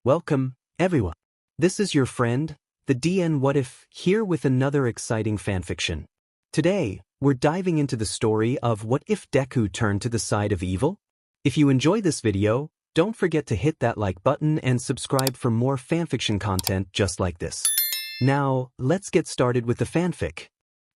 Welcome, everyone. This is your friend, the DN What If, here with another exciting fanfiction. Today, we're diving into the story of what if Deku turned to the side of evil? If you enjoy this video, don't forget to hit that like button and subscribe for more fanfiction content just like this. Now, let's get started with the fanfic.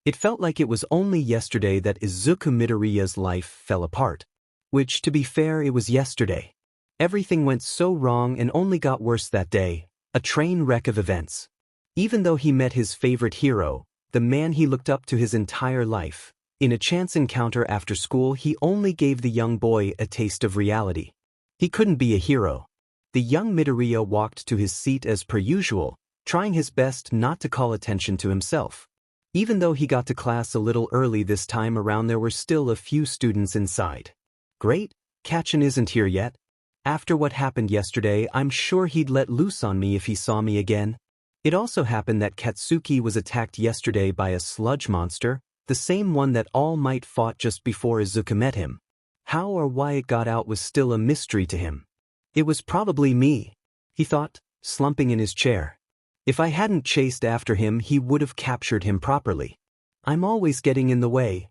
It felt like it was only yesterday that Izuku Midoriya's life fell apart. Which, to be fair, it was yesterday. Everything went so wrong and only got worse that day, a train wreck of events. Even though he met his favorite hero, the man he looked up to his entire life, in a chance encounter after school he only gave the young boy a taste of reality. He couldn't be a hero. The young Midoriya walked to his seat as per usual, trying his best not to call attention to himself. Even though he got to class a little early this time around, there were still a few students inside. Great, Kachin isn't here yet. After what happened yesterday, I'm sure he'd let loose on me if he saw me again. It also happened that Katsuki was attacked yesterday by a sludge monster, the same one that All Might fought just before Izuku met him. How or why it got out was still a mystery to him. It was probably me, he thought, slumping in his chair. If I hadn't chased after him, he would have captured him properly. I'm always getting in the way.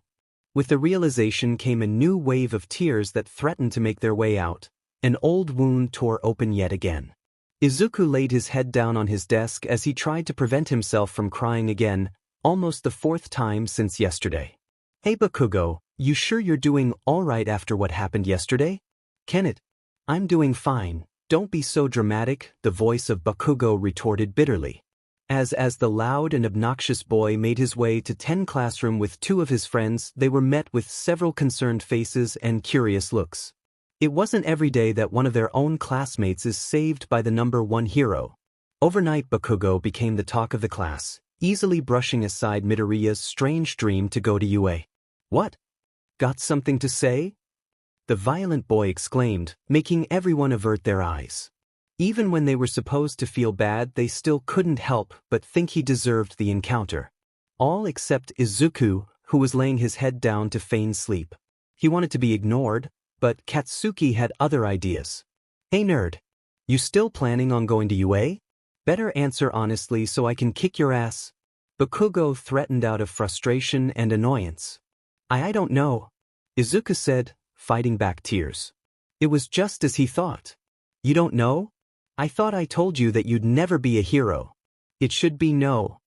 With the realization came a new wave of tears that threatened to make their way out. An old wound tore open yet again. Izuku laid his head down on his desk as he tried to prevent himself from crying again, almost the fourth time since yesterday. Hey Bakugo, you sure you're doing alright after what happened yesterday? Kenneth, I'm doing fine, don't be so dramatic, the voice of Bakugo retorted bitterly. As the loud and obnoxious boy made his way to 10 classroom with two of his friends, they were met with several concerned faces and curious looks. It wasn't every day that one of their own classmates is saved by the number one hero. Overnight Bakugo became the talk of the class, easily brushing aside Midoriya's strange dream to go to UA. What? Got something to say? The violent boy exclaimed, making everyone avert their eyes. Even when they were supposed to feel bad, they still couldn't help but think he deserved the encounter. All except Izuku, who was laying his head down to feign sleep. He wanted to be ignored, but Katsuki had other ideas. Hey nerd, you still planning on going to UA? Better answer honestly so I can kick your ass. Bakugo threatened out of frustration and annoyance. I don't know, Izuku said, fighting back tears. It was just as he thought. You don't know? I thought I told you that you'd never be a hero. It should be no,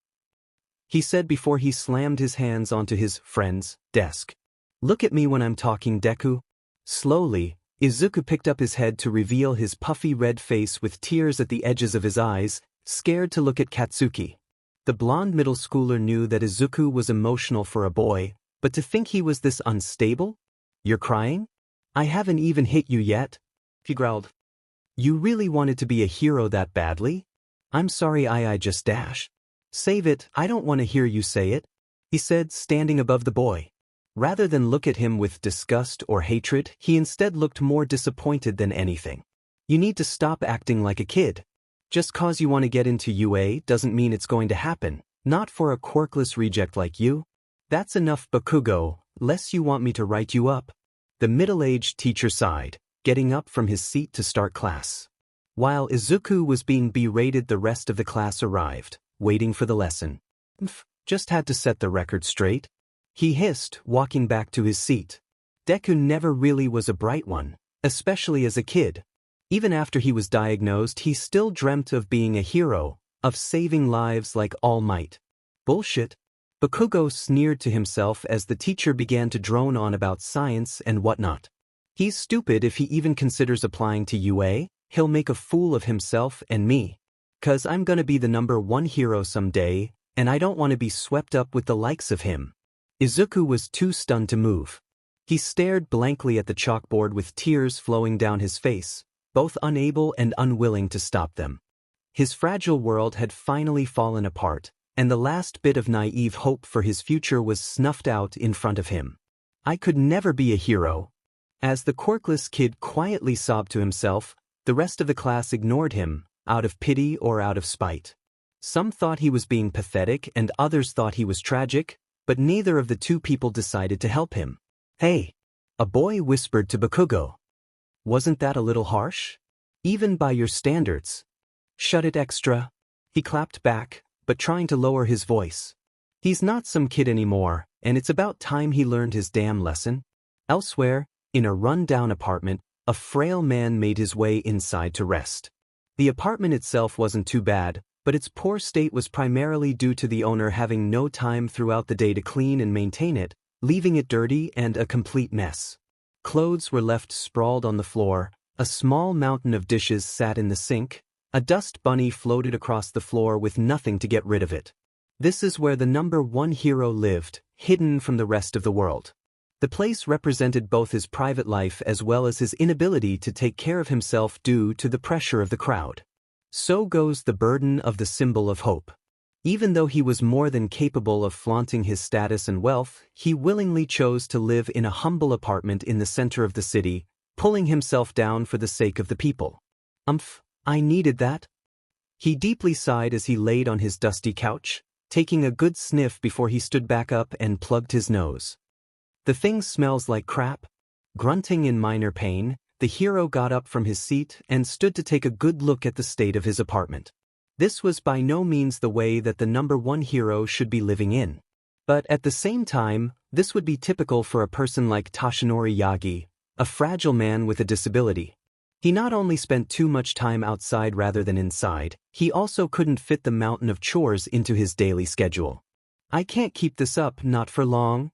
he said before he slammed his hands onto his friend's desk. Look at me when I'm talking, Deku. Slowly, Izuku picked up his head to reveal his puffy red face with tears at the edges of his eyes, scared to look at Katsuki. The blonde middle schooler knew that Izuku was emotional for a boy, but to think he was this unstable? You're crying? I haven't even hit you yet, he growled. You really wanted to be a hero that badly? I'm sorry I just dash. Save it, I don't want to hear you say it, he said, standing above the boy. Rather than look at him with disgust or hatred, he instead looked more disappointed than anything. You need to stop acting like a kid. Just cause you want to get into UA doesn't mean it's going to happen, not for a quirkless reject like you. That's enough, Bakugo, less you want me to write you up. The middle-aged teacher sighed, getting up from his seat to start class. While Izuku was being berated, the rest of the class arrived, waiting for the lesson. Just had to set the record straight, he hissed, walking back to his seat. Deku never really was a bright one, especially as a kid. Even after he was diagnosed, he still dreamt of being a hero, of saving lives like All Might. Bullshit. Bakugo sneered to himself as the teacher began to drone on about science and whatnot. He's stupid if he even considers applying to UA, he'll make a fool of himself and me. 'Cause I'm gonna be the number one hero someday, and I don't want to be swept up with the likes of him. Izuku was too stunned to move. He stared blankly at the chalkboard with tears flowing down his face, both unable and unwilling to stop them. His fragile world had finally fallen apart, and the last bit of naive hope for his future was snuffed out in front of him. I could never be a hero. As the quirkless kid quietly sobbed to himself, the rest of the class ignored him, out of pity or out of spite. Some thought he was being pathetic and others thought he was tragic, but neither of the two people decided to help him. Hey, a boy whispered to Bakugo. Wasn't that a little harsh? Even by your standards. Shut it, extra. He clapped back, but trying to lower his voice. He's not some kid anymore, and it's about time he learned his damn lesson. Elsewhere, in a run-down apartment, a frail man made his way inside to rest. The apartment itself wasn't too bad, but its poor state was primarily due to the owner having no time throughout the day to clean and maintain it, leaving it dirty and a complete mess. Clothes were left sprawled on the floor, a small mountain of dishes sat in the sink, a dust bunny floated across the floor with nothing to get rid of it. This is where the number one hero lived, hidden from the rest of the world. The place represented both his private life as well as his inability to take care of himself due to the pressure of the crowd. So goes the burden of the symbol of hope. Even though he was more than capable of flaunting his status and wealth, he willingly chose to live in a humble apartment in the center of the city, pulling himself down for the sake of the people. I needed that. He deeply sighed as he laid on his dusty couch, taking a good sniff before he stood back up and plugged his nose. The thing smells like crap. Grunting in minor pain, the hero got up from his seat and stood to take a good look at the state of his apartment. This was by no means the way that the number one hero should be living in. But at the same time, this would be typical for a person like Toshinori Yagi, a fragile man with a disability. He not only spent too much time outside rather than inside, he also couldn't fit the mountain of chores into his daily schedule. I can't keep this up, not for long.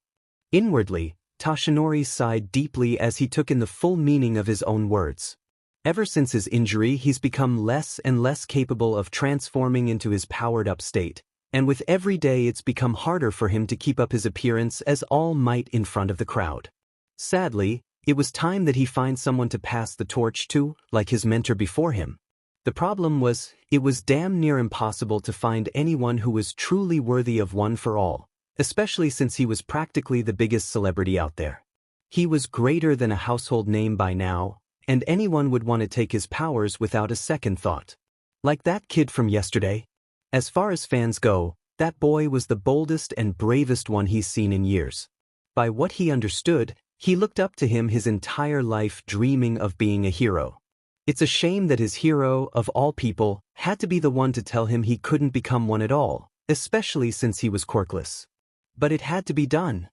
Inwardly, Toshinori sighed deeply as he took in the full meaning of his own words. Ever since his injury, he's become less and less capable of transforming into his powered-up state, and with every day it's become harder for him to keep up his appearance as All Might in front of the crowd. Sadly, it was time that he find someone to pass the torch to, like his mentor before him. The problem was, it was damn near impossible to find anyone who was truly worthy of one for all, especially since he was practically the biggest celebrity out there. He was greater than a household name by now, and anyone would want to take his powers without a second thought. Like that kid from yesterday. As far as fans go, that boy was the boldest and bravest one he's seen in years. By what he understood, he looked up to him his entire life, dreaming of being a hero. It's a shame that his hero, of all people, had to be the one to tell him he couldn't become one at all, especially since he was quirkless. But it had to be done.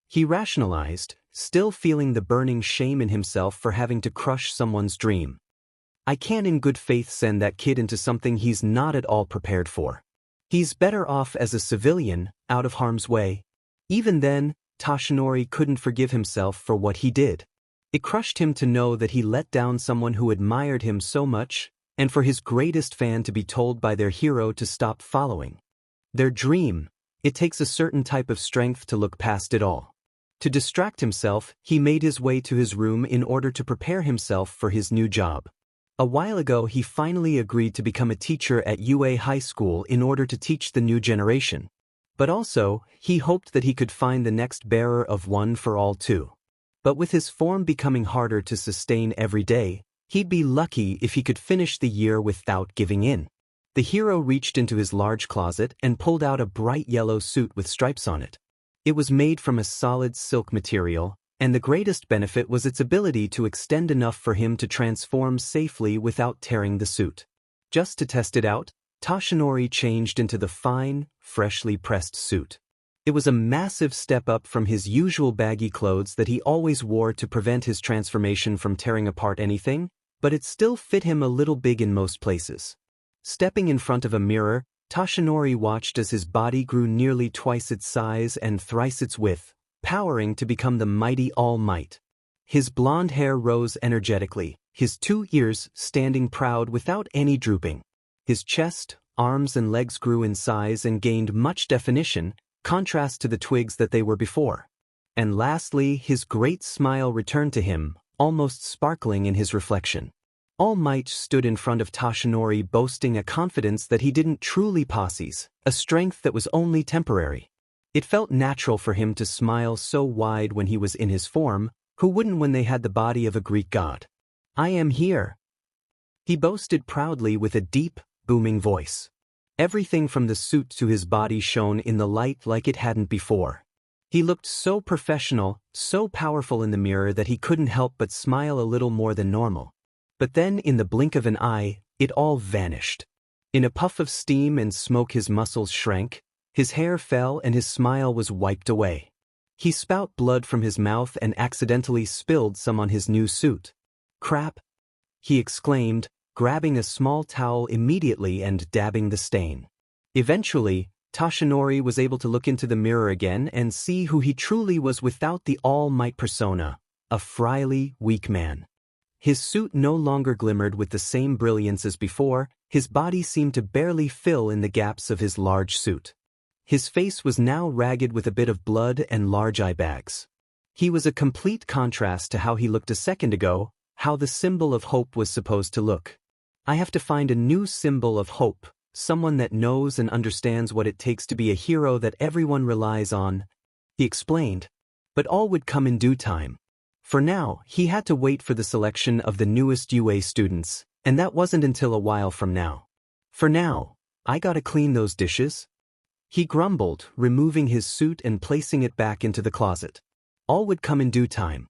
He rationalized, still feeling the burning shame in himself for having to crush someone's dream. I can't in good faith send that kid into something he's not at all prepared for. He's better off as a civilian, out of harm's way. Even then, Toshinori couldn't forgive himself for what he did. It crushed him to know that he let down someone who admired him so much, and for his greatest fan to be told by their hero to stop following their dream. It takes a certain type of strength to look past it all. To distract himself, he made his way to his room in order to prepare himself for his new job. A while ago he finally agreed to become a teacher at UA High School in order to teach the new generation. But also, he hoped that he could find the next bearer of one for all too. But with his form becoming harder to sustain every day, he'd be lucky if he could finish the year without giving in. The hero reached into his large closet and pulled out a bright yellow suit with stripes on it. It was made from a solid silk material, and the greatest benefit was its ability to extend enough for him to transform safely without tearing the suit. Just to test it out, Toshinori changed into the fine, freshly pressed suit. It was a massive step up from his usual baggy clothes that he always wore to prevent his transformation from tearing apart anything, but it still fit him a little big in most places. Stepping in front of a mirror, Toshinori watched as his body grew nearly twice its size and thrice its width, powering to become the mighty All Might. His blonde hair rose energetically, his 2 ears standing proud without any drooping. His chest, arms and legs grew in size and gained much definition, contrast to the twigs that they were before. And lastly, his great smile returned to him, almost sparkling in his reflection. All Might stood in front of Toshinori boasting a confidence that he didn't truly possess, a strength that was only temporary. It felt natural for him to smile so wide when he was in his form, who wouldn't when they had the body of a Greek god? I am here. He boasted proudly with a deep, booming voice. Everything from the suit to his body shone in the light like it hadn't before. He looked so professional, so powerful in the mirror that he couldn't help but smile a little more than normal. But then in the blink of an eye, it all vanished. In a puff of steam and smoke his muscles shrank, his hair fell and his smile was wiped away. He spat blood from his mouth and accidentally spilled some on his new suit. "Crap!" he exclaimed, grabbing a small towel immediately and dabbing the stain. Eventually, Toshinori was able to look into the mirror again and see who he truly was without the all-might persona, a frailly weak man. His suit no longer glimmered with the same brilliance as before, his body seemed to barely fill in the gaps of his large suit. His face was now ragged with a bit of blood and large eye bags. He was a complete contrast to how he looked a second ago, how the symbol of hope was supposed to look. "I have to find a new symbol of hope, someone that knows and understands what it takes to be a hero that everyone relies on," he explained. But all would come in due time. For now, he had to wait for the selection of the newest UA students, and that wasn't until a while from now. "For now, I gotta clean those dishes," he grumbled, removing his suit and placing it back into the closet. All would come in due time.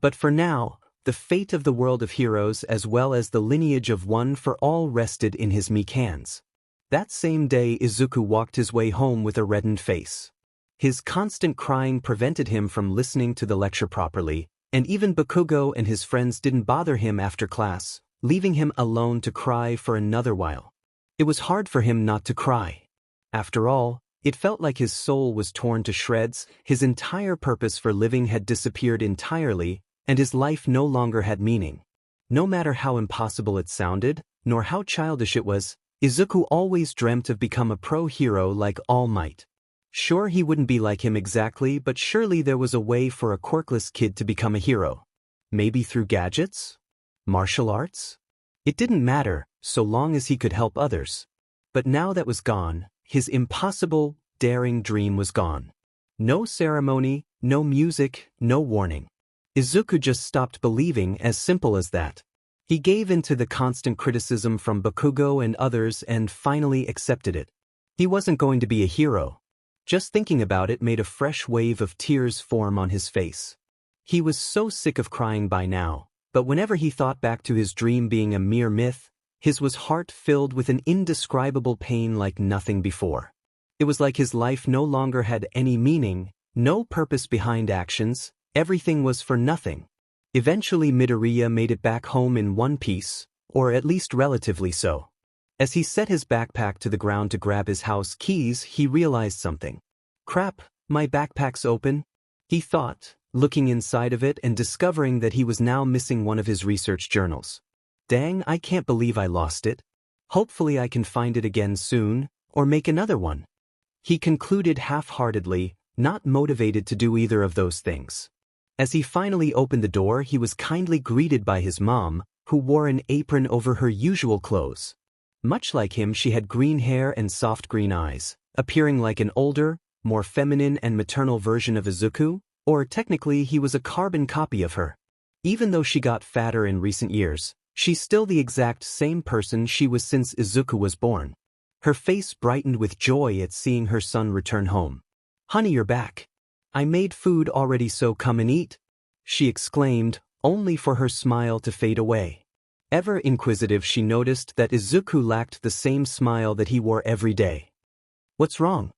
But for now, the fate of the world of heroes as well as the lineage of one for all rested in his meek hands. That same day Izuku walked his way home with a reddened face. His constant crying prevented him from listening to the lecture properly, and even Bakugo and his friends didn't bother him after class, leaving him alone to cry for another while. It was hard for him not to cry. After all, it felt like his soul was torn to shreds, his entire purpose for living had disappeared entirely, and his life no longer had meaning. No matter how impossible it sounded, nor how childish it was, Izuku always dreamt of becoming a pro-hero like All Might. Sure, he wouldn't be like him exactly, but surely there was a way for a quirkless kid to become a hero. Maybe through gadgets? Martial arts? It didn't matter, so long as he could help others. But now that was gone, his impossible, daring dream was gone. No ceremony, no music, no warning. Izuku just stopped believing, as simple as that. He gave in to the constant criticism from Bakugo and others and finally accepted it. He wasn't going to be a hero. Just thinking about it made a fresh wave of tears form on his face. He was so sick of crying by now, but whenever he thought back to his dream being a mere myth, his was heart filled with an indescribable pain like nothing before. It was like his life no longer had any meaning, no purpose behind actions, everything was for nothing. Eventually Midoriya made it back home in one piece, or at least relatively so. As he set his backpack to the ground to grab his house keys, he realized something. "Crap, my backpack's open," he thought, looking inside of it and discovering that he was now missing one of his research journals. "Dang, I can't believe I lost it. Hopefully I can find it again soon, or make another one," he concluded half-heartedly, not motivated to do either of those things. As he finally opened the door, he was kindly greeted by his mom, who wore an apron over her usual clothes. Much like him, she had green hair and soft green eyes, appearing like an older, more feminine and maternal version of Izuku, or technically he was a carbon copy of her. Even though she got fatter in recent years, she's still the exact same person she was since Izuku was born. Her face brightened with joy at seeing her son return home. "Honey, you're back. I made food already, so come and eat," she exclaimed, only for her smile to fade away. Ever inquisitive, she noticed that Izuku lacked the same smile that he wore every day. "What's wrong?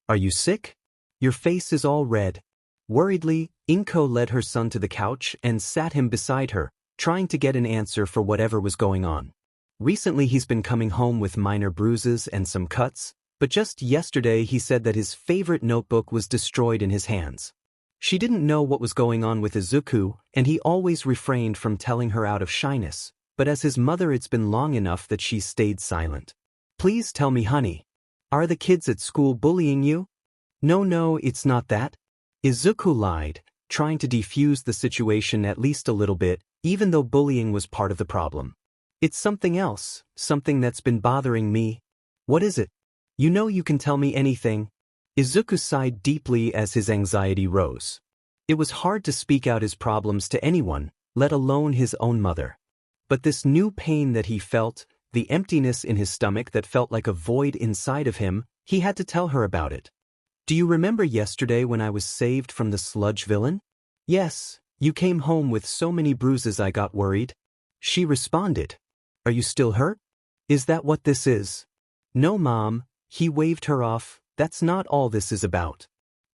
Are you sick? Your face is all red." Worriedly, Inko led her son to the couch and sat him beside her, trying to get an answer for whatever was going on. Recently he's been coming home with minor bruises and some cuts, but just yesterday he said that his favorite notebook was destroyed in his hands. She didn't know what was going on with Izuku, and he always refrained from telling her out of shyness, but as his mother it's been long enough that she stayed silent. "Please tell me, honey. Are the kids at school bullying you?" No, it's not that," Izuku lied, trying to defuse the situation at least a little bit, even though bullying was part of the problem. "It's something else, something that's been bothering me." "What is it? You know you can tell me anything." Izuku sighed deeply as his anxiety rose. It was hard to speak out his problems to anyone, let alone his own mother. But this new pain that he felt, the emptiness in his stomach that felt like a void inside of him, he had to tell her about it. "Do you remember yesterday when I was saved from the sludge villain?" "Yes, you came home with so many bruises I got worried," she responded. "Are you still hurt? Is that what this is?" No, Mom, he waved her off, that's not all this is about.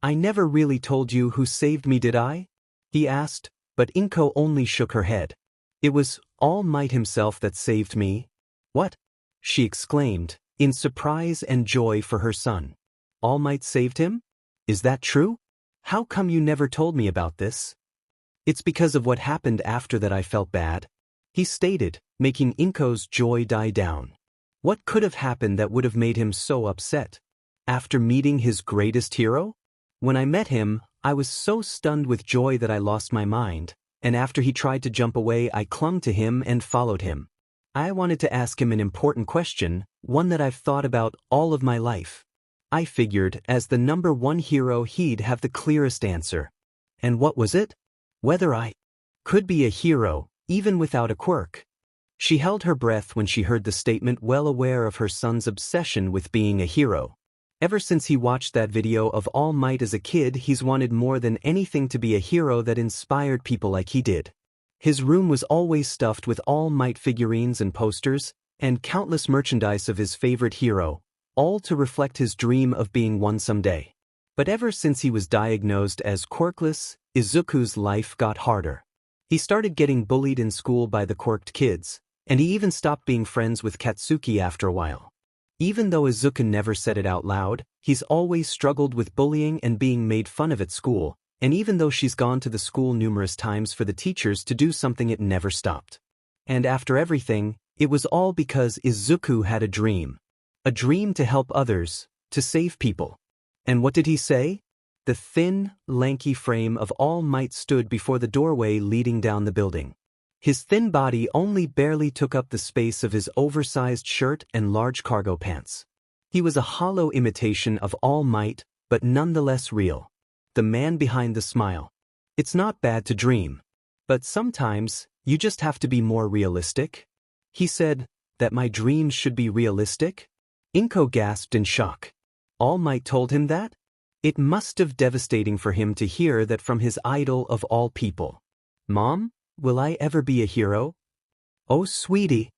I never really told you who saved me, did I? He asked, but Inko only shook her head. It was All Might himself that saved me. What? She exclaimed, in surprise and joy for her son. All Might saved him? Is that true? How come you never told me about this? It's because of what happened after that I felt bad, he stated, making Inko's joy die down. What could have happened that would have made him so upset? After meeting his greatest hero? When I met him, I was so stunned with joy that I lost my mind, and after he tried to jump away I clung to him and followed him. I wanted to ask him an important question, one that I've thought about all of my life. I figured, as the #1 hero, he'd have the clearest answer. And what was it? Whether I could be a hero, even without a quirk. She held her breath when she heard the statement, well aware of her son's obsession with being a hero. Ever since he watched that video of All Might as a kid, he's wanted more than anything to be a hero that inspired people like he did. His room was always stuffed with All Might figurines and posters, and countless merchandise of his favorite hero, all to reflect his dream of being one someday. But ever since he was diagnosed as quirkless, Izuku's life got harder. He started getting bullied in school by the quirked kids, and he even stopped being friends with Katsuki after a while. Even though Izuku never said it out loud, he's always struggled with bullying and being made fun of at school, and even though she's gone to the school numerous times for the teachers to do something, it never stopped. And after everything, it was all because Izuku had a dream. A dream to help others, to save people. And what did he say? The thin, lanky frame of All Might stood before the doorway leading down the building. His thin body only barely took up the space of his oversized shirt and large cargo pants. He was a hollow imitation of All Might, but nonetheless real. The man behind the smile. It's not bad to dream. But sometimes, you just have to be more realistic. He said, that my dreams should be realistic? Inko gasped in shock. All Might told him that? It must have been devastating for him to hear that from his idol of all people. Mom, will I ever be a hero? Oh, sweetie.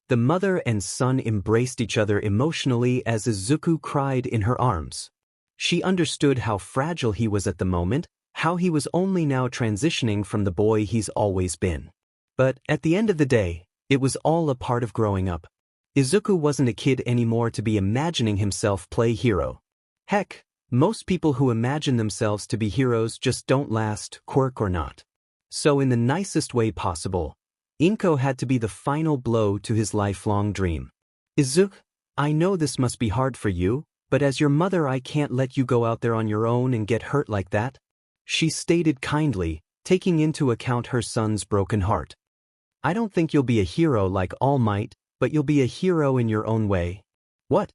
The mother and son embraced each other emotionally as Izuku cried in her arms. She understood how fragile he was at the moment, how he was only now transitioning from the boy he's always been. But at the end of the day, it was all a part of growing up. Izuku wasn't a kid anymore to be imagining himself play hero. Heck, most people who imagine themselves to be heroes just don't last, quirk or not. So in the nicest way possible, Inko had to be the final blow to his lifelong dream. Izuku, I know this must be hard for you, but as your mother I can't let you go out there on your own and get hurt like that, she stated kindly, taking into account her son's broken heart. I don't think you'll be a hero like All Might, but you'll be a hero in your own way. What?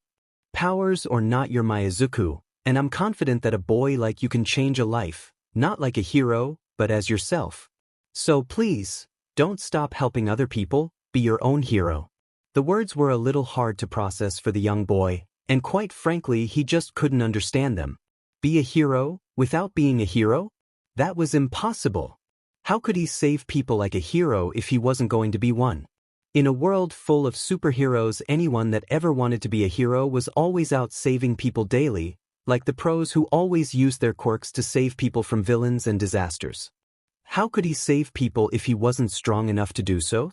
Powers or not, you're my Izuku, and I'm confident that a boy like you can change a life, not like a hero, but as yourself. So please, don't stop helping other people, be your own hero. The words were a little hard to process for the young boy, and quite frankly he just couldn't understand them. Be a hero, without being a hero? That was impossible. How could he save people like a hero if he wasn't going to be one? In a world full of superheroes, anyone that ever wanted to be a hero was always out saving people daily, like the pros who always used their quirks to save people from villains and disasters. How could he save people if he wasn't strong enough to do so?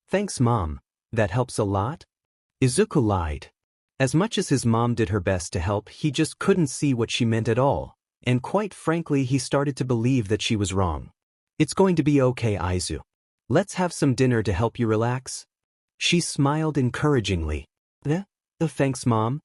Thanks, Mom. That helps a lot. Izuku lied. As much as his mom did her best to help, he just couldn't see what she meant at all, and quite frankly he started to believe that she was wrong. It's going to be okay, Izu. Let's have some dinner to help you relax. She smiled encouragingly. Thanks, Mom.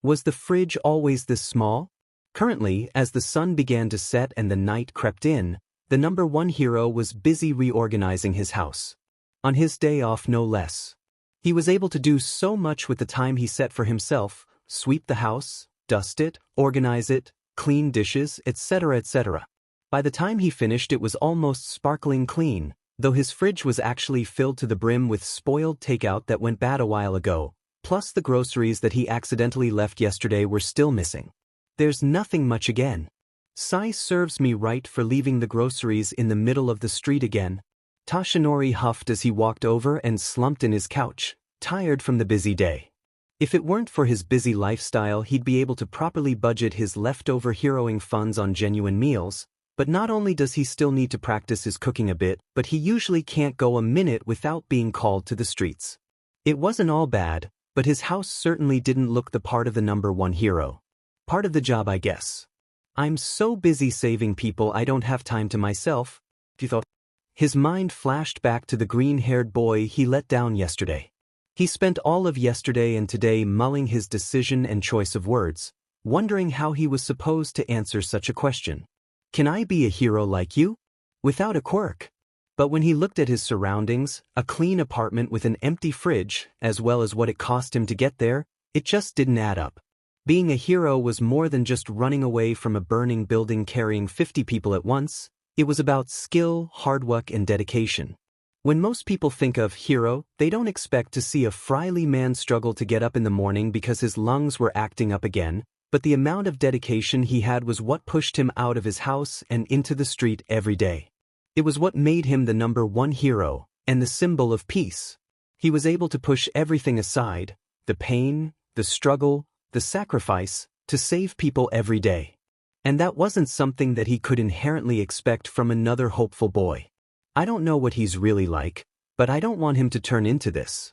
Was the fridge always this small? Currently, as the sun began to set and the night crept in, the #1 hero was busy reorganizing his house. On his day off, no less. He was able to do so much with the time he set for himself: sweep the house, dust it, organize it, clean dishes, etc., etc. By the time he finished, it was almost sparkling clean, though his fridge was actually filled to the brim with spoiled takeout that went bad a while ago, plus the groceries that he accidentally left yesterday were still missing. There's nothing much again. Sai serves me right for leaving the groceries in the middle of the street again. Toshinori huffed as he walked over and slumped in his couch, tired from the busy day. If it weren't for his busy lifestyle, he'd be able to properly budget his leftover heroing funds on genuine meals, but not only does he still need to practice his cooking a bit, but he usually can't go a minute without being called to the streets. It wasn't all bad, but his house certainly didn't look the part of the #1 hero. Part of the job, I guess. I'm so busy saving people I don't have time to myself, he thought. His mind flashed back to the green-haired boy he let down yesterday. He spent all of yesterday and today mulling his decision and choice of words, wondering how he was supposed to answer such a question. Can I be a hero like you? Without a quirk? But when he looked at his surroundings, a clean apartment with an empty fridge, as well as what it cost him to get there, it just didn't add up. Being a hero was more than just running away from a burning building carrying 50 people at once. It was about skill, hard work, and dedication. When most people think of hero, they don't expect to see a friendly man struggle to get up in the morning because his lungs were acting up again, but the amount of dedication he had was what pushed him out of his house and into the street every day. It was what made him the #1 hero, and the symbol of peace. He was able to push everything aside, the pain, the struggle, the sacrifice, to save people every day. And that wasn't something that he could inherently expect from another hopeful boy. I don't know what he's really like, but I don't want him to turn into this.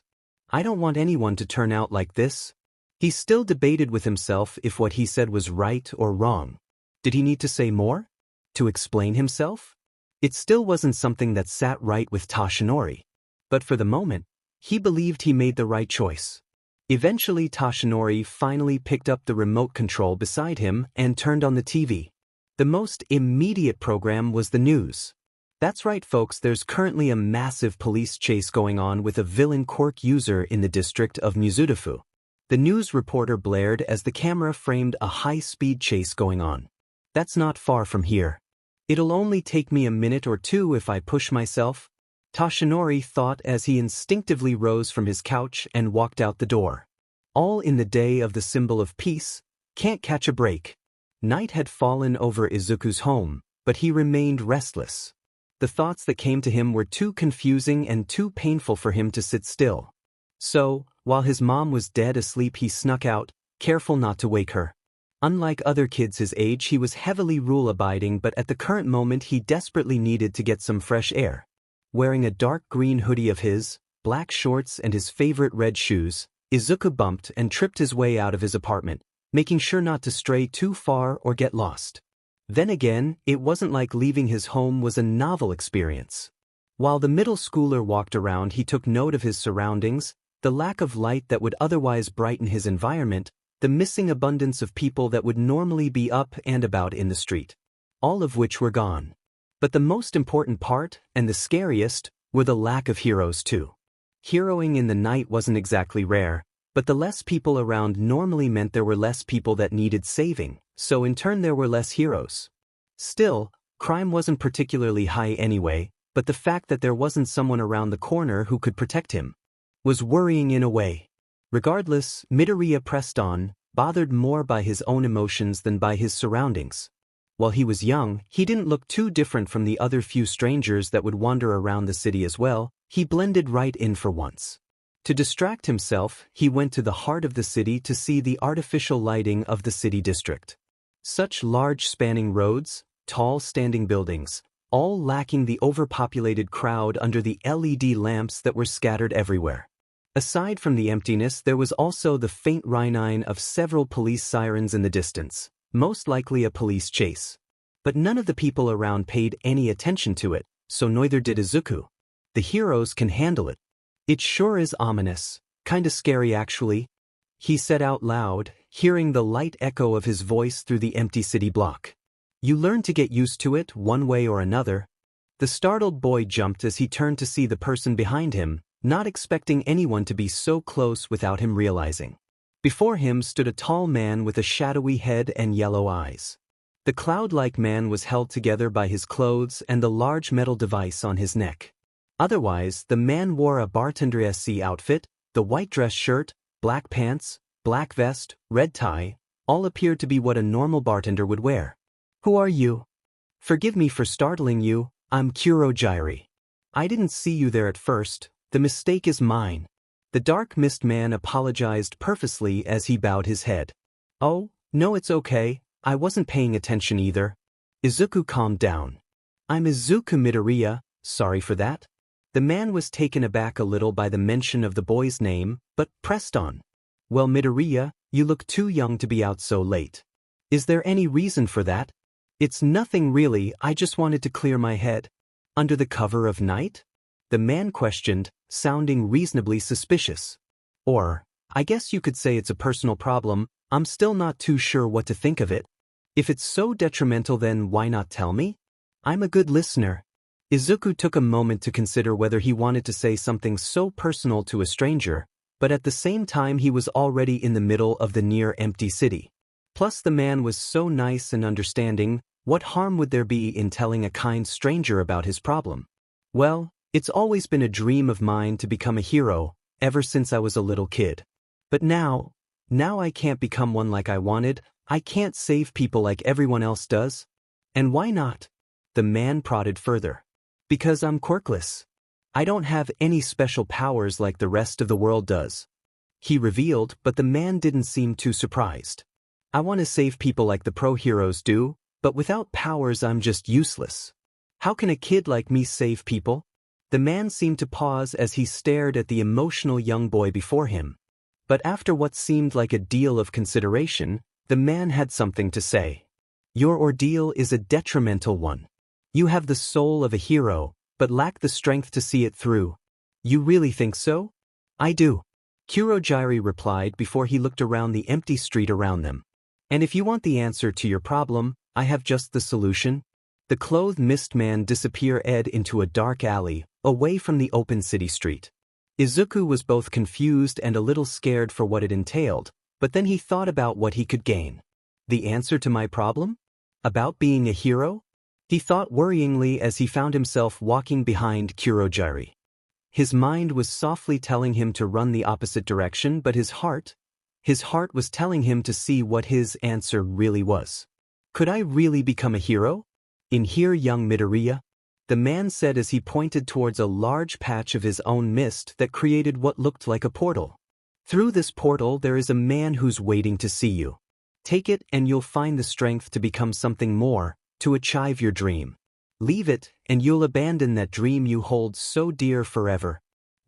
I don't want anyone to turn out like this. He still debated with himself if what he said was right or wrong. Did he need to say more? To explain himself? It still wasn't something that sat right with Toshinori. But for the moment, he believed he made the right choice. Eventually Toshinori finally picked up the remote control beside him and turned on the TV. The most immediate program was the news. That's right, folks, there's currently a massive police chase going on with a villain quirk user in the district of Mizudafu. The news reporter blared as the camera framed a high-speed chase going on. That's not far from here. It'll only take me a minute or two if I push myself, Toshinori thought as he instinctively rose from his couch and walked out the door. All in the day of the symbol of peace, can't catch a break. Night had fallen over Izuku's home, but he remained restless. The thoughts that came to him were too confusing and too painful for him to sit still. So, while his mom was dead asleep, he snuck out, careful not to wake her. Unlike other kids his age, he was heavily rule-abiding, but at the current moment he desperately needed to get some fresh air. Wearing a dark green hoodie of his, black shorts and his favorite red shoes, Izuku bumped and tripped his way out of his apartment, making sure not to stray too far or get lost. Then again, it wasn't like leaving his home was a novel experience. While the middle schooler walked around, he took note of his surroundings, the lack of light that would otherwise brighten his environment, the missing abundance of people that would normally be up and about in the street. All of which were gone. But the most important part, and the scariest, were the lack of heroes too. Heroing in the night wasn't exactly rare, but the less people around normally meant there were less people that needed saving, so in turn there were less heroes. Still, crime wasn't particularly high anyway, but the fact that there wasn't someone around the corner who could protect him was worrying in a way. Regardless, Midoriya pressed on, bothered more by his own emotions than by his surroundings. While he was young, he didn't look too different from the other few strangers that would wander around the city as well. He blended right in for once. To distract himself, he went to the heart of the city to see the artificial lighting of the city district. Such large spanning roads, tall standing buildings, all lacking the overpopulated crowd under the LED lamps that were scattered everywhere. Aside from the emptiness, there was also the faint whine of several police sirens in the distance, most likely a police chase. But none of the people around paid any attention to it, so neither did Izuku. The heroes can handle it. It sure is ominous, kinda scary actually, he said out loud, hearing the light echo of his voice through the empty city block. You learn to get used to it one way or another. The startled boy jumped as he turned to see the person behind him, not expecting anyone to be so close without him realizing. Before him stood a tall man with a shadowy head and yellow eyes. The cloud-like man was held together by his clothes and the large metal device on his neck. Otherwise, the man wore a bartender's outfit, the white dress shirt, black pants, black vest, red tie, all appeared to be what a normal bartender would wear. Who are you? Forgive me for startling you, I'm Kurogiri. I didn't see you there at first, the mistake is mine. The dark mist man apologized purposely as he bowed his head. Oh, no, it's okay, I wasn't paying attention either. Izuku calmed down. I'm Izuku Midoriya, sorry for that. The man was taken aback a little by the mention of the boy's name, but pressed on. Well, Midoriya, you look too young to be out so late. Is there any reason for that? It's nothing really, I just wanted to clear my head. Under the cover of night? The man questioned, sounding reasonably suspicious. Or, I guess you could say it's a personal problem, I'm still not too sure what to think of it. If it's so detrimental, then why not tell me? I'm a good listener. Izuku took a moment to consider whether he wanted to say something so personal to a stranger, but at the same time he was already in the middle of the near-empty city. Plus the man was so nice and understanding, what harm would there be in telling a kind stranger about his problem? Well, it's always been a dream of mine to become a hero, ever since I was a little kid. But now I can't become one like I wanted, I can't save people like everyone else does. And why not? The man prodded further. Because I'm quirkless. I don't have any special powers like the rest of the world does. He revealed, but the man didn't seem too surprised. I want to save people like the pro heroes do, but without powers I'm just useless. How can a kid like me save people? The man seemed to pause as he stared at the emotional young boy before him. But after what seemed like a deal of consideration, the man had something to say. Your ordeal is a detrimental one. You have the soul of a hero, but lack the strength to see it through. You really think so? I do. Kurogiri replied before he looked around the empty street around them. And if you want the answer to your problem, I have just the solution. The clothed mist man disappeared into a dark alley, away from the open city street. Izuku was both confused and a little scared for what it entailed, but then he thought about what he could gain. The answer to my problem? About being a hero? He thought worryingly as he found himself walking behind Kurogiri. His mind was softly telling him to run the opposite direction, but his heart was telling him to see what his answer really was. Could I really become a hero? In here, young Midoriya? The man said as he pointed towards a large patch of his own mist that created what looked like a portal. Through this portal there is a man who's waiting to see you. Take it and you'll find the strength to become something more, to achieve your dream. Leave it, and you'll abandon that dream you hold so dear forever.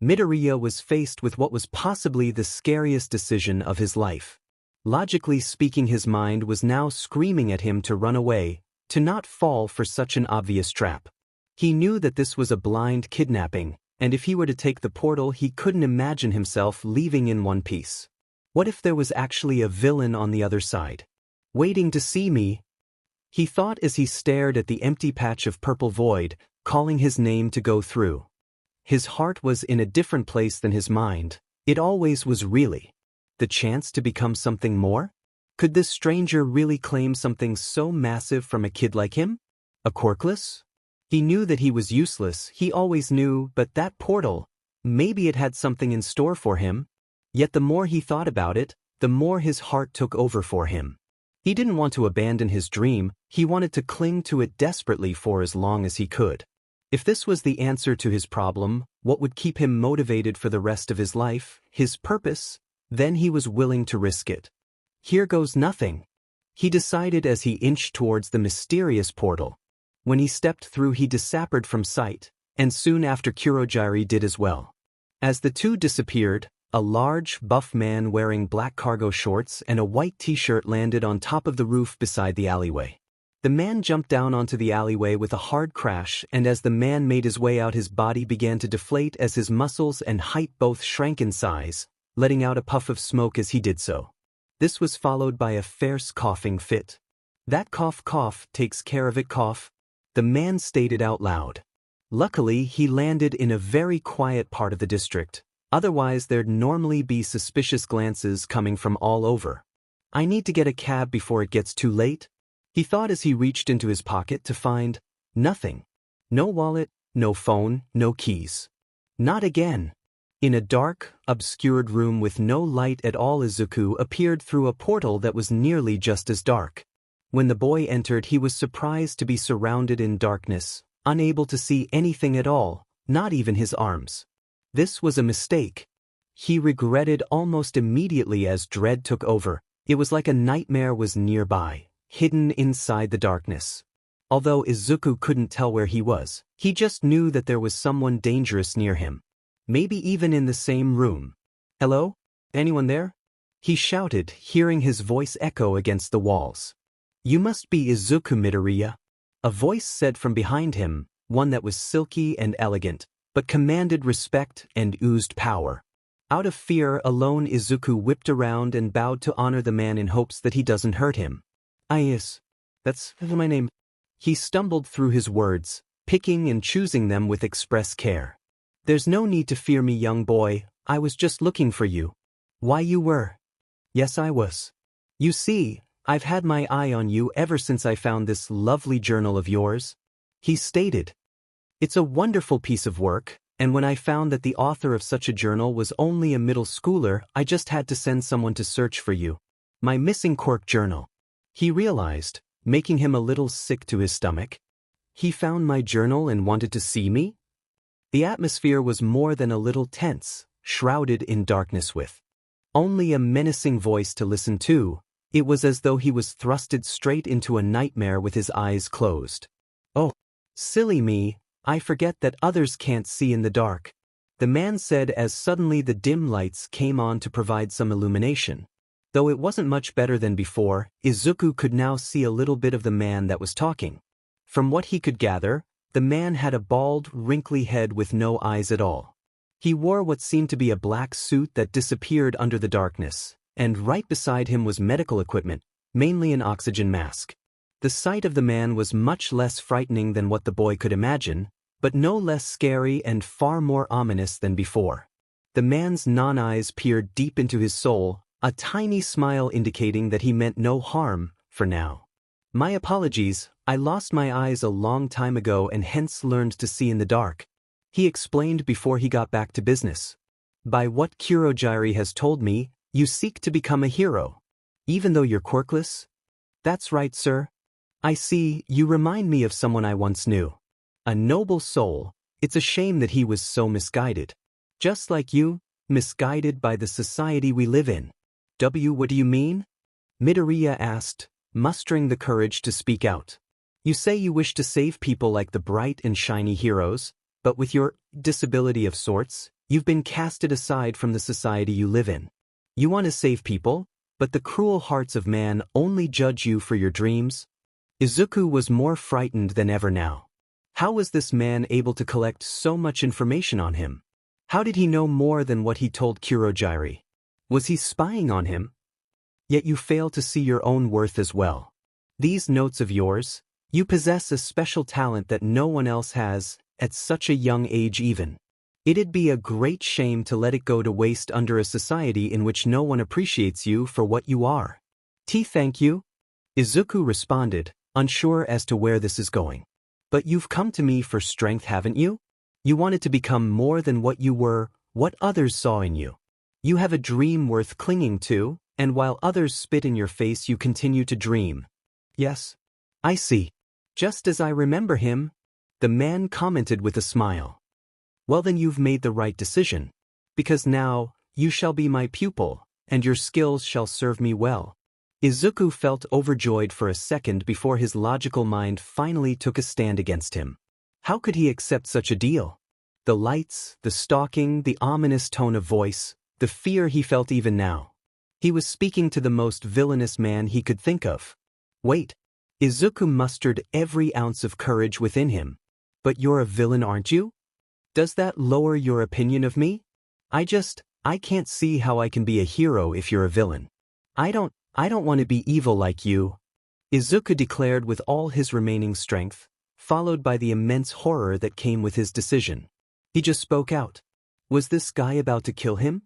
Midoriya was faced with what was possibly the scariest decision of his life. Logically speaking, his mind was now screaming at him to run away, to not fall for such an obvious trap. He knew that this was a blind kidnapping, and if he were to take the portal he couldn't imagine himself leaving in one piece. What if there was actually a villain on the other side? Waiting to see me? He thought as he stared at the empty patch of purple void, calling his name to go through. His heart was in a different place than his mind. It always was really. The chance to become something more? Could this stranger really claim something so massive from a kid like him? A quirkless? He knew that he was useless, he always knew, but that portal, maybe it had something in store for him. Yet the more he thought about it, the more his heart took over for him. He didn't want to abandon his dream, he wanted to cling to it desperately for as long as he could. If this was the answer to his problem, what would keep him motivated for the rest of his life, his purpose, then he was willing to risk it. Here goes nothing, he decided as he inched towards the mysterious portal. When he stepped through he disappeared from sight, and soon after Kurogiri did as well. As the two disappeared, a large, buff man wearing black cargo shorts and a white t-shirt landed on top of the roof beside the alleyway. The man jumped down onto the alleyway with a hard crash, and as the man made his way out his body began to deflate as his muscles and height both shrank in size, letting out a puff of smoke as he did so. This was followed by a fierce coughing fit. That cough takes care of it cough, the man stated out loud. Luckily he landed in a very quiet part of the district. Otherwise there'd normally be suspicious glances coming from all over. I need to get a cab before it gets too late, he thought as he reached into his pocket to find nothing. No wallet, no phone, no keys. Not again. In a dark, obscured room with no light at all, Izuku appeared through a portal that was nearly just as dark. When the boy entered he was surprised to be surrounded in darkness, unable to see anything at all, not even his arms. This was a mistake. he regretted almost immediately as dread took over. It was like a nightmare was nearby, hidden inside the darkness. Although Izuku couldn't tell where he was, he just knew that there was someone dangerous near him. Maybe even in the same room. "Hello? Anyone there?" he shouted, hearing his voice echo against the walls. "You must be Izuku Midoriya," a voice said from behind him, one that was silky and elegant, but commanded respect and oozed power. Out of fear alone, Izuku whipped around and bowed to honor the man in hopes that he doesn't hurt him. "Yes. That's my name." He stumbled through his words, picking and choosing them with express care. "There's no need to fear me, young boy. I was just looking for you." "Why, you were?" "Yes, I was. You see, I've had my eye on you ever since I found this lovely journal of yours," he stated. "It's a wonderful piece of work, and when I found that the author of such a journal was only a middle schooler, I just had to send someone to search for you. My missing quirk journal." He realized, making him a little sick to his stomach. He found my journal and wanted to see me? The atmosphere was more than a little tense, shrouded in darkness with only a menacing voice to listen to. It was as though he was thrusted straight into a nightmare with his eyes closed. "Oh, silly me, I forget that others can't see in the dark," the man said as suddenly the dim lights came on to provide some illumination. Though it wasn't much better than before, Izuku could now see a little bit of the man that was talking. From what he could gather, the man had a bald, wrinkly head with no eyes at all. He wore what seemed to be a black suit that disappeared under the darkness, and right beside him was medical equipment, mainly an oxygen mask. The sight of the man was much less frightening than what the boy could imagine, but no less scary and far more ominous than before. The man's non-eyes peered deep into his soul, a tiny smile indicating that he meant no harm, for now. "My apologies, I lost my eyes a long time ago and hence learned to see in the dark," he explained before he got back to business. "By what Kurogiri has told me, you seek to become a hero, even though you're quirkless?" "That's right, sir. I see, you remind me of someone I once knew. A noble soul. It's a shame that he was so misguided. Just like you, misguided by the society we live in." What do you mean?" Midoriya asked, mustering the courage to speak out. "You say you wish to save people like the bright and shiny heroes, but with your disability of sorts, you've been casted aside from the society you live in. You want to save people, but the cruel hearts of man only judge you for your dreams?" Izuku was more frightened than ever now. How was this man able to collect so much information on him? How did he know more than what he told Kurogiri? Was he spying on him? Yet you fail to see your own worth as well. These notes of yours, you possess a special talent that no one else has, at such a young age even. It'd be a great shame to let it go to waste under a society in which no one appreciates you for what you are. Thank you," Izuku responded, unsure as to where this is going. "But you've come to me for strength, haven't you? You wanted to become more than what you were, what others saw in you. You have a dream worth clinging to, and while others spit in your face you continue to dream." "Yes. I see. Just as I remember him," the man commented with a smile. "Well then you've made the right decision. Because now, you shall be my pupil, and your skills shall serve me well." Izuku felt overjoyed for a second before his logical mind finally took a stand against him. How could he accept such a deal? The lights, the stalking, the ominous tone of voice, the fear he felt even now. He was speaking to the most villainous man he could think of. Wait. Izuku mustered every ounce of courage within him. "But you're a villain, aren't you? Does that lower your opinion of me? I can't see how I can be a hero if you're a villain. I don't want to be evil like you," Izuku declared with all his remaining strength, followed by the immense horror that came with his decision. He just spoke out. Was this guy about to kill him?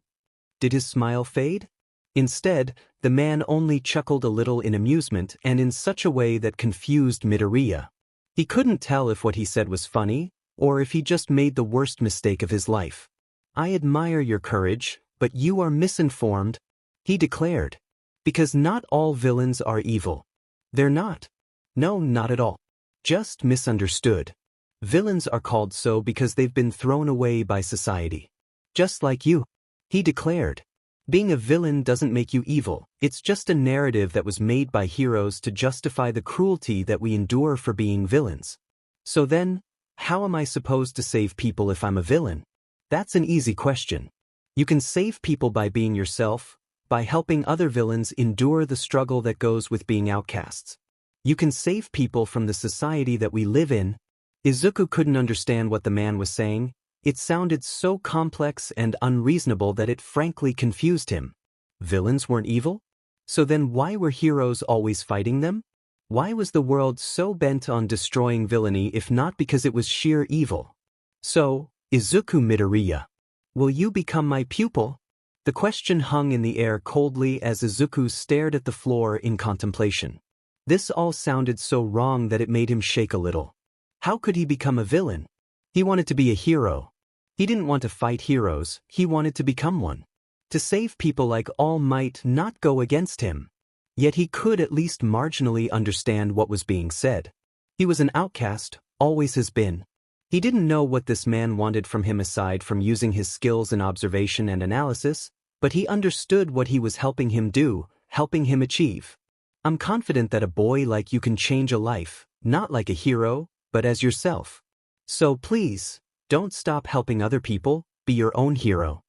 Did his smile fade? Instead, the man only chuckled a little in amusement and in such a way that confused Midoriya. He couldn't tell if what he said was funny, or if he just made the worst mistake of his life. "I admire your courage, but you are misinformed," he declared. "Because not all villains are evil. They're not. No, not at all. Just misunderstood. Villains are called so because they've been thrown away by society. Just like you." He declared. Being a villain doesn't make you evil, it's just a narrative that was made by heroes to justify the cruelty that we endure for being villains. So then, how am I supposed to save people if I'm a villain? That's an easy question. You can save people by being yourself, by helping other villains endure the struggle that goes with being outcasts. You can save people from the society that we live in. Izuku couldn't understand what the man was saying. It sounded so complex and unreasonable that it frankly confused him. Villains weren't evil? So then why were heroes always fighting them? Why was the world so bent on destroying villainy if not because it was sheer evil? So, Izuku Midoriya, will you become my pupil? The question hung in the air coldly as Izuku stared at the floor in contemplation. This all sounded so wrong that it made him shake a little. How could he become a villain? He wanted to be a hero. He didn't want to fight heroes, he wanted to become one. To save people like All Might, not go against him. Yet he could at least marginally understand what was being said. He was an outcast, always has been. He didn't know what this man wanted from him aside from using his skills in observation and analysis, but he understood what he was helping him do, helping him achieve. I'm confident that a boy like you can change a life, not like a hero, but as yourself. So please, don't stop helping other people, be your own hero.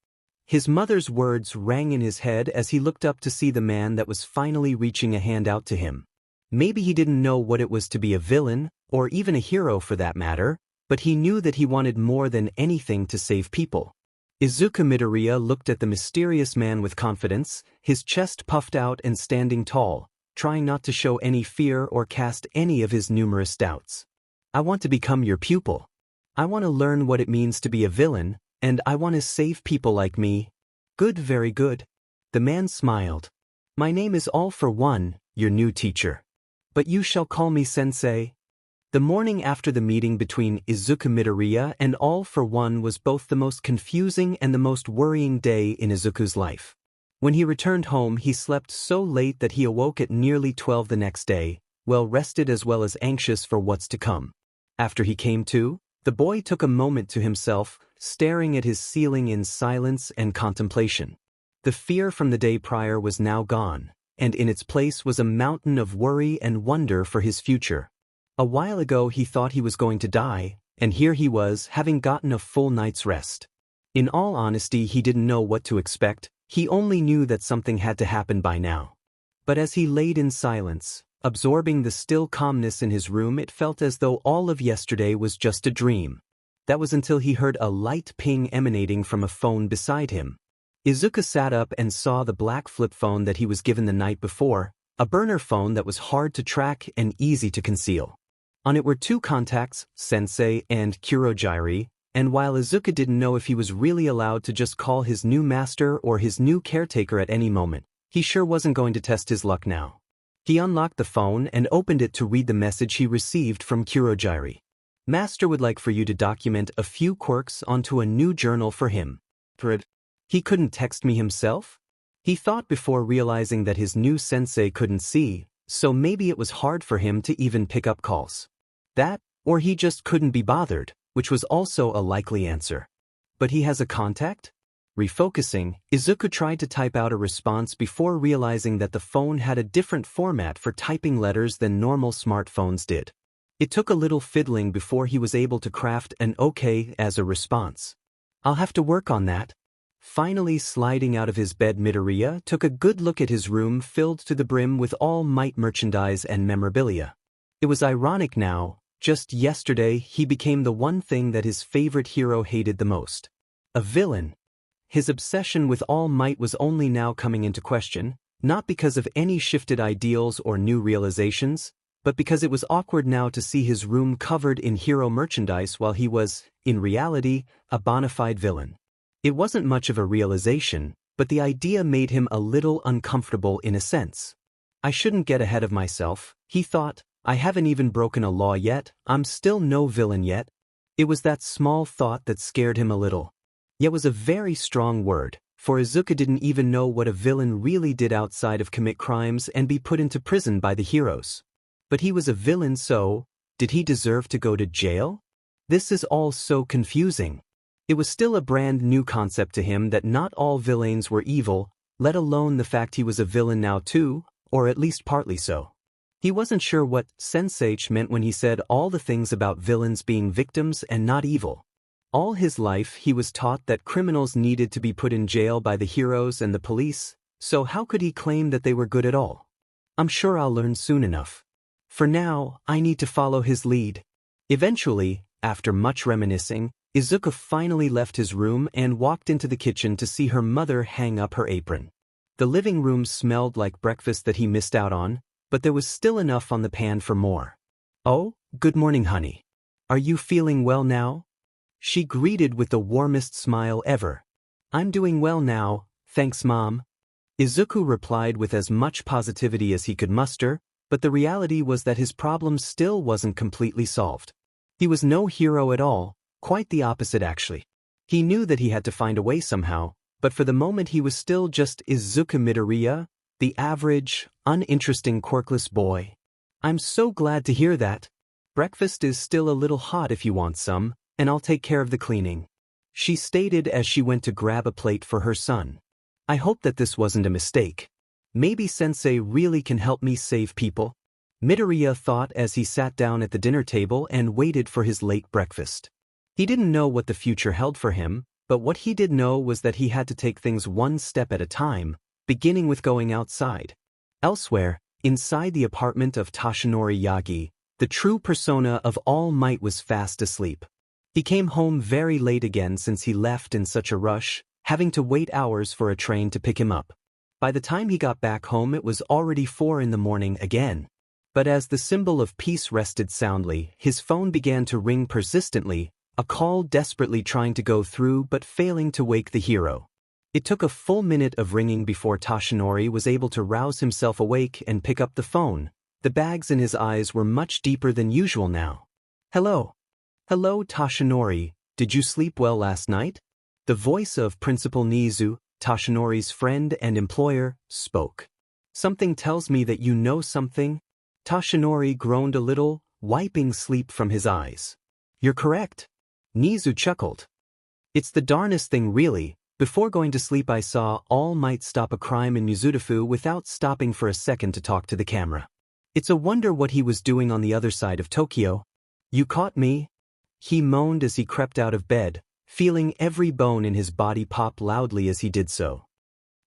His mother's words rang in his head as he looked up to see the man that was finally reaching a hand out to him. Maybe he didn't know what it was to be a villain, or even a hero for that matter, but he knew that he wanted more than anything to save people. Izuku Midoriya looked at the mysterious man with confidence, his chest puffed out and standing tall, trying not to show any fear or cast any of his numerous doubts. I want to become your pupil. I want to learn what it means to be a villain, and I want to save people like me. Good, very good. The man smiled. My name is All for One, your new teacher. But you shall call me Sensei. The morning after the meeting between Izuku Midoriya and All for One was both the most confusing and the most worrying day in Izuku's life. When he returned home, he slept so late that he awoke at nearly 12 the next day, well rested as well as anxious for what's to come. After he came to, the boy took a moment to himself, staring at his ceiling in silence and contemplation. The fear from the day prior was now gone, and in its place was a mountain of worry and wonder for his future. A while ago he thought he was going to die, and here he was, having gotten a full night's rest. In all honesty, he didn't know what to expect, he only knew that something had to happen by now. But as he laid in silence, absorbing the still calmness in his room, it felt as though all of yesterday was just a dream. That was until he heard a light ping emanating from a phone beside him. Izuku sat up and saw the black flip phone that he was given the night before, a burner phone that was hard to track and easy to conceal. On it were two contacts, Sensei and Kurogiri, and while Izuku didn't know if he was really allowed to just call his new master or his new caretaker at any moment, he sure wasn't going to test his luck now. He unlocked the phone and opened it to read the message he received from Kurogiri. Master would like for you to document a few quirks onto a new journal for him. He couldn't text me himself? He thought before realizing that his new sensei couldn't see, so maybe it was hard for him to even pick up calls. That, or he just couldn't be bothered, which was also a likely answer. But he has a contact? Refocusing, Izuku tried to type out a response before realizing that the phone had a different format for typing letters than normal smartphones did. It took a little fiddling before he was able to craft an okay as a response. I'll have to work on that. Finally sliding out of his bed, Midoriya took a good look at his room filled to the brim with All Might merchandise and memorabilia. It was ironic now, just yesterday he became the one thing that his favorite hero hated the most. A villain. His obsession with All Might was only now coming into question, not because of any shifted ideals or new realizations, but because it was awkward now to see his room covered in hero merchandise while he was, in reality, a bona fide villain. It wasn't much of a realization, but the idea made him a little uncomfortable in a sense. I shouldn't get ahead of myself, he thought. I haven't even broken a law yet, I'm still no villain yet. It was that small thought that scared him a little. Yet was a very strong word, for Izuku didn't even know what a villain really did outside of commit crimes and be put into prison by the heroes. But he was a villain, so, did he deserve to go to jail? This is all so confusing. It was still a brand new concept to him that not all villains were evil, let alone the fact he was a villain now too, or at least partly so. He wasn't sure what sensage meant when he said all the things about villains being victims and not evil. All his life he was taught that criminals needed to be put in jail by the heroes and the police, so how could he claim that they were good at all? I'm sure I'll learn soon enough. For now, I need to follow his lead. Eventually, after much reminiscing, Izuku finally left his room and walked into the kitchen to see her mother hang up her apron. The living room smelled like breakfast that he missed out on, but there was still enough on the pan for more. "Oh, good morning, honey. Are you feeling well now?" She greeted with the warmest smile ever. "I'm doing well now, thanks, Mom." Izuku replied with as much positivity as he could muster, but the reality was that his problem still wasn't completely solved. He was no hero at all, quite the opposite actually. He knew that he had to find a way somehow, but for the moment he was still just Izuku Midoriya, the average, uninteresting quirkless boy. "I'm so glad to hear that. Breakfast is still a little hot if you want some, and I'll take care of the cleaning," she stated as she went to grab a plate for her son. "I hope that this wasn't a mistake. Maybe Sensei really can help me save people," Midoriya thought as he sat down at the dinner table and waited for his late breakfast. He didn't know what the future held for him, but what he did know was that he had to take things one step at a time, beginning with going outside. Elsewhere, inside the apartment of Toshinori Yagi, the true persona of All Might was fast asleep. He came home very late again since he left in such a rush, having to wait hours for a train to pick him up. By the time he got back home it was already 4 in the morning again. But as the symbol of peace rested soundly, his phone began to ring persistently, a call desperately trying to go through but failing to wake the hero. It took a full minute of ringing before Toshinori was able to rouse himself awake and pick up the phone. The bags in his eyes were much deeper than usual now. "Hello. Hello, Toshinori, did you sleep well last night?" The voice of Principal Nezu, Toshinori's friend and employer, spoke. "Something tells me that you know something." Toshinori groaned a little, wiping sleep from his eyes. "You're correct." Nezu chuckled. "It's the darnest thing really. Before going to sleep I saw All Might stop a crime in Mizudafu without stopping for a second to talk to the camera. It's a wonder what he was doing on the other side of Tokyo." "You caught me?" he moaned as he crept out of bed, feeling every bone in his body pop loudly as he did so.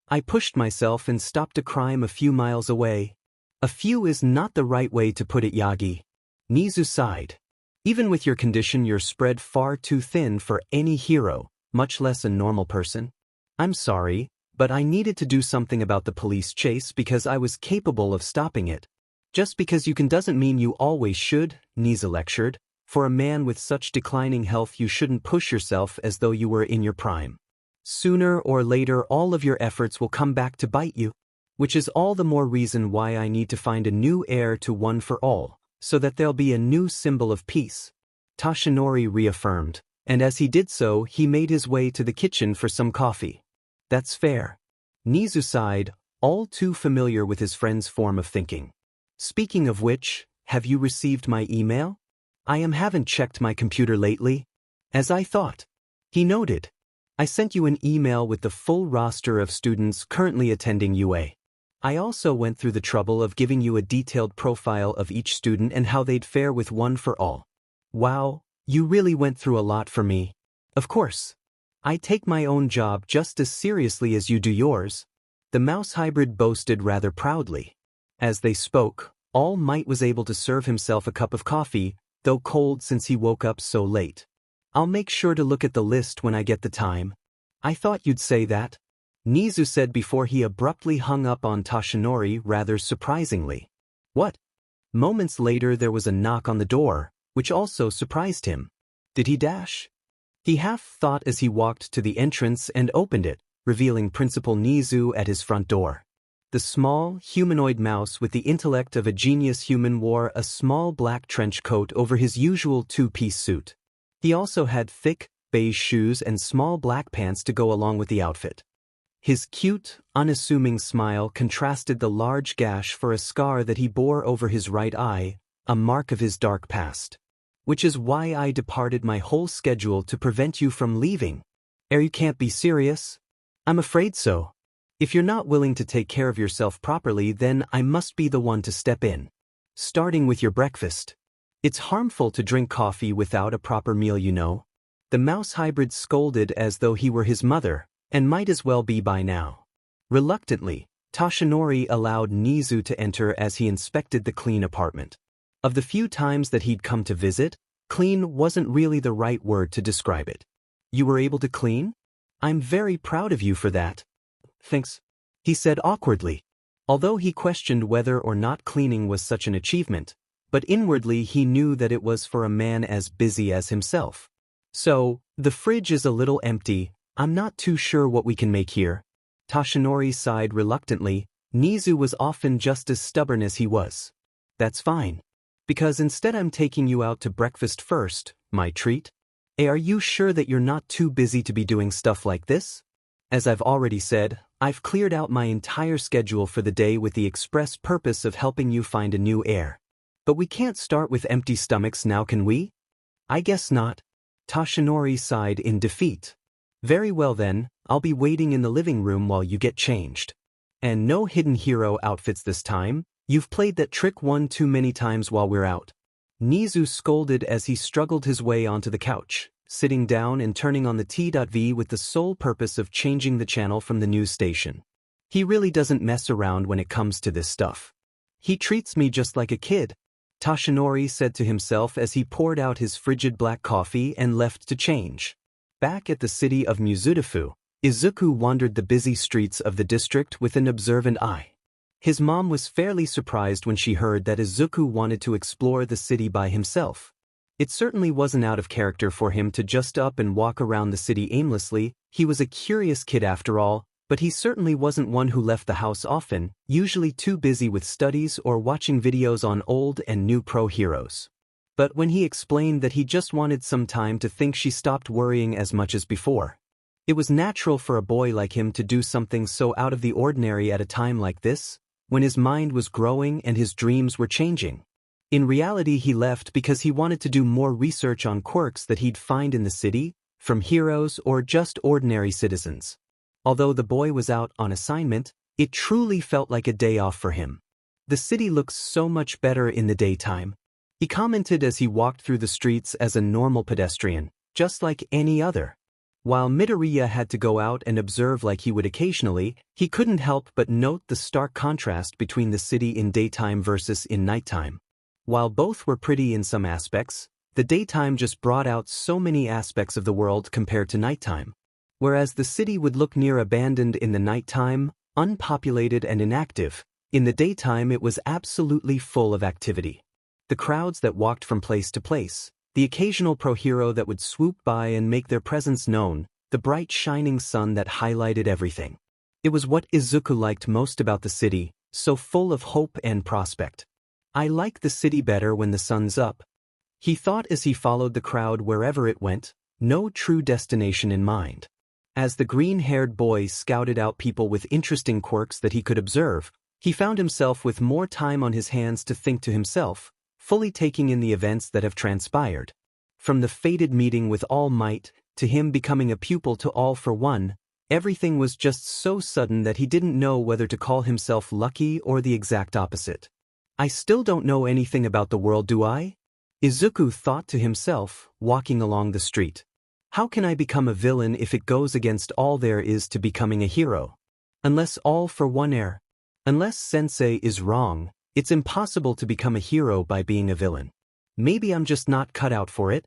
"I pushed myself and stopped a crime a few miles away." "A few is not the right way to put it, Yagi." Nezu sighed. "Even with your condition you're spread far too thin for any hero, much less a normal person." "I'm sorry, but I needed to do something about the police chase because I was capable of stopping it." "Just because you can doesn't mean you always should," Nezu lectured. "For a man with such declining health you shouldn't push yourself as though you were in your prime. Sooner or later all of your efforts will come back to bite you. Which is all the more reason why I need to find a new heir to One for All, so that there'll be a new symbol of peace," Toshinori reaffirmed, and as he did so he made his way to the kitchen for some coffee. "That's fair." Nezu sighed, all too familiar with his friend's form of thinking. "Speaking of which, have you received my email?" Haven't checked my computer lately." "As I thought." He noted. "I sent you an email with the full roster of students currently attending UA. I also went through the trouble of giving you a detailed profile of each student and how they'd fare with One for All." "Wow, you really went through a lot for me." "Of course. I take my own job just as seriously as you do yours," the mouse hybrid boasted rather proudly. As they spoke, All Might was able to serve himself a cup of coffee, though cold since he woke up so late. "I'll make sure to look at the list when I get the time." "I thought you'd say that," Nezu said before he abruptly hung up on Toshinori rather surprisingly. "What?" Moments later there was a knock on the door, which also surprised him. Did he dash? He half thought as he walked to the entrance and opened it, revealing Principal Nezu at his front door. The small, humanoid mouse with the intellect of a genius human wore a small black trench coat over his usual two-piece suit. He also had thick, beige shoes and small black pants to go along with the outfit. His cute, unassuming smile contrasted the large gash for a scar that he bore over his right eye, a mark of his dark past. which is why I departed my whole schedule to prevent you from leaving. You can't be serious? I'm afraid so. If you're not willing to take care of yourself properly, then I must be the one to step in. Starting with your breakfast. It's harmful to drink coffee without a proper meal, you know. The mouse hybrid scolded as though he were his mother, and might as well be by now. Reluctantly, Toshinori allowed Nezu to enter as he inspected the clean apartment. Of the few times that he'd come to visit, clean wasn't really the right word to describe it. You were able to clean? I'm very proud of you for that. Thanks, he said awkwardly. Although he questioned whether or not cleaning was such an achievement, but inwardly he knew that it was for a man as busy as himself. So, the fridge is a little empty. I'm not too sure what we can make here. Toshinori sighed reluctantly. Nezu was often just as stubborn as he was. That's fine. Because instead I'm taking you out to breakfast first, my treat. Are you sure that you're not too busy to be doing stuff like this? As I've already said, I've cleared out my entire schedule for the day with the express purpose of helping you find a new heir. But we can't start with empty stomachs now, can we? I guess not. Toshinori sighed in defeat. Very well then, I'll be waiting in the living room while you get changed. And no hidden hero outfits this time. You've played that trick one too many times while we're out. Nezu scolded as he struggled his way onto the couch, sitting down and turning on the T.V with the sole purpose of changing the channel from the news station. He really doesn't mess around when it comes to this stuff. He treats me just like a kid, Toshinori said to himself as he poured out his frigid black coffee and left to change. Back at the city of Mizudafu, Izuku wandered the busy streets of the district with an observant eye. His mom was fairly surprised when she heard that Izuku wanted to explore the city by himself. It certainly wasn't out of character for him to just up and walk around the city aimlessly. He was a curious kid after all, but he certainly wasn't one who left the house often, usually too busy with studies or watching videos on old and new pro heroes. But when he explained that he just wanted some time to think, she stopped worrying as much as before. It was natural for a boy like him to do something so out of the ordinary at a time like this, when his mind was growing and his dreams were changing. In reality, he left because he wanted to do more research on quirks that he'd find in the city, from heroes or just ordinary citizens. Although the boy was out on assignment, it truly felt like a day off for him. The city looks so much better in the daytime, he commented as he walked through the streets as a normal pedestrian, just like any other. While Midoriya had to go out and observe like he would occasionally, he couldn't help but note the stark contrast between the city in daytime versus in nighttime. While both were pretty in some aspects, the daytime just brought out so many aspects of the world compared to nighttime. Whereas the city would look near abandoned in the nighttime, unpopulated and inactive, in the daytime it was absolutely full of activity. The crowds that walked from place to place, the occasional pro hero that would swoop by and make their presence known, the bright shining sun that highlighted everything. It was what Izuku liked most about the city, so full of hope and prospect. I like the city better when the sun's up, he thought as he followed the crowd wherever it went, no true destination in mind. As the green-haired boy scouted out people with interesting quirks that he could observe, he found himself with more time on his hands to think to himself, fully taking in the events that have transpired. From the fated meeting with All Might, to him becoming a pupil to All for One, everything was just so sudden that he didn't know whether to call himself lucky or the exact opposite. I still don't know anything about the world, do I? Izuku thought to himself, walking along the street. How can I become a villain if it goes against all there is to becoming a hero? Unless All for One err. Unless Sensei is wrong, it's impossible to become a hero by being a villain. Maybe I'm just not cut out for it?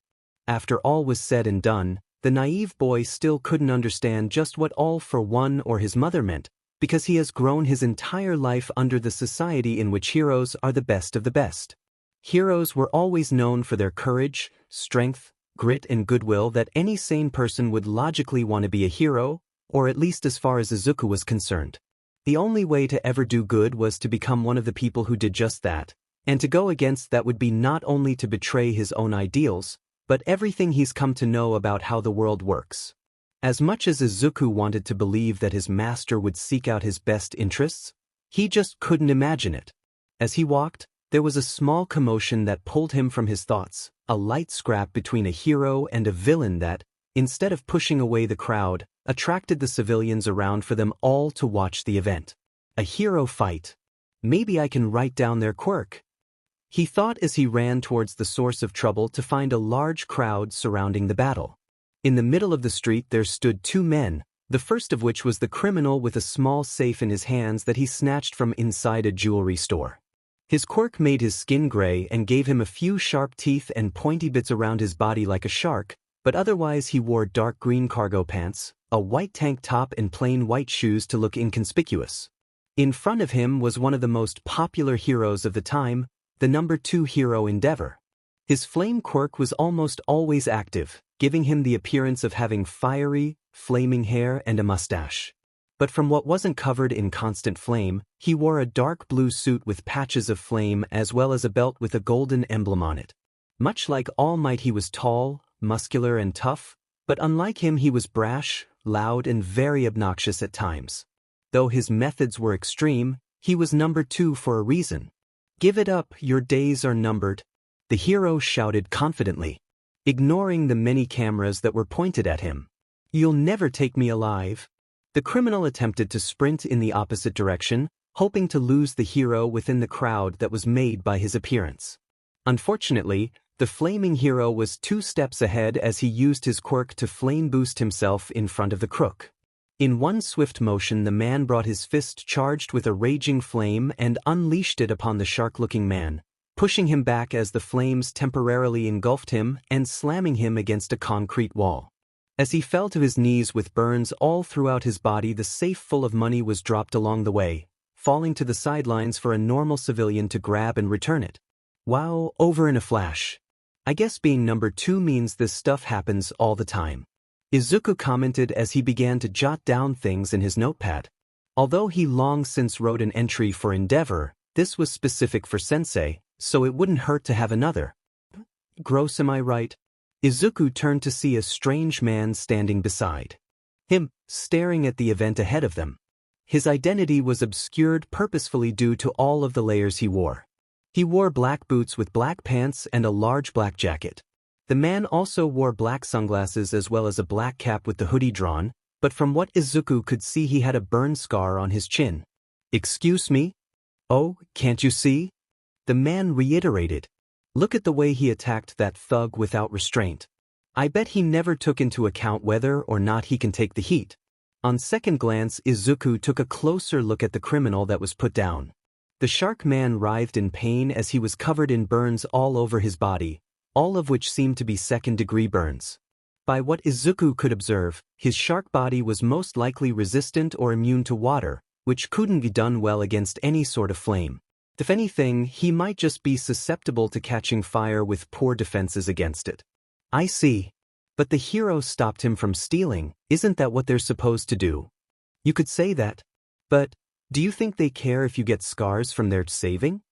After all was said and done, the naive boy still couldn't understand just what All for One or his mother meant, because he has grown his entire life under the society in which heroes are the best of the best. Heroes were always known for their courage, strength, grit and goodwill, that any sane person would logically want to be a hero, or at least as far as Izuku was concerned. The only way to ever do good was to become one of the people who did just that, and to go against that would be not only to betray his own ideals, but everything he's come to know about how the world works. As much as Izuku wanted to believe that his master would seek out his best interests, he just couldn't imagine it. As he walked, There was a small commotion that pulled him from his thoughts, a light scrap between a hero and a villain that, instead of pushing away the crowd, attracted the civilians around for them all to watch the event. A hero fight. Maybe I can write down their quirk. He thought as he ran towards the source of trouble to find a large crowd surrounding the battle. In the middle of the street there stood two men, the first of which was the criminal with a small safe in his hands that he snatched from inside a jewelry store. His quirk made his skin gray and gave him a few sharp teeth and pointy bits around his body like a shark, but otherwise he wore dark green cargo pants, a white tank top and plain white shoes to look inconspicuous. In front of him was one of the most popular heroes of the time, the number 2 hero Endeavor. His flame quirk was almost always active, giving him the appearance of having fiery, flaming hair and a mustache. But from what wasn't covered in constant flame, he wore a dark blue suit with patches of flame as well as a belt with a golden emblem on it. Much like All Might, he was tall, muscular and tough, but unlike him he was brash, loud and very obnoxious at times. Though his methods were extreme, he was number 2 for a reason. "Give it up, your days are numbered," the hero shouted confidently, ignoring the many cameras that were pointed at him. "You'll never take me alive." The criminal attempted to sprint in the opposite direction, hoping to lose the hero within the crowd that was made by his appearance. Unfortunately, the flaming hero was 2 steps ahead as he used his quirk to flame boost himself in front of the crook. In one swift motion the man brought his fist charged with a raging flame and unleashed it upon the shark-looking man, pushing him back as the flames temporarily engulfed him and slamming him against a concrete wall. As he fell to his knees with burns all throughout his body, the safe full of money was dropped along the way, falling to the sidelines for a normal civilian to grab and return it. Wow, over in a flash. I guess being number 2 means this stuff happens all the time. Izuku commented as he began to jot down things in his notepad. Although he long since wrote an entry for Endeavor, this was specific for Sensei, so it wouldn't hurt to have another. Gross, am I right? Izuku turned to see a strange man standing beside him, staring at the event ahead of them. His identity was obscured purposefully due to all of the layers he wore. He wore black boots with black pants and a large black jacket. The man also wore black sunglasses as well as a black cap with the hoodie drawn, but from what Izuku could see he had a burn scar on his chin. "Excuse me? Oh, can't you see?" the man reiterated. "Look at the way he attacked that thug without restraint. I bet he never took into account whether or not he can take the heat." On second glance, Izuku took a closer look at the criminal that was put down. The shark man writhed in pain as he was covered in burns all over his body, all of which seemed to be second-degree burns. By what Izuku could observe, his shark body was most likely resistant or immune to water, which couldn't be done well against any sort of flame. If anything, he might just be susceptible to catching fire with poor defenses against it. "I see. But the hero stopped him from stealing, isn't that what they're supposed to do?" "You could say that. But, do you think they care if you get scars from their saving?"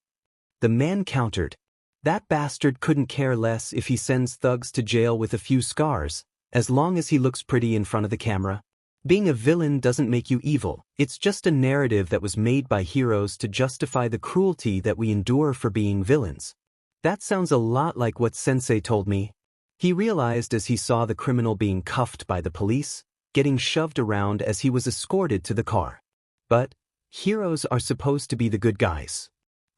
The man countered. "That bastard couldn't care less if he sends thugs to jail with a few scars, as long as he looks pretty in front of the camera. Being a villain doesn't make you evil, it's just a narrative that was made by heroes to justify the cruelty that we endure for being villains." "That sounds a lot like what Sensei told me." He realized as he saw the criminal being cuffed by the police, getting shoved around as he was escorted to the car. But heroes are supposed to be the good guys.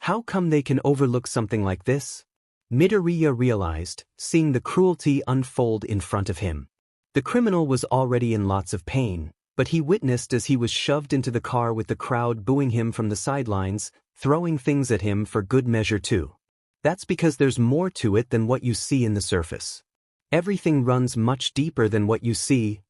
How come they can overlook something like this? Midoriya realized, seeing the cruelty unfold in front of him. The criminal was already in lots of pain, but he witnessed as he was shoved into the car with the crowd booing him from the sidelines, throwing things at him for good measure too. That's because there's more to it than what you see in the surface. Everything runs much deeper than what you see.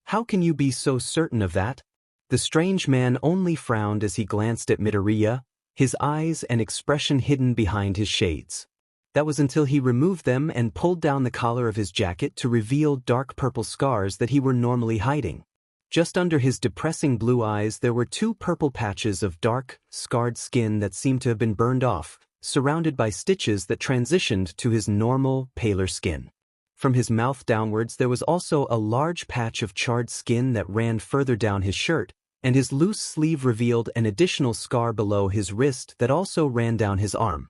How can you be so certain of that? The strange man only frowned as he glanced at Midoriya, his eyes and expression hidden behind his shades. That was until he removed them and pulled down the collar of his jacket to reveal dark purple scars that he were normally hiding. Just under his depressing blue eyes there were 2 purple patches of dark, scarred skin that seemed to have been burned off, surrounded by stitches that transitioned to his normal, paler skin. From his mouth downwards there was also a large patch of charred skin that ran further down his shirt, and his loose sleeve revealed an additional scar below his wrist that also ran down his arm.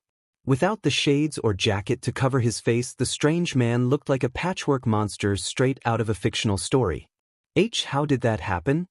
Without the shades or jacket to cover his face, the strange man looked like a patchwork monster straight out of a fictional story. How did that happen?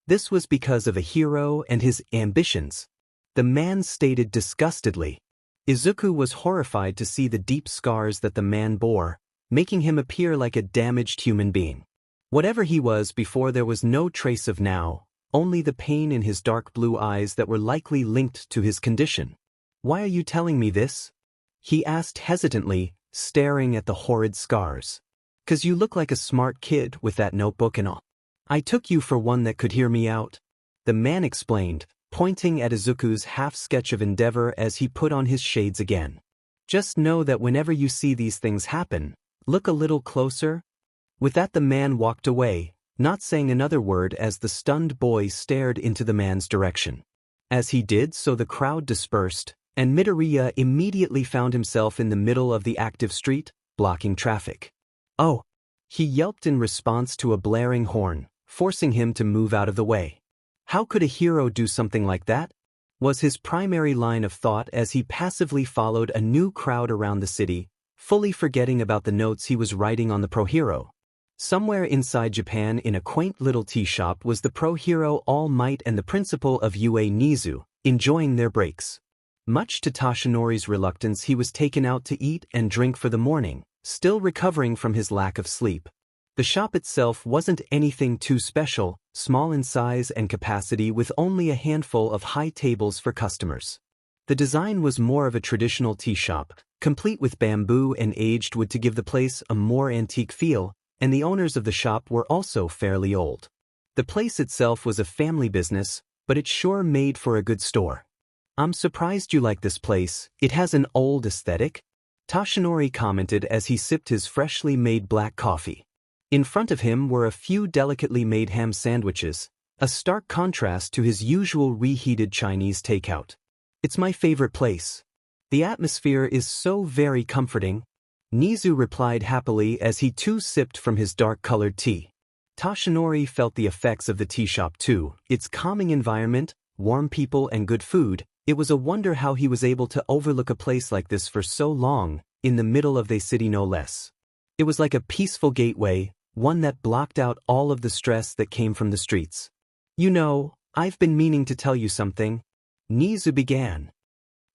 This was because of a hero and his ambitions. The man stated disgustedly. Izuku was horrified to see the deep scars that the man bore, making him appear like a damaged human being. Whatever he was before, there was no trace of now, only the pain in his dark blue eyes that were likely linked to his condition. "Why are you telling me this?" he asked hesitantly, staring at the horrid scars. "'Cause you look like a smart kid with that notebook and all. I took you for one that could hear me out," the man explained, pointing at Izuku's half-sketch of endeavor as he put on his shades again. "Just know that whenever you see these things happen, look a little closer." With that, the man walked away, not saying another word as the stunned boy stared into the man's direction. As he did so, the crowd dispersed, and Midoriya immediately found himself in the middle of the active street, blocking traffic. "Oh!" he yelped in response to a blaring horn, forcing him to move out of the way. How could a hero do something like that? Was his primary line of thought as he passively followed a new crowd around the city, fully forgetting about the notes he was writing on the pro hero. Somewhere inside Japan, in a quaint little tea shop, was the pro hero All Might and the principal of UA Nezu, enjoying their breaks. Much to Toshinori's reluctance, he was taken out to eat and drink for the morning, still recovering from his lack of sleep. The shop itself wasn't anything too special, small in size and capacity with only a handful of high tables for customers. The design was more of a traditional tea shop, complete with bamboo and aged wood to give the place a more antique feel, and the owners of the shop were also fairly old. The place itself was a family business, but it sure made for a good store. "I'm surprised you like this place, it has an old aesthetic," Toshinori commented as he sipped his freshly made black coffee. In front of him were a few delicately made ham sandwiches, a stark contrast to his usual reheated Chinese takeout. "It's my favorite place. The atmosphere is so very comforting," Nezu replied happily as he too sipped from his dark-colored tea. Toshinori felt the effects of the tea shop too, its calming environment, warm people and good food. It was a wonder how he was able to overlook a place like this for so long, in the middle of the city no less. It was like a peaceful gateway, one that blocked out all of the stress that came from the streets. "You know, I've been meaning to tell you something," Nezu began.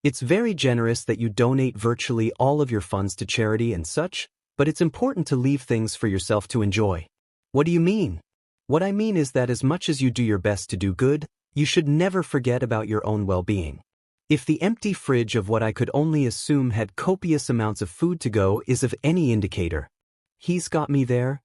"It's very generous that you donate virtually all of your funds to charity and such, but it's important to leave things for yourself to enjoy." "What do you mean?" "What I mean is that as much as you do your best to do good, you should never forget about your own well-being. If the empty fridge of what I could only assume had copious amounts of food to go is of any indicator, he's got me there.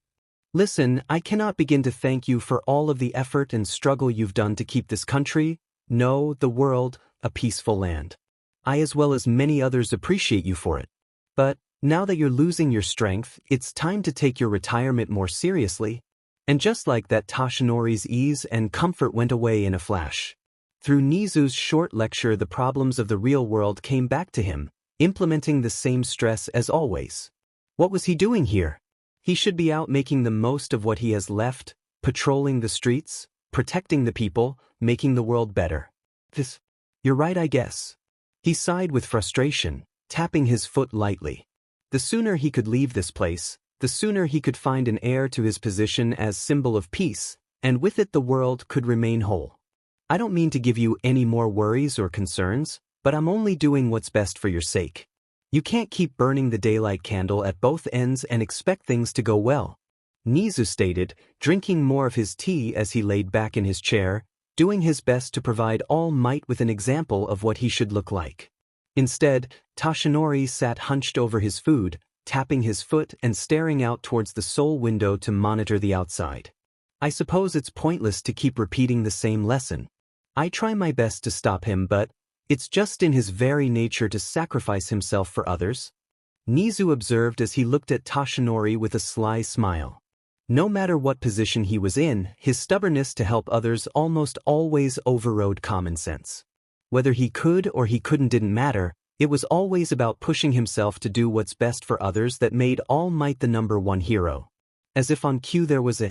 Listen, I cannot begin to thank you for all of the effort and struggle you've done to keep this country, no, the world, a peaceful land. I as well as many others appreciate you for it. But, now that you're losing your strength, it's time to take your retirement more seriously." And just like that, Toshinori's ease and comfort went away in a flash. Through Nezu's short lecture, the problems of the real world came back to him, implementing the same stress as always. What was he doing here? He should be out making the most of what he has left, patrolling the streets, protecting the people, making the world better. You're right, I guess. He sighed with frustration, tapping his foot lightly. The sooner he could leave this place, the sooner he could find an heir to his position as symbol of peace, and with it the world could remain whole. "I don't mean to give you any more worries or concerns, but I'm only doing what's best for your sake. You can't keep burning the daylight candle at both ends and expect things to go well," Nezu stated, drinking more of his tea as he laid back in his chair, doing his best to provide All Might with an example of what he should look like. Instead, Toshinori sat hunched over his food, tapping his foot and staring out towards the sole window to monitor the outside. "I suppose it's pointless to keep repeating the same lesson. I try my best to stop him, but it's just in his very nature to sacrifice himself for others," Nezu observed as he looked at Toshinori with a sly smile. No matter what position he was in, his stubbornness to help others almost always overrode common sense. Whether he could or he couldn't didn't matter, it was always about pushing himself to do what's best for others that made All Might the #1 hero. As if on cue, there was a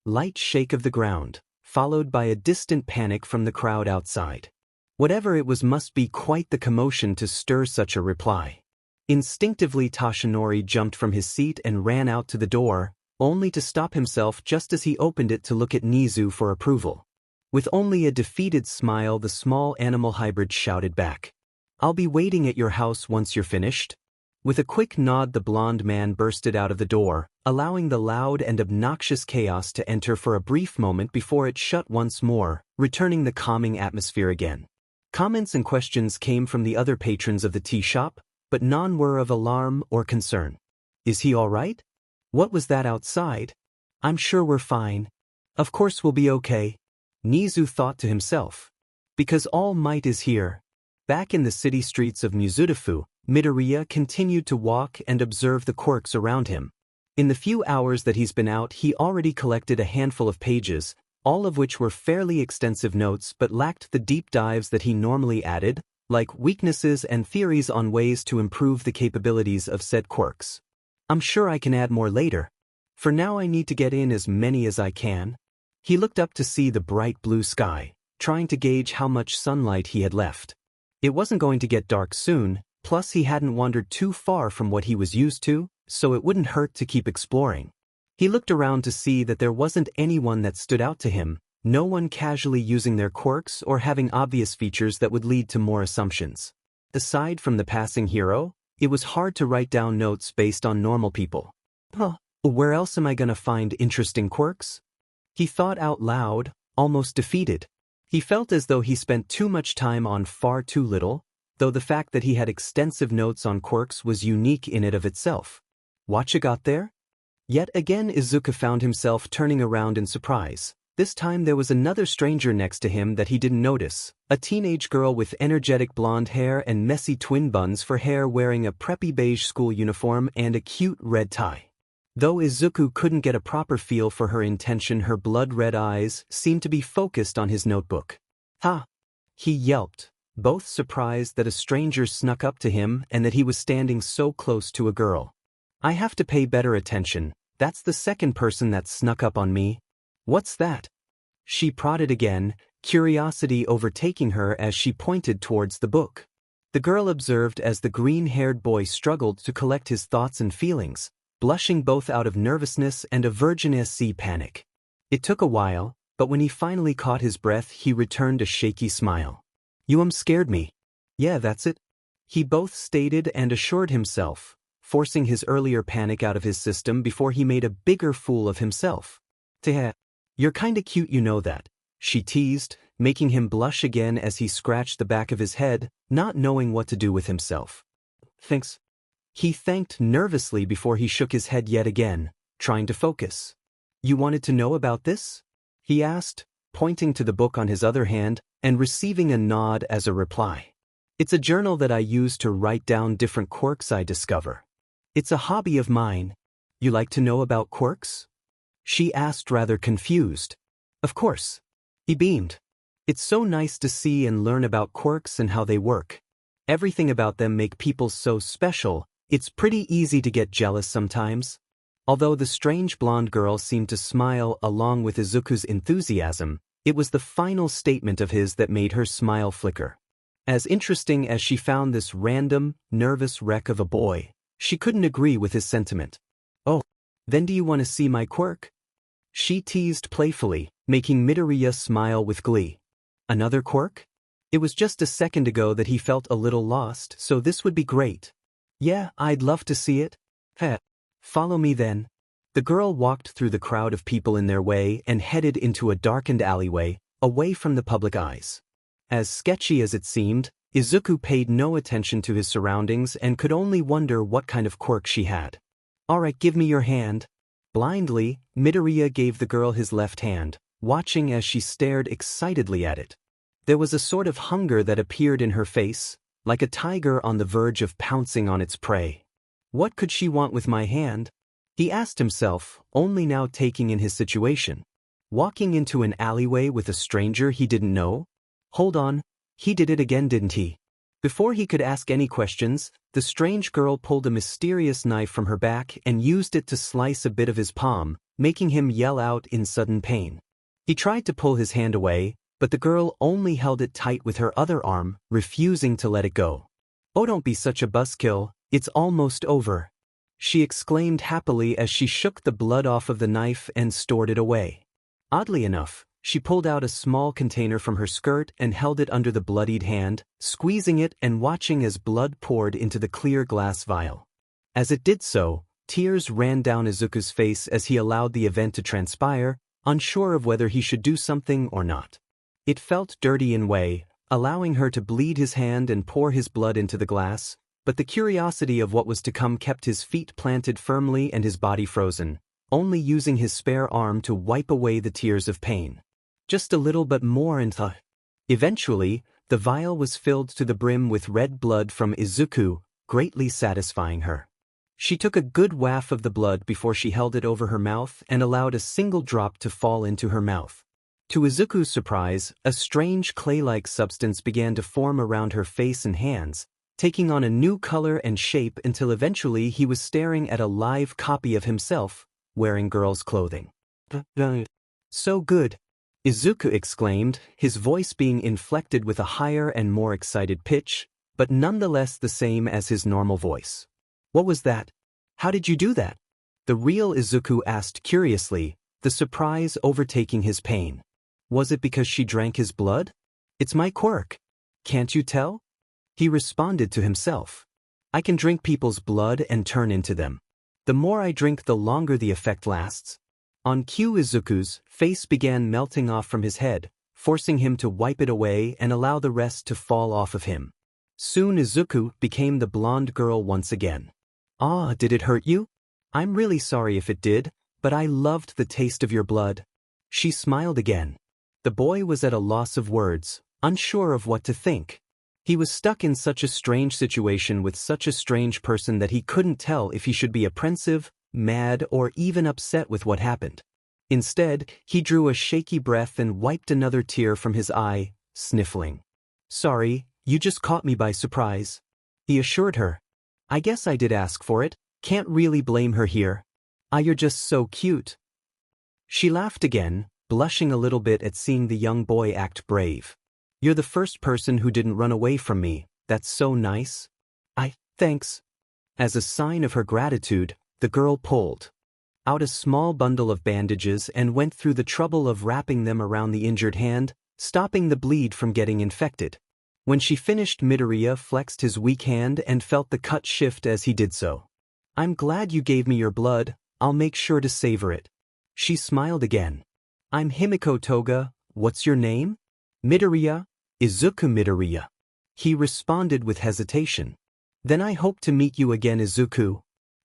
light shake of the ground, followed by a distant panic from the crowd outside. Whatever it was must be quite the commotion to stir such a reply. Instinctively Toshinori jumped from his seat and ran out to the door, only to stop himself just as he opened it to look at Nezu for approval. With only a defeated smile, the small animal hybrid shouted back, "I'll be waiting at your house once you're finished." With a quick nod, the blonde man bursted out of the door, allowing the loud and obnoxious chaos to enter for a brief moment before it shut once more, returning the calming atmosphere again. Comments and questions came from the other patrons of the tea shop, but none were of alarm or concern. "Is he all right? What was that outside? I'm sure we're fine. Of course we'll be okay," Nezu thought to himself. Because All Might is here. Back in the city streets of Mizudafu, Midoriya continued to walk and observe the quirks around him. In the few hours that he's been out, he already collected a handful of pages, all of which were fairly extensive notes but lacked the deep dives that he normally added, like weaknesses and theories on ways to improve the capabilities of said quirks. "I'm sure I can add more later. For now I need to get in as many as I can." He looked up to see the bright blue sky, trying to gauge how much sunlight he had left. It wasn't going to get dark soon, plus he hadn't wandered too far from what he was used to, so it wouldn't hurt to keep exploring. He looked around to see that there wasn't anyone that stood out to him, no one casually using their quirks or having obvious features that would lead to more assumptions. Aside from the passing hero, it was hard to write down notes based on normal people. Where else am I gonna find interesting quirks? He thought out loud, almost defeated. He felt as though he spent too much time on far too little, though the fact that he had extensive notes on quirks was unique in it of itself. "Watcha got there?" Yet again Izuku found himself turning around in surprise. This time there was another stranger next to him that he didn't notice, a teenage girl with energetic blonde hair and messy twin buns for hair, wearing a preppy beige school uniform and a cute red tie. Though Izuku couldn't get a proper feel for her intention, her blood-red eyes seemed to be focused on his notebook. "Ha!" he yelped, both surprised that a stranger snuck up to him and that he was standing so close to a girl. "I have to pay better attention. That's the second person that snuck up on me." "What's that?" she prodded again, curiosity overtaking her as she pointed towards the book. The girl observed as the green-haired boy struggled to collect his thoughts and feelings, blushing both out of nervousness and a virgin-esque panic. It took a while, but when he finally caught his breath, he returned a shaky smile. "You scared me." "Yeah, that's it," he both stated and assured himself, forcing his earlier panic out of his system before he made a bigger fool of himself. "Teh, you're kinda cute, you know that," she teased, making him blush again as he scratched the back of his head, not knowing what to do with himself. "Thanks," he thanked nervously before he shook his head yet again, trying to focus. "You wanted to know about this?" he asked, pointing to the book on his other hand and receiving a nod as a reply. "It's a journal that I use to write down different quirks I discover. It's a hobby of mine." "You like to know about quirks?" she asked, rather confused. "Of course." He beamed. "It's so nice to see and learn about quirks and how they work. Everything about them make people so special. It's pretty easy to get jealous sometimes." Although the strange blonde girl seemed to smile along with Izuku's enthusiasm, it was the final statement of his that made her smile flicker. As interesting as she found this random, nervous wreck of a boy, she couldn't agree with his sentiment. "Oh, then do you want to see my quirk?" she teased playfully, making Midoriya smile with glee. "Another quirk?" It was just a second ago that he felt a little lost, so this would be great. "Yeah, I'd love to see it." "Heh. Follow me then." The girl walked through the crowd of people in their way and headed into a darkened alleyway, away from the public eyes. As sketchy as it seemed, Izuku paid no attention to his surroundings and could only wonder what kind of quirk she had. "Alright, give me your hand." Blindly, Midoriya gave the girl his left hand, watching as she stared excitedly at it. There was a sort of hunger that appeared in her face, like a tiger on the verge of pouncing on its prey. What could she want with my hand? He asked himself, only now taking in his situation. Walking into an alleyway with a stranger he didn't know? Hold on, he did it again, didn't he? Before he could ask any questions, the strange girl pulled a mysterious knife from her back and used it to slice a bit of his palm, making him yell out in sudden pain. He tried to pull his hand away, but the girl only held it tight with her other arm, refusing to let it go. "Oh, don't be such a buzzkill, it's almost over," she exclaimed happily as she shook the blood off of the knife and stored it away. Oddly enough, she pulled out a small container from her skirt and held it under the bloodied hand, squeezing it and watching as blood poured into the clear glass vial. As it did so, tears ran down Izuku's face as he allowed the event to transpire, unsure of whether he should do something or not. It felt dirty in a way, allowing her to bleed his hand and pour his blood into the glass, but the curiosity of what was to come kept his feet planted firmly and his body frozen, only using his spare arm to wipe away the tears of pain. Just a little but more and Eventually, the vial was filled to the brim with red blood from Izuku, greatly satisfying her. She took a good whiff of the blood before she held it over her mouth and allowed a single drop to fall into her mouth. To Izuku's surprise, a strange clay-like substance began to form around her face and hands, taking on a new color and shape until eventually he was staring at a live copy of himself, wearing girl's clothing. "So good," Izuku exclaimed, his voice being inflected with a higher and more excited pitch, but nonetheless the same as his normal voice. "What was that? How did you do that?" The real Izuku asked curiously, the surprise overtaking his pain. Was it because she drank his blood? "It's my quirk. Can't you tell?" He responded to himself. "I can drink people's blood and turn into them. The more I drink, the longer the effect lasts." On cue, Izuku's face began melting off from his head, forcing him to wipe it away and allow the rest to fall off of him. Soon Izuku became the blonde girl once again. "Ah, did it hurt you? I'm really sorry if it did, but I loved the taste of your blood." She smiled again. The boy was at a loss of words, unsure of what to think. He was stuck in such a strange situation with such a strange person that he couldn't tell if he should be apprehensive, mad, or even upset with what happened. Instead, he drew a shaky breath and wiped another tear from his eye, sniffling. "Sorry, you just caught me by surprise," he assured her. "I guess I did ask for it, can't really blame her here. Ah, you're just so cute." She laughed again, blushing a little bit at seeing the young boy act brave. "You're the first person who didn't run away from me, that's so nice." Thanks." As a sign of her gratitude, the girl pulled out a small bundle of bandages and went through the trouble of wrapping them around the injured hand, stopping the bleed from getting infected. When she finished, Midoriya flexed his weak hand and felt the cut shift as he did so. "I'm glad you gave me your blood, I'll make sure to savor it." She smiled again. "I'm Himiko Toga, what's your name?" "Midoriya, Izuku Midoriya." He responded with hesitation. "Then I hope to meet you again, Izuku,"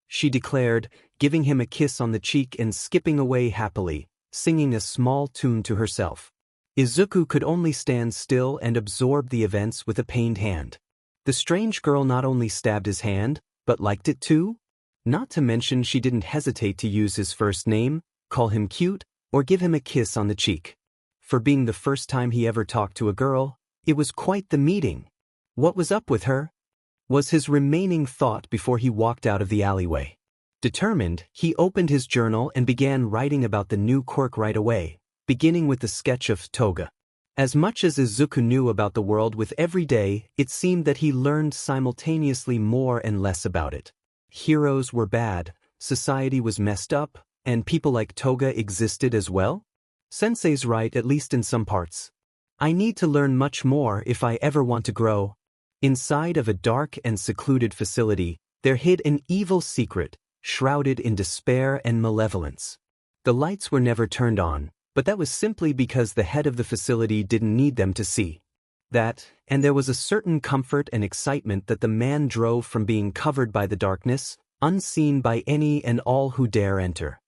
she declared, giving him a kiss on the cheek and skipping away happily, singing a small tune to herself. Izuku could only stand still and absorb the events with a pained hand. The strange girl not only stabbed his hand, but liked it too? Not to mention she didn't hesitate to use his first name, call him cute, or give him a kiss on the cheek. For being the first time he ever talked to a girl, it was quite the meeting. What was up with her? Was his remaining thought before he walked out of the alleyway. Determined, he opened his journal and began writing about the new quirk right away, beginning with the sketch of Toga. As much as Izuku knew about the world with every day, it seemed that he learned simultaneously more and less about it. Heroes were bad, society was messed up, and people like Toga existed as well? Sensei's right, at least in some parts. I need to learn much more if I ever want to grow. Inside of a dark and secluded facility, there hid an evil secret, shrouded in despair and malevolence. The lights were never turned on, but that was simply because the head of the facility didn't need them to see that, and there was a certain comfort and excitement that the man drove from being covered by the darkness, unseen by any and all who dare enter.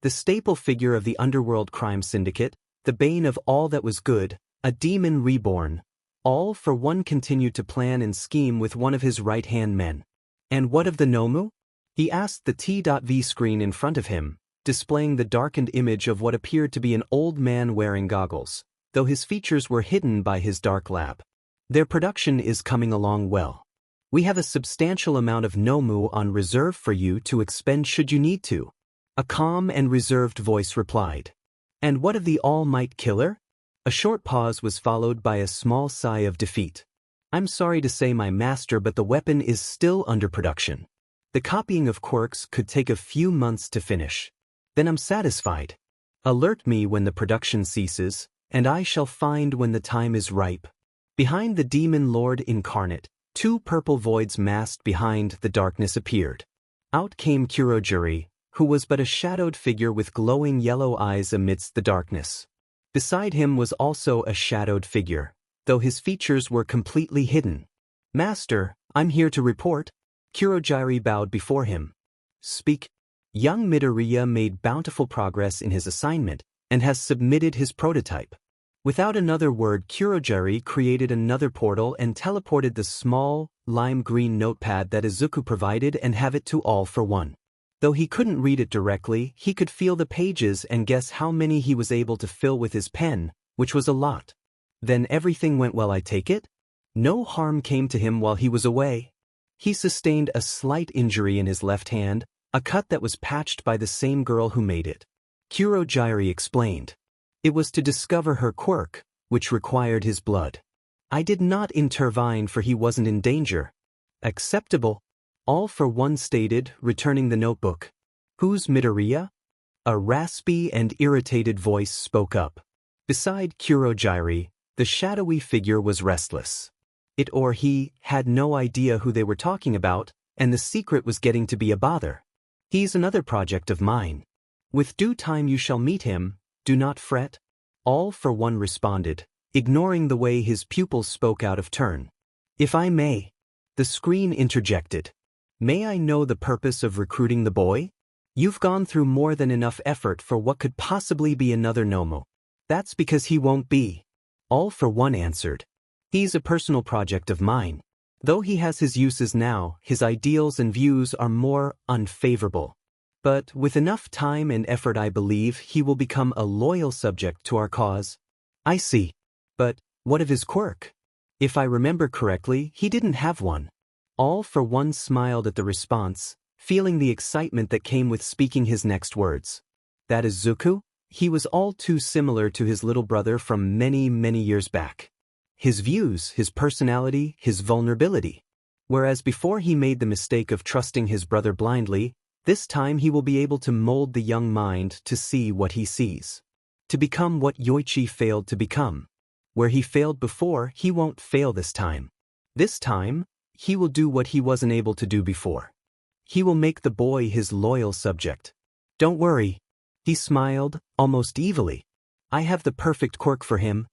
The staple figure of the underworld crime syndicate, the bane of all that was good, a demon reborn, all for one continued to plan and scheme with one of his right-hand men. And what of the Nomu? He asked the T.V screen in front of him, displaying the darkened image of what appeared to be an old man wearing goggles, though his features were hidden by his dark lab. Their production is coming along well. We have a substantial amount of Nomu on reserve for you to expend should you need to. A calm and reserved voice replied. And what of the All Might Killer? A short pause was followed by a small sigh of defeat. I'm sorry to say, my master, but the weapon is still under production. The copying of quirks could take a few months to finish. Then I'm satisfied. Alert me when the production ceases, and I shall find when the time is ripe. Behind the demon lord incarnate, two purple voids masked behind the darkness appeared. Out came Kurogiri, who was but a shadowed figure with glowing yellow eyes amidst the darkness. Beside him was also a shadowed figure, though his features were completely hidden. Master, I'm here to report. Kurogiri bowed before him. Speak. Young Midoriya made bountiful progress in his assignment and has submitted his prototype. Without another word, Kurogiri created another portal and teleported the small, lime-green notepad that Izuku provided and have it to all for one. Though he couldn't read it directly, he could feel the pages and guess how many he was able to fill with his pen, which was a lot. Then everything went well, I take it? No harm came to him while he was away. He sustained a slight injury in his left hand, a cut that was patched by the same girl who made it. Kurogiri explained. It was to discover her quirk, which required his blood. I did not intervene, for he wasn't in danger. Acceptable. All for one stated, returning the notebook. Who's Midoriya? A raspy and irritated voice spoke up. Beside Kurogiri, the shadowy figure was restless. It or he had no idea who they were talking about, and the secret was getting to be a bother. He's another project of mine. With due time you shall meet him, do not fret. All for one responded, ignoring the way his pupils spoke out of turn. If I may. The screen interjected. May I know the purpose of recruiting the boy? You've gone through more than enough effort for what could possibly be another Nomo. That's because he won't be. All for one answered. He's a personal project of mine. Though he has his uses now, his ideals and views are more unfavorable. But with enough time and effort I believe he will become a loyal subject to our cause. I see. But what of his quirk? If I remember correctly, he didn't have one. All for one smiled at the response, feeling the excitement that came with speaking his next words. That is Izuku? He was all too similar to his little brother from many, many years back. His views, his personality, his vulnerability. Whereas before he made the mistake of trusting his brother blindly, this time he will be able to mold the young mind to see what he sees. To become what Yoichi failed to become. Where he failed before, he won't fail this time. This time, he will do what he wasn't able to do before. He will make the boy his loyal subject. Don't worry. He smiled, almost evilly. I have the perfect quirk for him.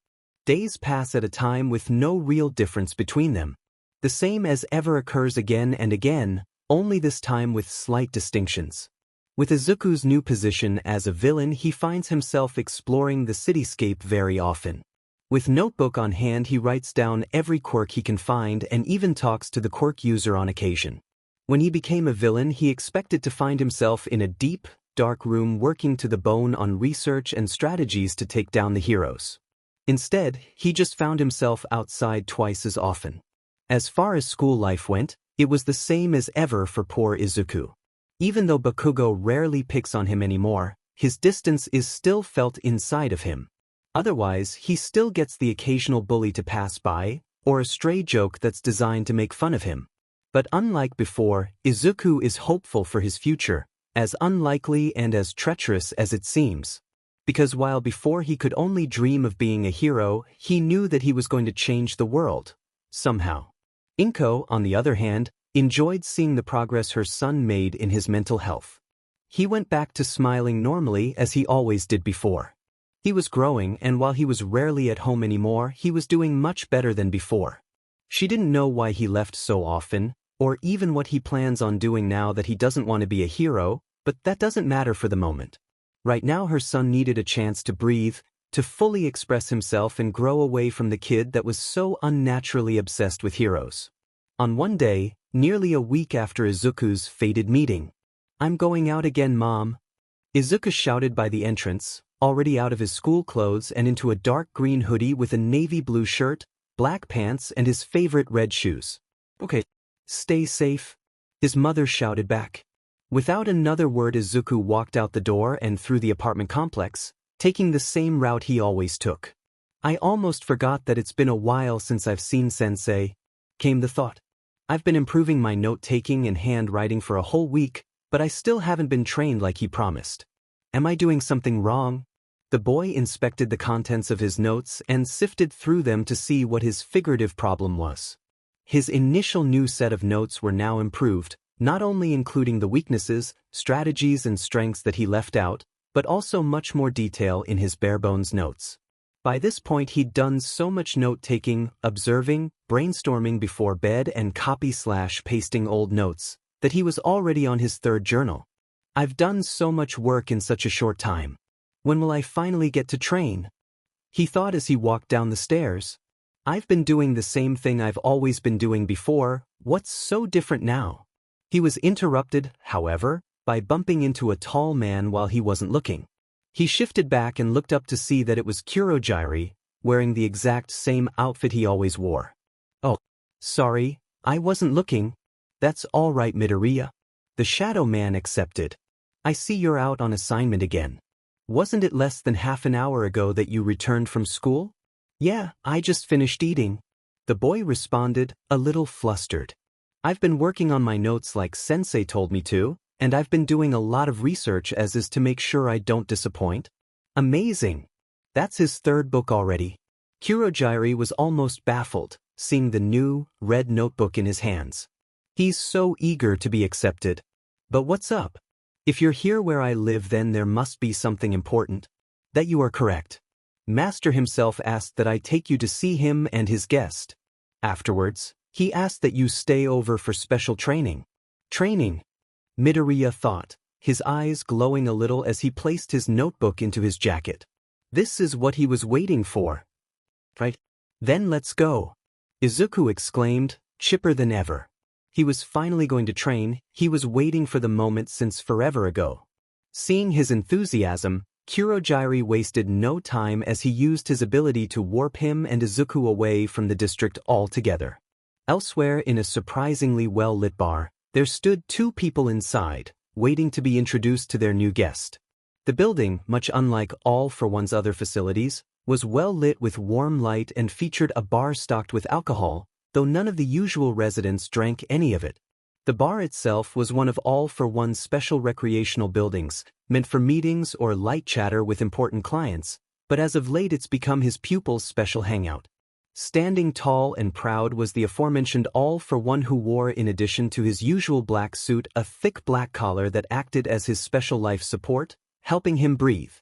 Days pass at a time with no real difference between them. The same as ever occurs again and again, only this time with slight distinctions. With Izuku's new position as a villain, he finds himself exploring the cityscape very often. With notebook on hand, he writes down every quirk he can find and even talks to the quirk user on occasion. When he became a villain, he expected to find himself in a deep, dark room working to the bone on research and strategies to take down the heroes. Instead, he just found himself outside twice as often. As far as school life went, it was the same as ever for poor Izuku. Even though Bakugo rarely picks on him anymore, his distance is still felt inside of him. Otherwise, he still gets the occasional bully to pass by, or a stray joke that's designed to make fun of him. But unlike before, Izuku is hopeful for his future, as unlikely and as treacherous as it seems. Because while before he could only dream of being a hero, he knew that he was going to change the world. Somehow. Inko, on the other hand, enjoyed seeing the progress her son made in his mental health. He went back to smiling normally as he always did before. He was growing, and while he was rarely at home anymore, he was doing much better than before. She didn't know why he left so often, or even what he plans on doing now that he doesn't want to be a hero, but that doesn't matter for the moment. Right now her son needed a chance to breathe, to fully express himself and grow away from the kid that was so unnaturally obsessed with heroes. On one day, nearly a week after Izuku's fated meeting. I'm going out again, Mom. Izuku shouted by the entrance, already out of his school clothes and into a dark green hoodie with a navy blue shirt, black pants and his favorite red shoes. Okay. Stay safe, his mother shouted back. Without another word, Izuku walked out the door and through the apartment complex, taking the same route he always took. I almost forgot that it's been a while since I've seen Sensei, came the thought. I've been improving my note-taking and handwriting for a whole week, but I still haven't been trained like he promised. Am I doing something wrong? The boy inspected the contents of his notes and sifted through them to see what his figurative problem was. His initial new set of notes were now improved, not only including the weaknesses, strategies and strengths that he left out, but also much more detail in his bare-bones notes. By this point he'd done so much note-taking, observing, brainstorming before bed and copy/pasting old notes, that he was already on his third journal. I've done so much work in such a short time. When will I finally get to train? He thought as he walked down the stairs. I've been doing the same thing I've always been doing before, what's so different now? He was interrupted, however, by bumping into a tall man while he wasn't looking. He shifted back and looked up to see that it was Kurogiri, wearing the exact same outfit he always wore. Oh, sorry, I wasn't looking. That's all right, Midoriya. The shadow man accepted. I see you're out on assignment again. Wasn't it less than half an hour ago that you returned from school? Yeah, I just finished eating. The boy responded, a little flustered. I've been working on my notes like Sensei told me to, and I've been doing a lot of research as is to make sure I don't disappoint. Amazing. That's his third book already. Kurogiri was almost baffled, seeing the new, red notebook in his hands. He's so eager to be accepted. But what's up? If you're here where I live, then there must be something important. That you are correct. Master himself asked that I take you to see him and his guest. Afterwards, he asked that you stay over for special training. Training? Midoriya thought, his eyes glowing a little as he placed his notebook into his jacket. This is what he was waiting for. Right? Then let's go. Izuku exclaimed, chipper than ever. He was finally going to train, he was waiting for the moment since forever ago. Seeing his enthusiasm, Kurogiri wasted no time as he used his ability to warp him and Izuku away from the district altogether. Elsewhere in a surprisingly well-lit bar, there stood two people inside, waiting to be introduced to their new guest. The building, much unlike All for One's other facilities, was well lit with warm light and featured a bar stocked with alcohol, though none of the usual residents drank any of it. The bar itself was one of All for One's special recreational buildings, meant for meetings or light chatter with important clients, but as of late it's become his pupils' special hangout. Standing tall and proud was the aforementioned All for One, who wore, in addition to his usual black suit, a thick black collar that acted as his special life support, helping him breathe.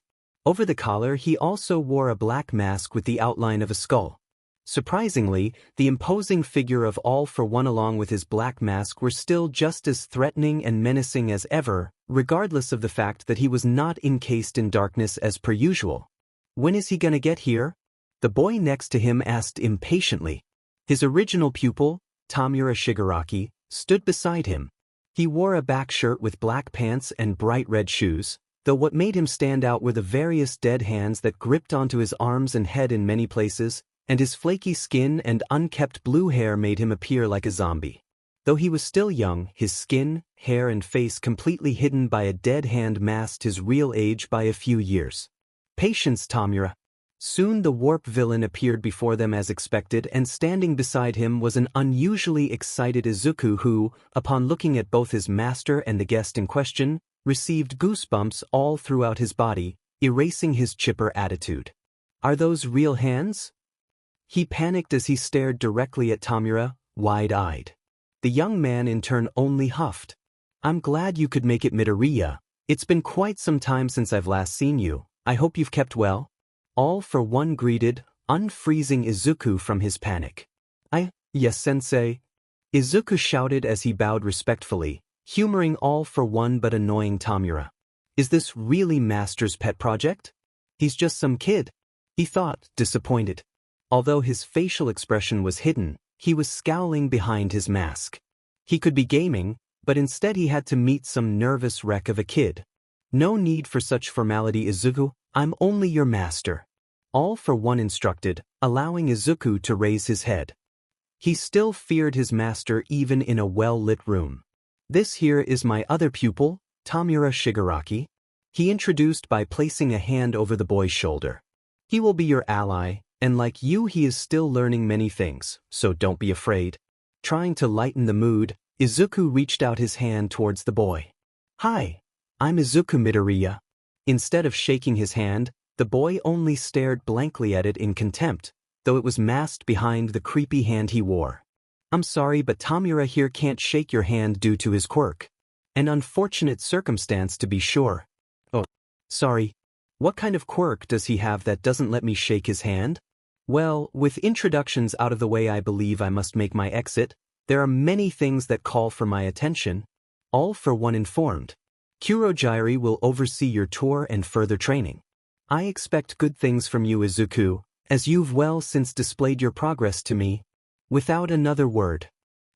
Over the collar he also wore a black mask with the outline of a skull. Surprisingly, the imposing figure of All for One along with his black mask were still just as threatening and menacing as ever, regardless of the fact that he was not encased in darkness as per usual. When is he gonna get here? The boy next to him asked impatiently. His original pupil, Tamura Shigaraki, stood beside him. He wore a back shirt with black pants and bright red shoes, though what made him stand out were the various dead hands that gripped onto his arms and head in many places, and his flaky skin and unkempt blue hair made him appear like a zombie. Though he was still young, his skin, hair and face completely hidden by a dead hand masked his real age by a few years. Patience, Tamura. Soon the warp villain appeared before them as expected, and standing beside him was an unusually excited Izuku who, upon looking at both his master and the guest in question, received goosebumps all throughout his body, erasing his chipper attitude. Are those real hands? He panicked as he stared directly at Tamura, wide-eyed. The young man in turn only huffed. I'm glad you could make it, Midoriya. It's been quite some time since I've last seen you. I hope you've kept well. All for One greeted, unfreezing Izuku from his panic. Yes, sensei. Izuku shouted as he bowed respectfully, humoring All for One but annoying Tamura. Is this really Master's pet project? He's just some kid, he thought, disappointed. Although his facial expression was hidden, he was scowling behind his mask. He could be gaming, but instead he had to meet some nervous wreck of a kid. No need for such formality, Izuku. I'm only your master. All for One instructed, allowing Izuku to raise his head. He still feared his master even in a well-lit room. This here is my other pupil, Tamura Shigaraki. He introduced by placing a hand over the boy's shoulder. He will be your ally, And like you, he is still learning many things, so don't be afraid. Trying to lighten the mood, Izuku reached out his hand towards the boy. Hi, I'm Izuku Midoriya. Instead of shaking his hand, the boy only stared blankly at it in contempt, though it was masked behind the creepy hand he wore. I'm sorry, but Tamura here can't shake your hand due to his quirk. An unfortunate circumstance, to be sure. Oh, sorry. What kind of quirk does he have that doesn't let me shake his hand? Well, with introductions out of the way, I believe I must make my exit. There are many things that call for my attention. All for one informed. Kurogiri will oversee your tour and further training. I expect good things from you, Izuku, as you've well since displayed your progress to me. Without another word.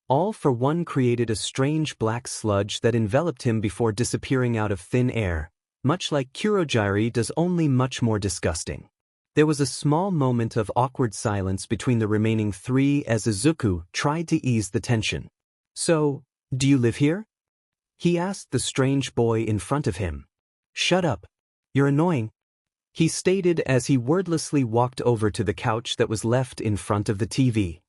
All for one created a strange black sludge that enveloped him before disappearing out of thin air, much like Kurogiri does, only much more disgusting. There was a small moment of awkward silence between the remaining three as Izuku tried to ease the tension. So, do you live here? He asked the strange boy in front of him. Shut up. You're annoying, he stated as he wordlessly walked over to the couch that was left in front of the TV.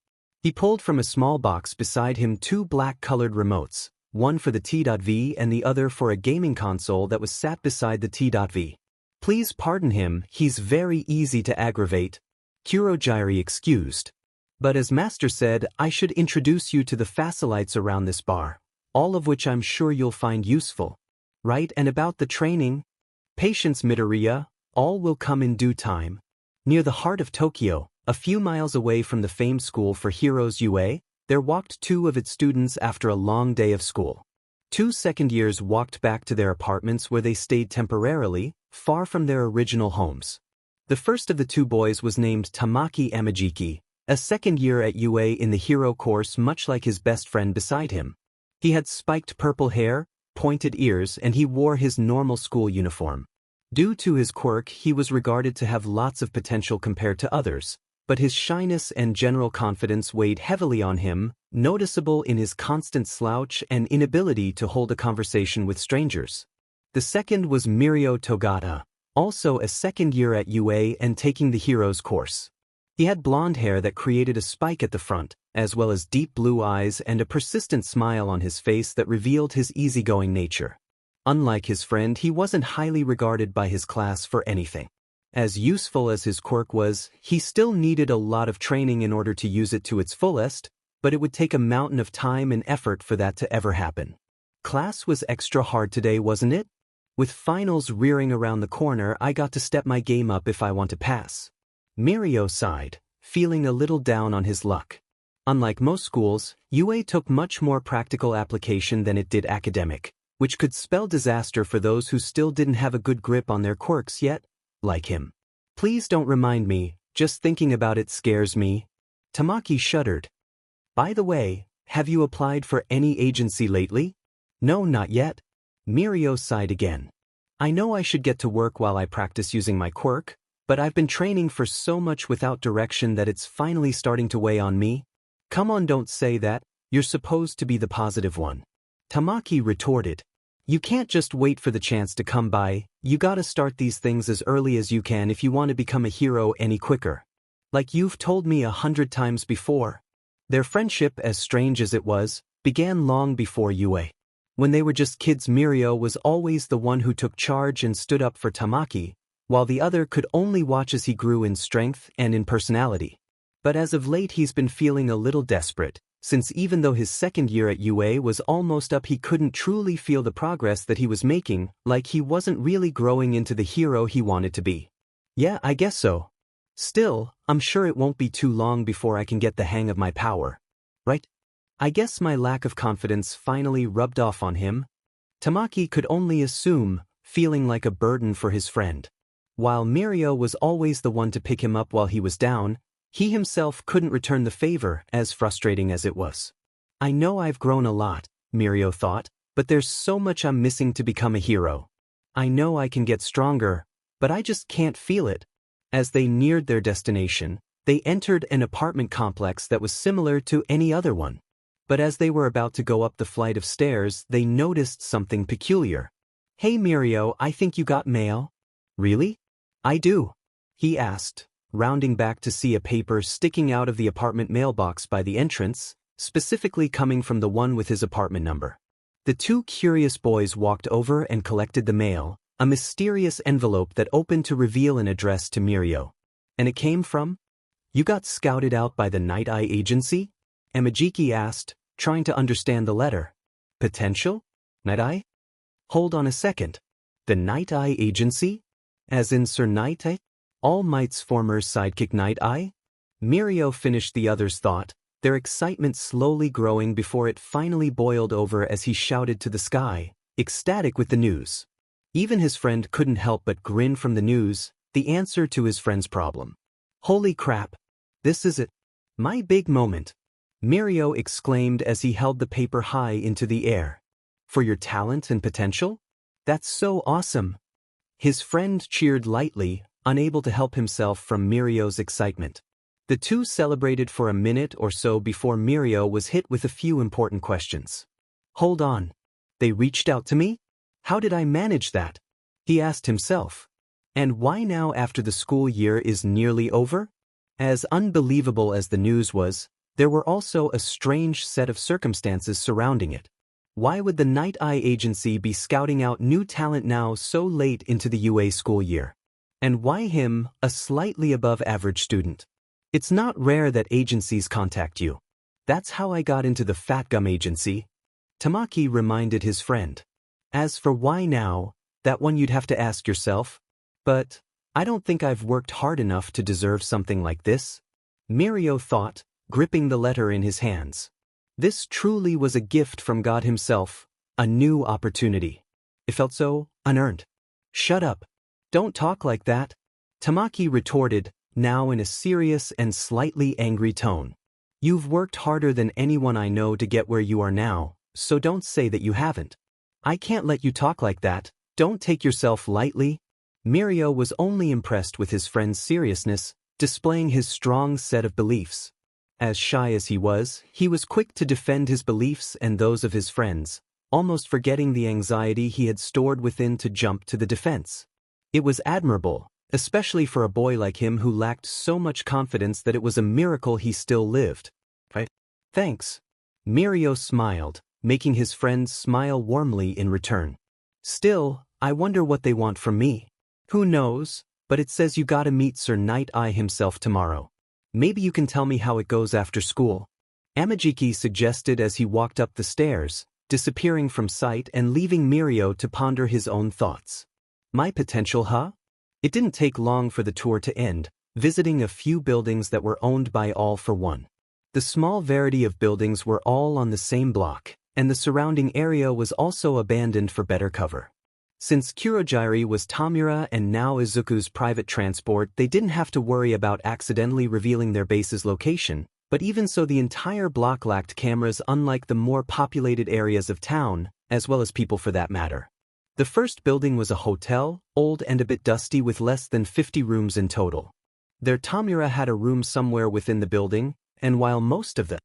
He pulled from a small box beside him two black-colored remotes, one for the T.V and the other for a gaming console that was sat beside the T.V. Please pardon him, he's very easy to aggravate, Kurogiri excused. But as Master said, I should introduce you to the facilities around this bar, all of which I'm sure you'll find useful. Right, and about the training? Patience, Midoriya, all will come in due time. Near the heart of Tokyo, a few miles away from the famed school for heroes UA, there walked two of its students after a long day of school. 2 second years walked back to their apartments where they stayed temporarily, far from their original homes. The first of the two boys was named Tamaki Amajiki, a second year at UA in the hero course, much like his best friend beside him. He had spiked purple hair, pointed ears, and he wore his normal school uniform. Due to his quirk, he was regarded to have lots of potential compared to others, but his shyness and general confidence weighed heavily on him, noticeable in his constant slouch and inability to hold a conversation with strangers. The second was Mirio Togata, also a second year at UA and taking the heroes course. He had blonde hair that created a spike at the front, as well as deep blue eyes and a persistent smile on his face that revealed his easygoing nature. Unlike his friend, he wasn't highly regarded by his class for anything. As useful as his quirk was, he still needed a lot of training in order to use it to its fullest, but it would take a mountain of time and effort for that to ever happen. Class was extra hard today, wasn't it? With finals rearing around the corner, I got to step my game up if I want to pass. Mirio sighed, feeling a little down on his luck. Unlike most schools, UA took much more practical application than it did academic, which could spell disaster for those who still didn't have a good grip on their quirks yet, like him. Please don't remind me, just thinking about it scares me. Tamaki shuddered. By the way, have you applied for any agency lately? No, not yet. Mirio sighed again. I know I should get to work while I practice using my quirk, but I've been training for so much without direction that it's finally starting to weigh on me. Come on, don't say that, you're supposed to be the positive one. Tamaki retorted. You can't just wait for the chance to come by, you gotta start these things as early as you can if you want to become a hero any quicker. Like you've told me 100 times before. Their friendship, as strange as it was, began long before UA. When they were just kids, Mirio was always the one who took charge and stood up for Tamaki, while the other could only watch as he grew in strength and in personality. But as of late he's been feeling a little desperate, since even though his second year at UA was almost up, he couldn't truly feel the progress that he was making, like he wasn't really growing into the hero he wanted to be. Yeah, I guess so. Still, I'm sure it won't be too long before I can get the hang of my power. Right? I guess my lack of confidence finally rubbed off on him. Tamaki could only assume, feeling like a burden for his friend. While Mirio was always the one to pick him up while he was down, he himself couldn't return the favor, as frustrating as it was. I know I've grown a lot, Mirio thought, but there's so much I'm missing to become a hero. I know I can get stronger, but I just can't feel it. As they neared their destination, they entered an apartment complex that was similar to any other one. But as they were about to go up the flight of stairs, they noticed something peculiar. Hey Mirio, I think you got mail. Really? I do. He asked, rounding back to see a paper sticking out of the apartment mailbox by the entrance, specifically coming from the one with his apartment number. The two curious boys walked over and collected the mail, a mysterious envelope that opened to reveal an address to Mirio. And it came from? You got scouted out by the Nighteye agency? Amajiki asked, trying to understand the letter. Potential? Nighteye? Hold on a second. The Nighteye agency? As in Sir Nighteye? All Might's former sidekick Nighteye? Mirio finished the other's thought, their excitement slowly growing before it finally boiled over as he shouted to the sky, ecstatic with the news. Even his friend couldn't help but grin from the news, the answer to his friend's problem. Holy crap! This is it. My big moment. Mirio exclaimed as he held the paper high into the air. For your talent and potential? That's so awesome. His friend cheered lightly, unable to help himself from Mirio's excitement. The two celebrated for a minute or so before Mirio was hit with a few important questions. Hold on. They reached out to me? How did I manage that? He asked himself. And why now after the school year is nearly over? As unbelievable as the news was, there were also a strange set of circumstances surrounding it. Why would the Nighteye agency be scouting out new talent now so late into the UA school year? And why him, a slightly above average student? It's not rare that agencies contact you. That's how I got into the Fat Gum agency. Tamaki reminded his friend. As for why now, that one you'd have to ask yourself. But I don't think I've worked hard enough to deserve something like this. Mirio thought, gripping the letter in his hands. This truly was a gift from God himself, a new opportunity. It felt so unearned. Shut up. Don't talk like that, Tamaki retorted, now in a serious and slightly angry tone. You've worked harder than anyone I know to get where you are now, so don't say that you haven't. I can't let you talk like that, don't take yourself lightly. Mirio was only impressed with his friend's seriousness, displaying his strong set of beliefs. As shy as he was quick to defend his beliefs and those of his friends, almost forgetting the anxiety he had stored within to jump to the defense. It was admirable, especially for a boy like him who lacked so much confidence that it was a miracle he still lived. Right? Thanks. Mirio smiled, making his friends smile warmly in return. Still, I wonder what they want from me. Who knows, but it says you gotta meet Sir Nighteye himself tomorrow. Maybe you can tell me how it goes after school. Amajiki suggested as he walked up the stairs, disappearing from sight and leaving Mirio to ponder his own thoughts. My potential, huh? It didn't take long for the tour to end, visiting a few buildings that were owned by All for One. The small variety of buildings were all on the same block, and the surrounding area was also abandoned for better cover. Since Kurogiri was Tamura and now Izuku's private transport, they didn't have to worry about accidentally revealing their base's location, but even so the entire block lacked cameras unlike the more populated areas of town, as well as people for that matter. The first building was a hotel, old and a bit dusty with less than 50 rooms in total. Their Tamura had a room somewhere within the building, and while most of the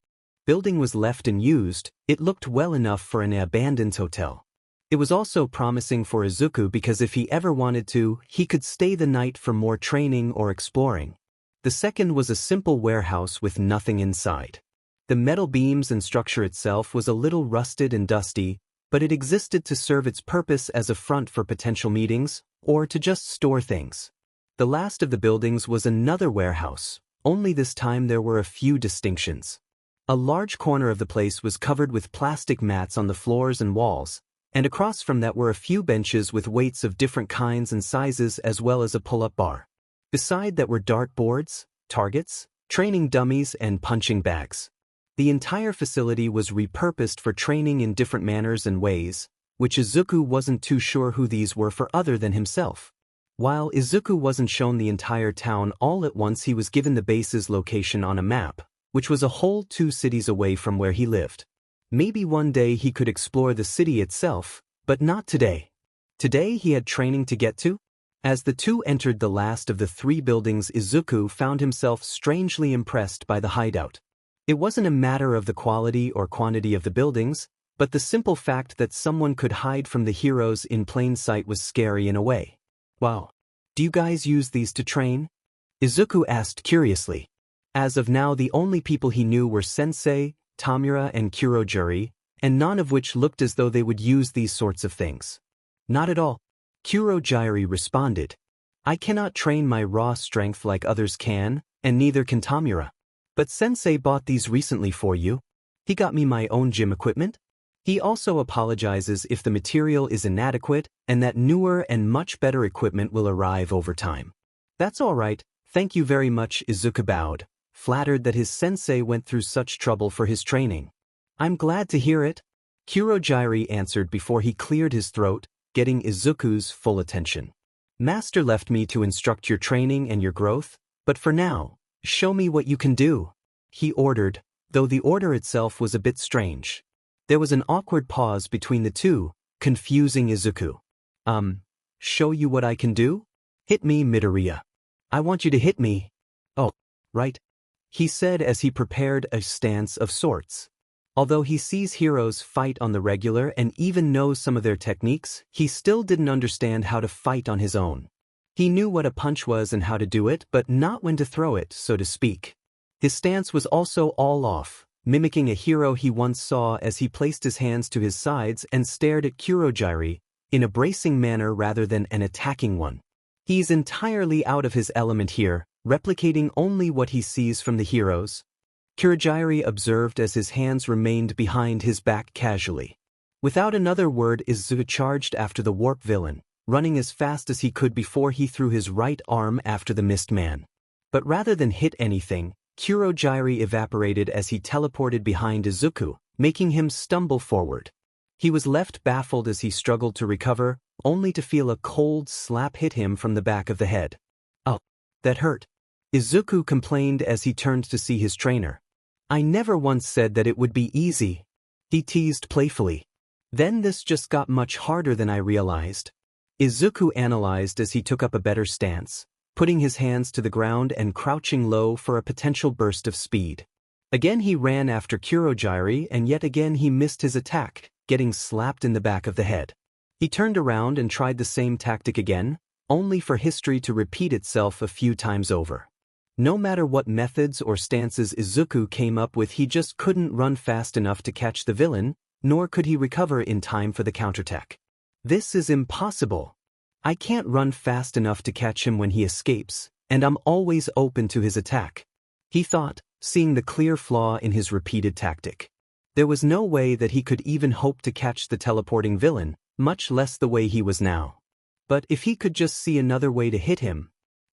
building was left unused, it looked well enough for an abandoned hotel. It was also promising for Izuku because if he ever wanted to, he could stay the night for more training or exploring. The second was a simple warehouse with nothing inside. The metal beams and structure itself was a little rusted and dusty, but it existed to serve its purpose as a front for potential meetings, or to just store things. The last of the buildings was another warehouse, only this time there were a few distinctions. A large corner of the place was covered with plastic mats on the floors and walls, and across from that were a few benches with weights of different kinds and sizes as well as a pull-up bar. Beside that were dartboards, targets, training dummies and punching bags. The entire facility was repurposed for training in different manners and ways, which Izuku wasn't too sure who these were for other than himself. While Izuku wasn't shown the entire town all at once, he was given the base's location on a map, which was a whole 2 cities away from where he lived. Maybe one day he could explore the city itself, but not today. Today he had training to get to. As the two entered the last of the 3 buildings, Izuku found himself strangely impressed by the hideout. It wasn't a matter of the quality or quantity of the buildings, but the simple fact that someone could hide from the heroes in plain sight was scary in a way. Wow. Do you guys use these to train? Izuku asked curiously. As of now, the only people he knew were Sensei, Tamura, and Kurogiri, and none of which looked as though they would use these sorts of things. Not at all. Kurogiri responded. I cannot train my raw strength like others can, and neither can Tamura. But Sensei bought these recently for you. He got me my own gym equipment. He also apologizes if the material is inadequate and that newer and much better equipment will arrive over time. That's all right, thank you very much. Izuku bowed, flattered that his sensei went through such trouble for his training. I'm glad to hear it. Kurogiri answered before he cleared his throat, getting Izuku's full attention. Master left me to instruct your training and your growth, but for now, show me what you can do, he ordered, though the order itself was a bit strange. There was an awkward pause between the two, confusing Izuku. Show you what I can do? Hit me, Midoriya. I want you to hit me. Oh, right, he said as he prepared a stance of sorts. Although he sees heroes fight on the regular and even knows some of their techniques, he still didn't understand how to fight on his own. He knew what a punch was and how to do it, but not when to throw it, so to speak. His stance was also all off, mimicking a hero he once saw as he placed his hands to his sides and stared at Kurogiri, in a bracing manner rather than an attacking one. He's entirely out of his element here, replicating only what he sees from the heroes. Kurogiri observed as his hands remained behind his back casually. Without another word, Izuku charged after the warp villain, running as fast as he could before he threw his right arm after the mist man. But rather than hit anything, Kurogiri evaporated as he teleported behind Izuku, making him stumble forward. He was left baffled as he struggled to recover, only to feel a cold slap hit him from the back of the head. Oh, that hurt. Izuku complained as he turned to see his trainer. I never once said that it would be easy, he teased playfully. Then this just got much harder than I realized. Izuku analyzed as he took up a better stance, putting his hands to the ground and crouching low for a potential burst of speed. Again he ran after Kurogiri and yet again he missed his attack, getting slapped in the back of the head. He turned around and tried the same tactic again, only for history to repeat itself a few times over. No matter what methods or stances Izuku came up with, he just couldn't run fast enough to catch the villain, nor could he recover in time for the counterattack. This is impossible. I can't run fast enough to catch him when he escapes, and I'm always open to his attack, he thought, seeing the clear flaw in his repeated tactic. There was no way that he could even hope to catch the teleporting villain, much less the way he was now. But if he could just see another way to hit him.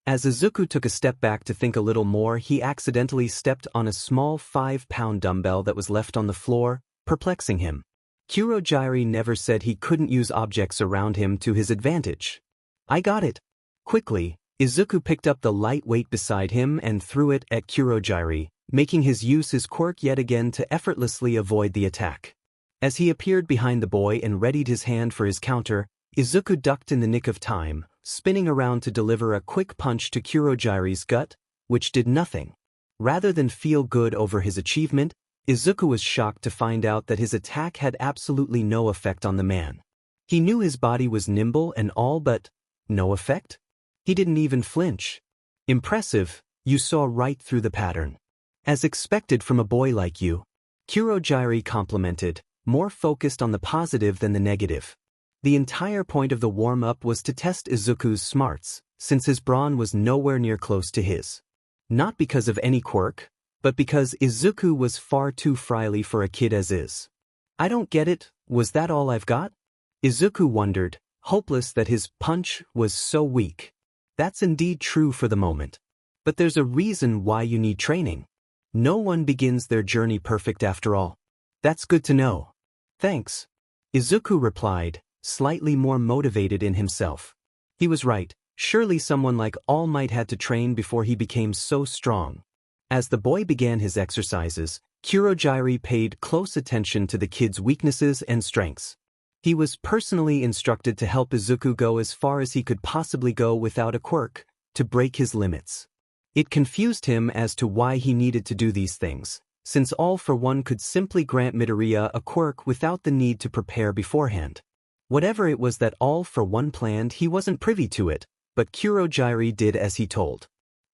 As Izuku took a step back to think a little more, he accidentally stepped on a small 5-pound dumbbell that was left on the floor, perplexing him. Kurogiri never said he couldn't use objects around him to his advantage. I got it. Quickly, Izuku picked up the light weight beside him and threw it at Kurogiri, making his quirk yet again to effortlessly avoid the attack. As he appeared behind the boy and readied his hand for his counter, Izuku ducked in the nick of time, spinning around to deliver a quick punch to Kurogiri's gut, which did nothing. Rather than feel good over his achievement, Izuku was shocked to find out that his attack had absolutely no effect on the man. He knew his body was nimble and all, but no effect? He didn't even flinch. Impressive, you saw right through the pattern. As expected from a boy like you, Kurogiri complimented, more focused on the positive than the negative. The entire point of the warm-up was to test Izuku's smarts, since his brawn was nowhere near close to his. Not because of any quirk, but because Izuku was far too frily for a kid as is. I don't get it, was that all I've got? Izuku wondered, hopeless that his punch was so weak. That's indeed true for the moment. But there's a reason why you need training. No one begins their journey perfect after all. That's good to know. Thanks. Izuku replied, slightly more motivated in himself. He was right, surely someone like All Might had to train before he became so strong. As the boy began his exercises, Kurogiri paid close attention to the kid's weaknesses and strengths. He was personally instructed to help Izuku go as far as he could possibly go without a quirk, to break his limits. It confused him as to why he needed to do these things, since All for One could simply grant Midoriya a quirk without the need to prepare beforehand. Whatever it was that All for One planned, he wasn't privy to it, but Kurogiri did as he told.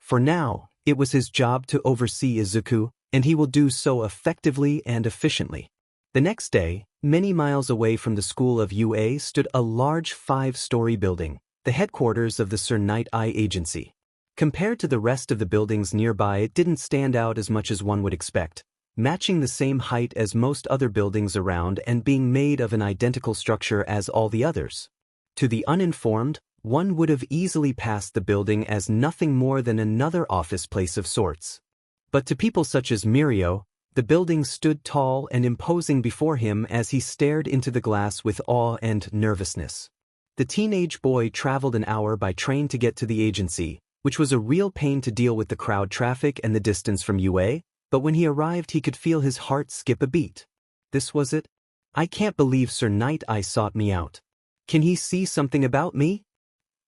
For now, it was his job to oversee Izuku, and he will do so effectively and efficiently. The next day, many miles away from the school of UA stood a large 5-story building, the headquarters of the Sir Nighteye agency. Compared to the rest of the buildings nearby, it didn't stand out as much as one would expect, matching the same height as most other buildings around and being made of an identical structure as all the others. To the uninformed, one would have easily passed the building as nothing more than another office place of sorts. But to people such as Mirio, the building stood tall and imposing before him as he stared into the glass with awe and nervousness. The teenage boy traveled an hour by train to get to the agency, which was a real pain to deal with the crowd traffic and the distance from UA, but when he arrived he could feel his heart skip a beat. This was it? I can't believe Sir Nighteye sought me out. Can he see something about me?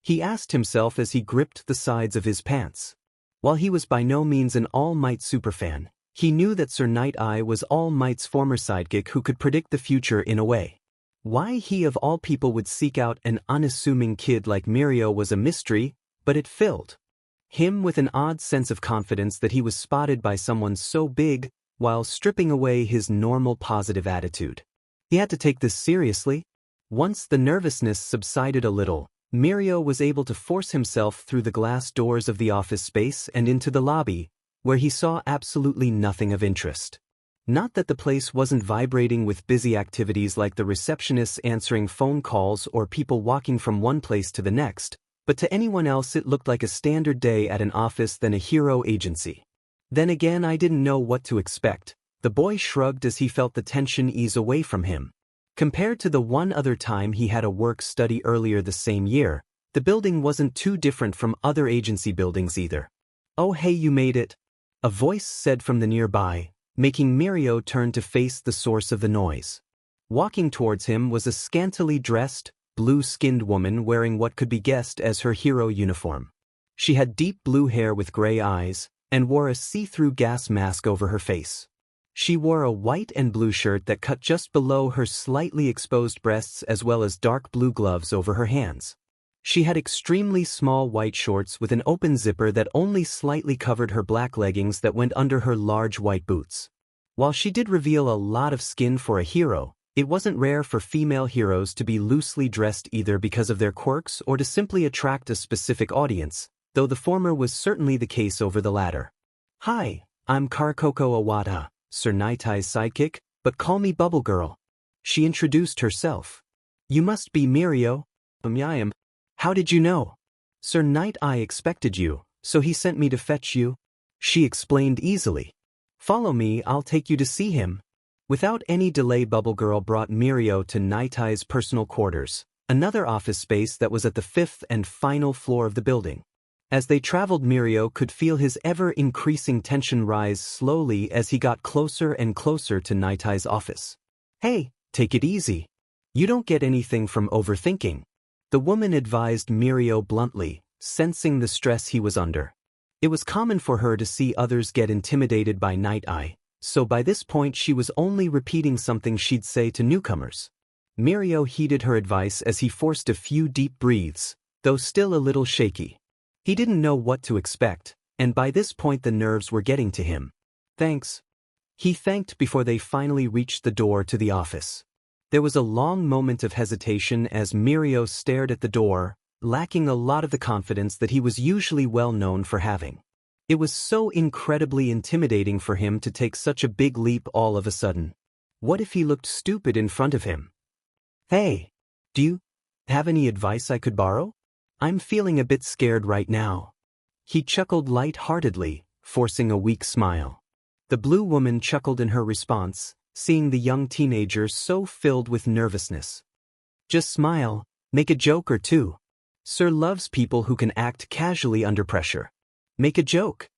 He asked himself as he gripped the sides of his pants. While he was by no means an All Might superfan, he knew that Sir Nighteye was All Might's former sidekick who could predict the future in a way. Why he of all people would seek out an unassuming kid like Mirio was a mystery, but it filled him with an odd sense of confidence that he was spotted by someone so big while stripping away his normal positive attitude. He had to take this seriously. Once the nervousness subsided a little, Mirio was able to force himself through the glass doors of the office space and into the lobby, where he saw absolutely nothing of interest. Not that the place wasn't vibrating with busy activities like the receptionists answering phone calls or people walking from one place to the next, but to anyone else it looked like a standard day at an office than a hero agency. Then again, I didn't know what to expect. The boy shrugged as he felt the tension ease away from him. Compared to the one other time he had a work-study earlier the same year, the building wasn't too different from other agency buildings either. "Oh hey, you made it," a voice said from the nearby, making Mirio turn to face the source of the noise. Walking towards him was a scantily dressed, blue-skinned woman wearing what could be guessed as her hero uniform. She had deep blue hair with gray eyes, and wore a see-through gas mask over her face. She wore a white and blue shirt that cut just below her slightly exposed breasts as well as dark blue gloves over her hands. She had extremely small white shorts with an open zipper that only slightly covered her black leggings that went under her large white boots. While she did reveal a lot of skin for a hero, it wasn't rare for female heroes to be loosely dressed either because of their quirks or to simply attract a specific audience, though the former was certainly the case over the latter. "Hi, I'm Karkoko Awata, Sir Nighteye's sidekick, but call me Bubble Girl," she introduced herself. "You must be Mirio." "I am. How did you know?" "Sir Nighteye expected you, so he sent me to fetch you," she explained easily. "Follow me, I'll take you to see him." Without any delay, Bubble Girl brought Mirio to Nighteye's personal quarters, another office space that was at the 5th and final floor of the building. As they traveled, Mirio could feel his ever-increasing tension rise slowly as he got closer and closer to Nighteye's office. "Hey, take it easy. You don't get anything from overthinking," the woman advised Mirio bluntly, sensing the stress he was under. It was common for her to see others get intimidated by Nighteye, so by this point she was only repeating something she'd say to newcomers. Mirio heeded her advice as he forced a few deep breaths, though still a little shaky. He didn't know what to expect, and by this point the nerves were getting to him. "Thanks," he thanked before they finally reached the door to the office. There was a long moment of hesitation as Mirio stared at the door, lacking a lot of the confidence that he was usually well known for having. It was so incredibly intimidating for him to take such a big leap all of a sudden. What if he looked stupid in front of him? "Hey, do you have any advice I could borrow? I'm feeling a bit scared right now." He chuckled light-heartedly, forcing a weak smile. The blue woman chuckled in her response, seeing the young teenager so filled with nervousness. "Just smile, make a joke or two. Sir loves people who can act casually under pressure." "Make a joke?"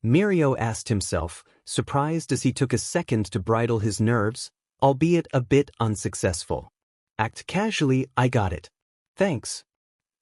Mirio asked himself, surprised as he took a second to bridle his nerves, albeit a bit unsuccessful. "Act casually, I got it. Thanks,"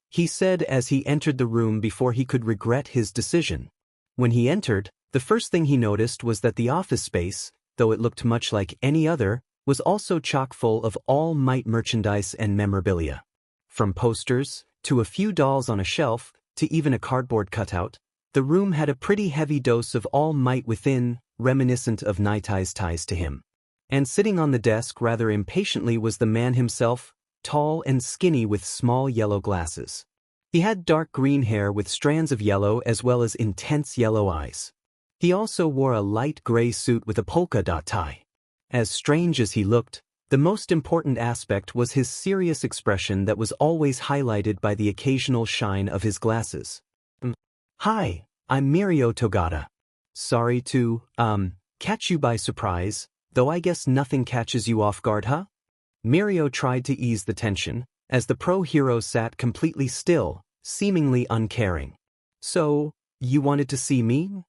he said as he entered the room before he could regret his decision. When he entered, the first thing he noticed was that the office space, though it looked much like any other, was also chock full of All Might merchandise and memorabilia. From posters, to a few dolls on a shelf, to even a cardboard cutout, The room had a pretty heavy dose of All Might within, reminiscent of Nighteye's ties to him. And sitting on the desk rather impatiently was the man himself, tall and skinny with small yellow glasses. He had dark green hair with strands of yellow as well as intense yellow eyes. He also wore a light gray suit with a polka dot tie. As strange as he looked, the most important aspect was his serious expression that was always highlighted by the occasional shine of his glasses. Hi, I'm Mirio Togata. Sorry to, catch you by surprise, though I guess nothing catches you off guard, huh? Mirio tried to ease the tension, as the pro-hero sat completely still, seemingly uncaring. So, you wanted to see me?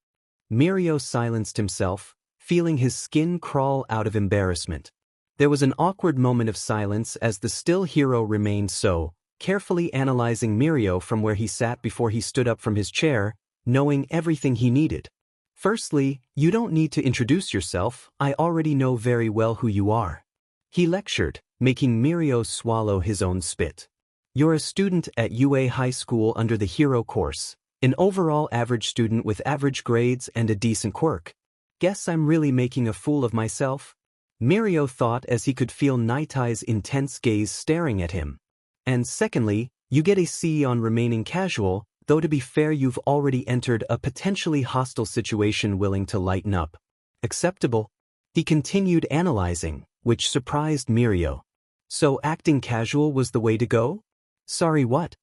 Mirio silenced himself, feeling his skin crawl out of embarrassment. There was an awkward moment of silence as the still hero remained so, carefully analyzing Mirio from where he sat before he stood up from his chair, knowing everything he needed. Firstly, you don't need to introduce yourself, I already know very well who you are. He lectured, making Mirio swallow his own spit. You're a student at UA High School under the Hero course, an overall average student with average grades and a decent quirk. Guess I'm really making a fool of myself? Mirio thought as he could feel Nighteye's intense gaze staring at him. And secondly, you get a C on remaining casual, though to be fair you've already entered a potentially hostile situation willing to lighten up. Acceptable? He continued analyzing, which surprised Mirio. So acting casual was the way to go? Sorry, what?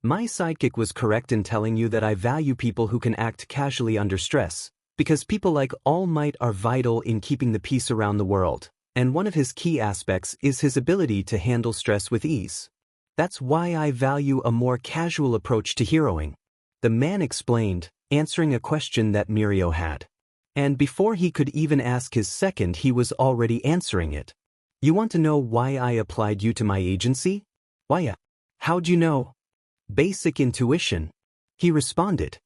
My sidekick was correct in telling you that I value people who can act casually under stress, because people like All Might are vital in keeping the peace around the world, and one of his key aspects is his ability to handle stress with ease. That's why I value a more casual approach to heroing. The man explained, answering a question that Mirio had. And before he could even ask his second, he was already answering it. You want to know why I applied you to my agency? Why? How'd you know? Basic intuition. He responded.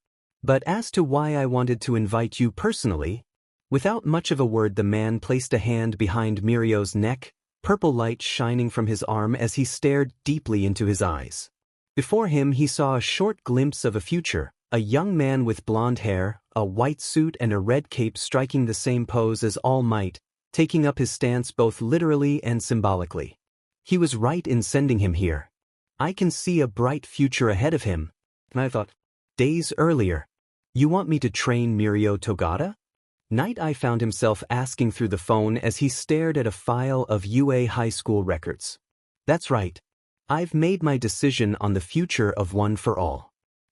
But as to why I wanted to invite you personally, without much of a word the man placed a hand behind Mirio's neck, purple light shining from his arm as he stared deeply into his eyes. Before him he saw a short glimpse of a future, a young man with blonde hair, a white suit and a red cape striking the same pose as All Might, taking up his stance both literally and symbolically. He was right in sending him here. I can see a bright future ahead of him. I thought, days earlier. You want me to train Mirio Togata? Nighteye found himself asking through the phone as he stared at a file of UA High School records. That's right. I've made my decision on the future of One for All.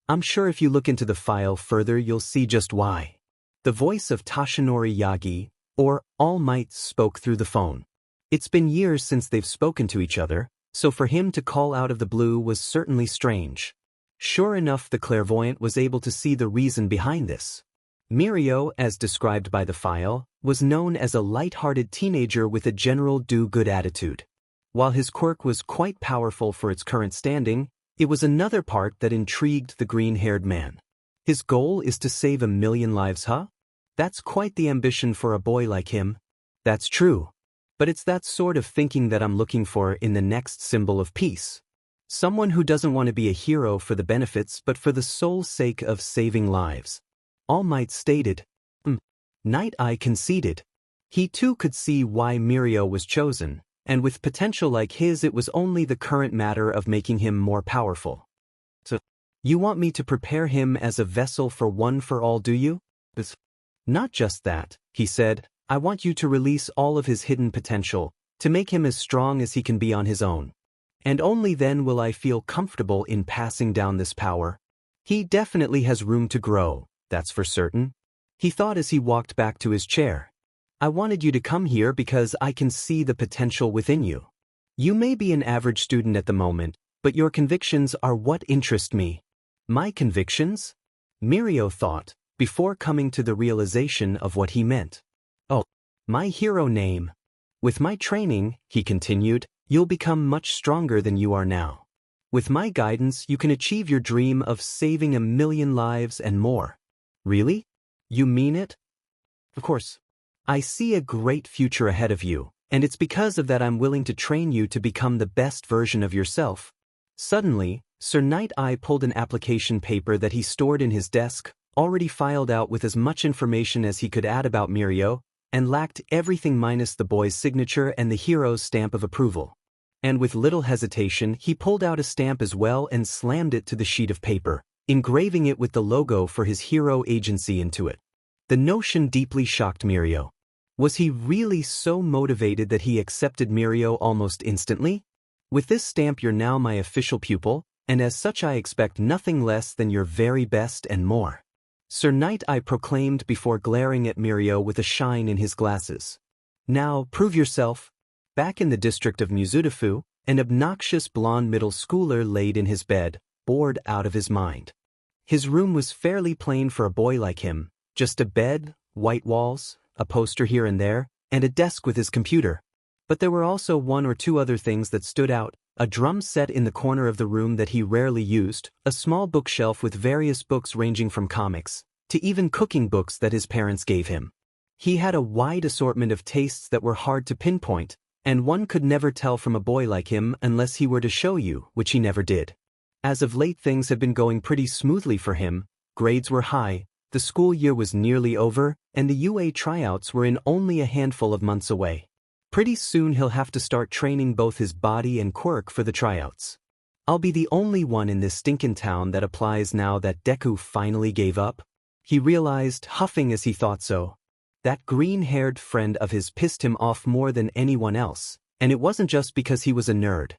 I'm sure if you look into the file further you'll see just why. The voice of Toshinori Yagi, or All Might, spoke through the phone. It's been years since they've spoken to each other, so for him to call out of the blue was certainly strange. Sure enough, the clairvoyant was able to see the reason behind this. Mirio, as described by the file, was known as a light-hearted teenager with a general do-good attitude. While his quirk was quite powerful for its current standing, it was another part that intrigued the green-haired man. His goal is to save 1 million lives, huh? That's quite the ambition for a boy like him. That's true. But it's that sort of thinking that I'm looking for in the next symbol of peace. Someone who doesn't want to be a hero for the benefits but for the sole sake of saving lives. All Might stated. Nighteye conceded. He too could see why Mirio was chosen, and with potential like his it was only the current matter of making him more powerful. So, you want me to prepare him as a vessel for One for All, do you? Not just that, he said, I want you to release all of his hidden potential, to make him as strong as he can be on his own. And only then will I feel comfortable in passing down this power. He definitely has room to grow, that's for certain. He thought as he walked back to his chair. I wanted you to come here because I can see the potential within you. You may be an average student at the moment, but your convictions are what interest me. My convictions? Mirio thought, before coming to the realization of what he meant. Oh, my hero name. With my training, he continued, you'll become much stronger than you are now. With my guidance, you can achieve your dream of saving 1 million lives and more. Really? You mean it? Of course. I see a great future ahead of you, and it's because of that I'm willing to train you to become the best version of yourself. Suddenly, Sir Nighteye pulled an application paper that he stored in his desk, already filed out with as much information as he could add about Mirio, and lacked everything minus the boy's signature and the hero's stamp of approval. And with little hesitation, he pulled out a stamp as well and slammed it to the sheet of paper, engraving it with the logo for his hero agency into it. The notion deeply shocked Mirio. Was he really so motivated that he accepted Mirio almost instantly? With this stamp you're now my official pupil, and as such I expect nothing less than your very best and more. Sir Nighteye proclaimed before glaring at Mirio with a shine in his glasses. Now, prove yourself. Back in the district of Mizudafu, an obnoxious blonde middle schooler laid in his bed, bored out of his mind. His room was fairly plain for a boy like him, just a bed, white walls, a poster here and there, and a desk with his computer. But there were also one or two other things that stood out: a drum set in the corner of the room that he rarely used, a small bookshelf with various books ranging from comics to even cooking books that his parents gave him. He had a wide assortment of tastes that were hard to pinpoint, and one could never tell from a boy like him unless he were to show you, which he never did. As of late things had been going pretty smoothly for him, grades were high, the school year was nearly over, and the UA tryouts were in only a handful of months away. Pretty soon he'll have to start training both his body and quirk for the tryouts. I'll be the only one in this stinkin' town that applies now that Deku finally gave up, he realized, huffing as he thought so. That green-haired friend of his pissed him off more than anyone else, and it wasn't just because he was a nerd.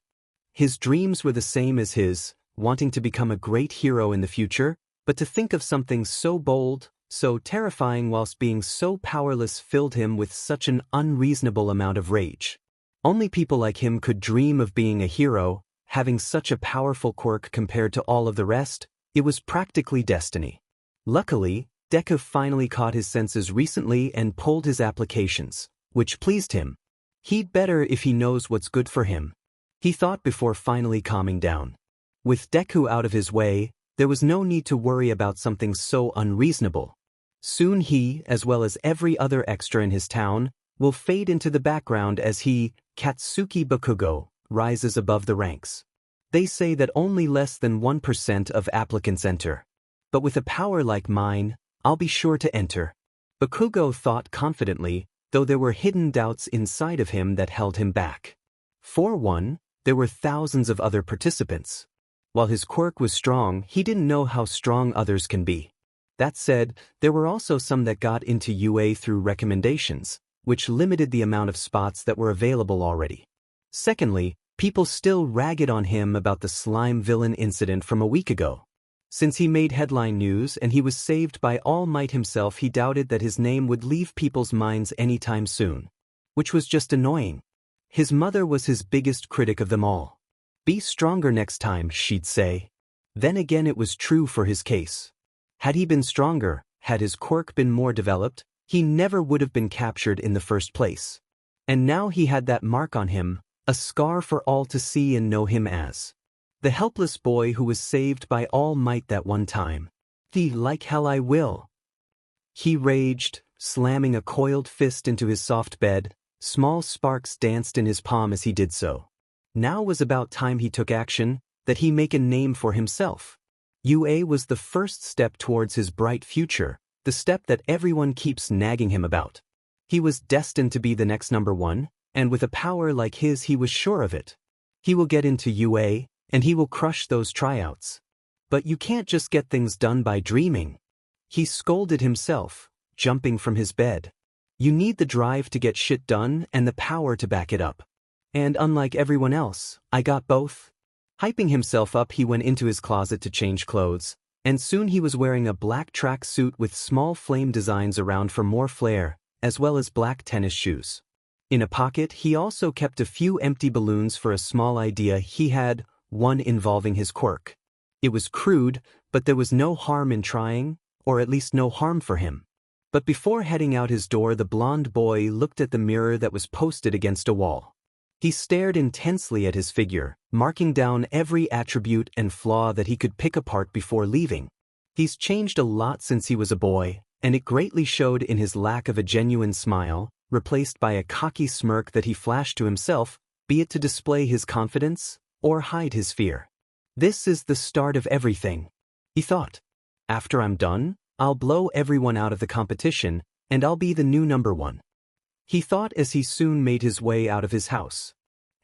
His dreams were the same as his, wanting to become a great hero in the future, but to think of something so bold, so terrifying whilst being so powerless filled him with such an unreasonable amount of rage. Only people like him could dream of being a hero, having such a powerful quirk compared to all of the rest. It was practically destiny. Luckily, Deku finally caught his senses recently and pulled his applications, which pleased him. He'd better if he knows what's good for him, he thought before finally calming down. With Deku out of his way, there was no need to worry about something so unreasonable. Soon he, as well as every other extra in his town, will fade into the background as he, Katsuki Bakugo, rises above the ranks. They say that only less than 1% of applicants enter. But with a power like mine, I'll be sure to enter. Bakugo thought confidently, though there were hidden doubts inside of him that held him back. For one, there were thousands of other participants. While his quirk was strong, he didn't know how strong others can be. That said, there were also some that got into UA through recommendations, which limited the amount of spots that were available already. Secondly, people still ragged on him about the slime villain incident from a week ago. Since he made headline news and he was saved by All Might himself, he doubted that his name would leave people's minds anytime soon. Which was just annoying. His mother was his biggest critic of them all. Be stronger next time, she'd say. Then again, it was true for his case. Had he been stronger, had his quirk been more developed, he never would have been captured in the first place. And now he had that mark on him, a scar for all to see and know him as. The helpless boy who was saved by All Might that one time. Like hell I will. He raged, slamming a coiled fist into his soft bed. Small sparks danced in his palm as he did so. Now was about time he took action, that he make a name for himself. UA was the first step towards his bright future, the step that everyone keeps nagging him about. He was destined to be the next number one, and with a power like his he was sure of it. He will get into UA, and he will crush those tryouts. But you can't just get things done by dreaming. He scolded himself, jumping from his bed. You need the drive to get shit done and the power to back it up. And unlike everyone else, I got both. Hyping himself up, he went into his closet to change clothes, and soon he was wearing a black track suit with small flame designs around for more flair, as well as black tennis shoes. In a pocket, he also kept a few empty balloons for a small idea he had, one involving his quirk. It was crude, but there was no harm in trying, or at least no harm for him. But before heading out his door, the blonde boy looked at the mirror that was posted against a wall. He stared intensely at his figure, marking down every attribute and flaw that he could pick apart before leaving. He's changed a lot since he was a boy, and it greatly showed in his lack of a genuine smile, replaced by a cocky smirk that he flashed to himself, be it to display his confidence or hide his fear. This is the start of everything, he thought. After I'm done, I'll blow everyone out of the competition, and I'll be the new number one. He thought as he soon made his way out of his house.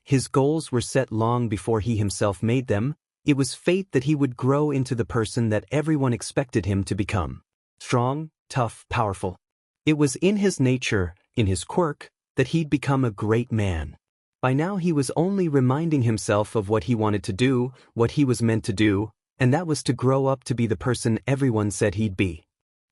His goals were set long before he himself made them. It was fate that he would grow into the person that everyone expected him to become. Strong, tough, powerful. It was in his nature, in his quirk, that he'd become a great man. By now he was only reminding himself of what he wanted to do, what he was meant to do, and that was to grow up to be the person everyone said he'd be.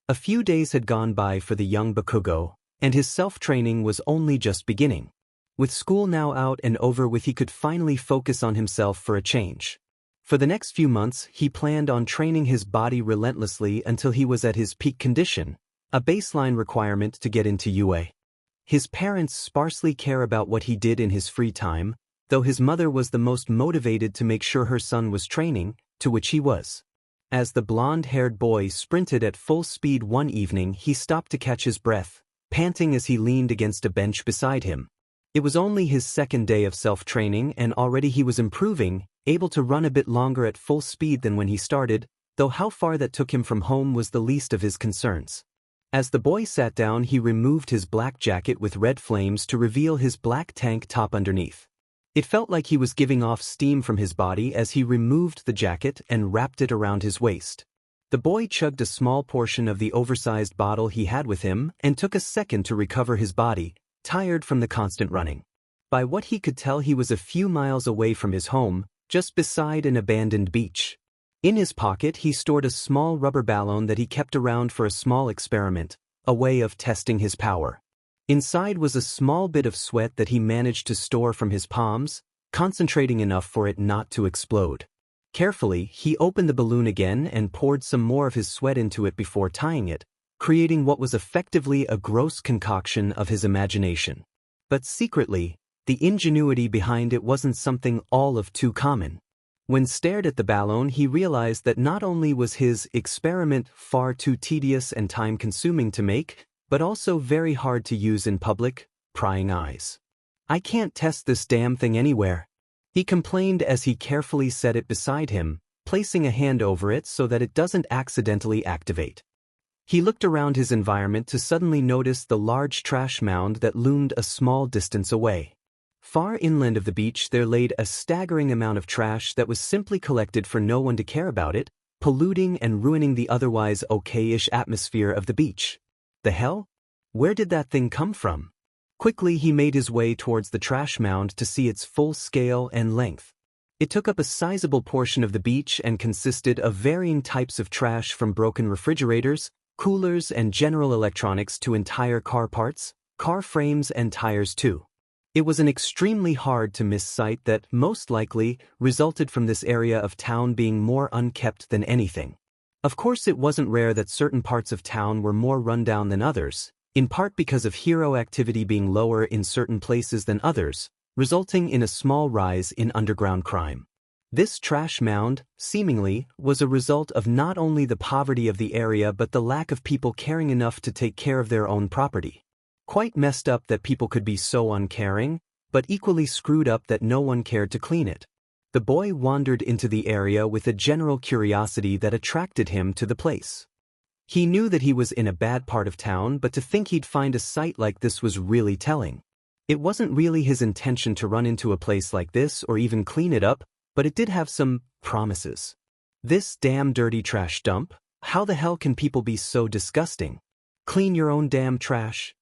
A few days had gone by for the young Bakugo, and his self-training was only just beginning. With school now out and over with, he could finally focus on himself for a change. For the next few months, he planned on training his body relentlessly until he was at his peak condition, a baseline requirement to get into UA. His parents sparsely care about what he did in his free time, though his mother was the most motivated to make sure her son was training, to which he was. As the blonde-haired boy sprinted at full speed one evening, he stopped to catch his breath, panting as he leaned against a bench beside him. It was only his second day of self-training, and already he was improving, able to run a bit longer at full speed than when he started, though how far that took him from home was the least of his concerns. As the boy sat down, he removed his black jacket with red flames to reveal his black tank top underneath. It felt like he was giving off steam from his body as he removed the jacket and wrapped it around his waist. The boy chugged a small portion of the oversized bottle he had with him and took a second to recover his body, tired from the constant running. By what he could tell, he was a few miles away from his home, just beside an abandoned beach. In his pocket he stored a small rubber balloon that he kept around for a small experiment, a way of testing his power. Inside was a small bit of sweat that he managed to store from his palms, concentrating enough for it not to explode. Carefully, he opened the balloon again and poured some more of his sweat into it before tying it, creating what was effectively a gross concoction of his imagination. But secretly, the ingenuity behind it wasn't something all of too common. When stared at the balloon, he realized that not only was his experiment far too tedious and time-consuming to make, but also very hard to use in public, prying eyes. "I can't test this damn thing anywhere," he complained as he carefully set it beside him, placing a hand over it so that it doesn't accidentally activate. He looked around his environment to suddenly notice the large trash mound that loomed a small distance away. Far inland of the beach there laid a staggering amount of trash that was simply collected for no one to care about it, polluting and ruining the otherwise okay-ish atmosphere of the beach. The hell? Where did that thing come from? Quickly he made his way towards the trash mound to see its full scale and length. It took up a sizable portion of the beach and consisted of varying types of trash, from broken refrigerators, coolers and general electronics to entire car parts, car frames and tires too. It was an extremely hard to miss sight that most likely resulted from this area of town being more unkept than anything. Of course, it wasn't rare that certain parts of town were more rundown than others, in part because of hero activity being lower in certain places than others, resulting in a small rise in underground crime. This trash mound, seemingly, was a result of not only the poverty of the area but the lack of people caring enough to take care of their own property. Quite messed up that people could be so uncaring, but equally screwed up that no one cared to clean it. The boy wandered into the area with a general curiosity that attracted him to the place. He knew that he was in a bad part of town, but to think he'd find a sight like this was really telling. It wasn't really his intention to run into a place like this or even clean it up, but it did have some promises. This damn dirty trash dump? How the hell can people be so disgusting? Clean your own damn trash?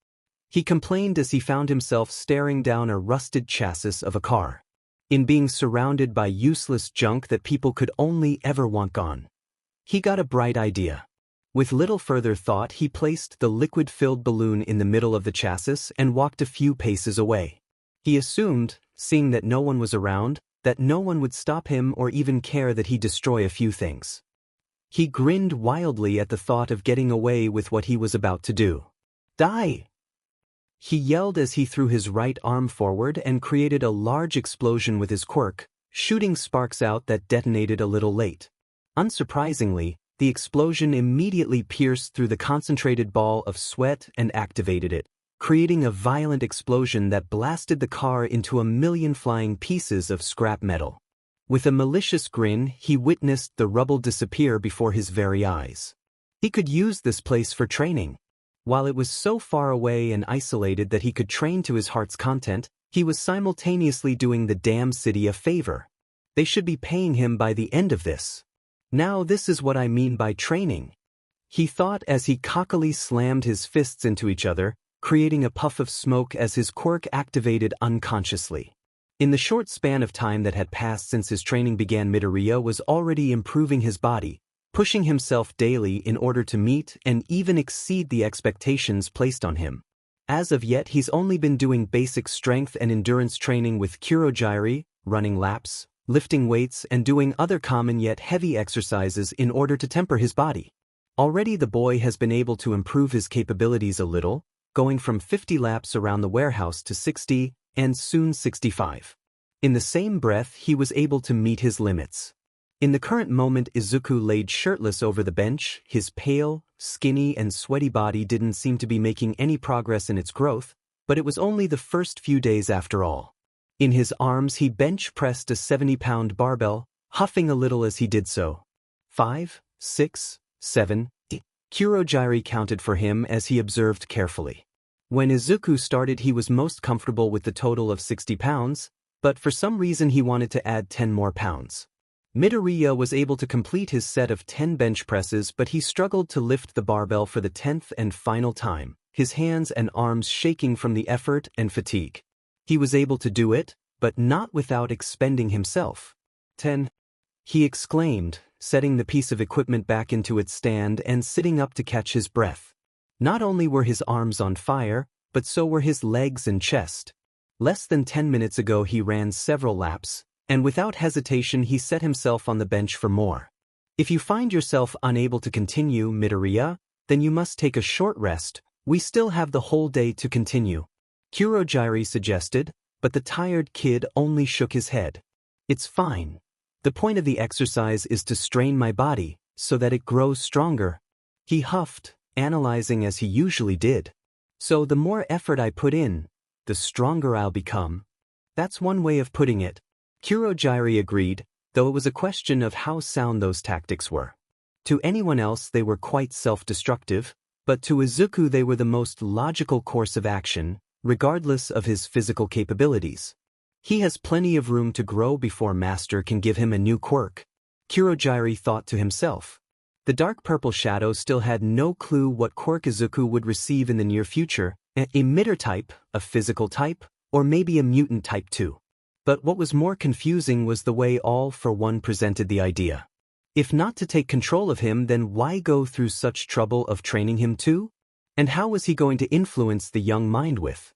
He complained as he found himself staring down a rusted chassis of a car. In being surrounded by useless junk that people could only ever want gone, he got a bright idea. With little further thought, he placed the liquid-filled balloon in the middle of the chassis and walked a few paces away. He assumed, seeing that no one was around, that no one would stop him or even care that he destroy a few things. He grinned wildly at the thought of getting away with what he was about to do. "Die!" he yelled as he threw his right arm forward and created a large explosion with his quirk, shooting sparks out that detonated a little late. Unsurprisingly, the explosion immediately pierced through the concentrated ball of sweat and activated it, creating a violent explosion that blasted the car into a million flying pieces of scrap metal. With a malicious grin, he witnessed the rubble disappear before his very eyes. He could use this place for training. While it was so far away and isolated that he could train to his heart's content, he was simultaneously doing the damn city a favor. They should be paying him by the end of this. Now this is what I mean by training, he thought as he cockily slammed his fists into each other, creating a puff of smoke as his quirk activated unconsciously. In the short span of time that had passed since his training began, Midoriya was already improving his body, pushing himself daily in order to meet and even exceed the expectations placed on him. As of yet, he's only been doing basic strength and endurance training with Kurogiri, running laps, lifting weights and doing other common yet heavy exercises in order to temper his body. Already the boy has been able to improve his capabilities a little, going from 50 laps around the warehouse to 60, and soon 65. In the same breath, he was able to meet his limits. In the current moment, Izuku laid shirtless over the bench. His pale, skinny and sweaty body didn't seem to be making any progress in its growth, but it was only the first few days after all. In his arms he bench-pressed a 70-pound barbell, huffing a little as he did so. 5, 6, 7, 8. Kurogiri counted for him as he observed carefully. When Izuku started, he was most comfortable with the total of 60 pounds, but for some reason he wanted to add 10 more pounds. Midoriya was able to complete his set of 10 bench presses, but he struggled to lift the barbell for the 10th and final time, his hands and arms shaking from the effort and fatigue. He was able to do it, but not without expending himself. 10. He exclaimed, setting the piece of equipment back into its stand and sitting up to catch his breath. Not only were his arms on fire, but so were his legs and chest. Less than 10 minutes ago he ran several laps, and without hesitation he set himself on the bench for more. If you find yourself unable to continue, Midoriya, then you must take a short rest. We still have the whole day to continue, Kurogiri suggested, but the tired kid only shook his head. It's fine. The point of the exercise is to strain my body, so that it grows stronger. He huffed, analyzing as he usually did. So the more effort I put in, the stronger I'll become. That's one way of putting it. Kurogiri agreed, though it was a question of how sound those tactics were. To anyone else they were quite self-destructive, but to Izuku they were the most logical course of action, regardless of his physical capabilities. He has plenty of room to grow before Master can give him a new quirk, Kurogiri thought to himself. The dark purple shadow still had no clue what quirk Izuku would receive in the near future, a emitter type, a physical type, or maybe a mutant type too. But what was more confusing was the way All for One presented the idea. If not to take control of him, then why go through such trouble of training him too? And how was he going to influence the young mind with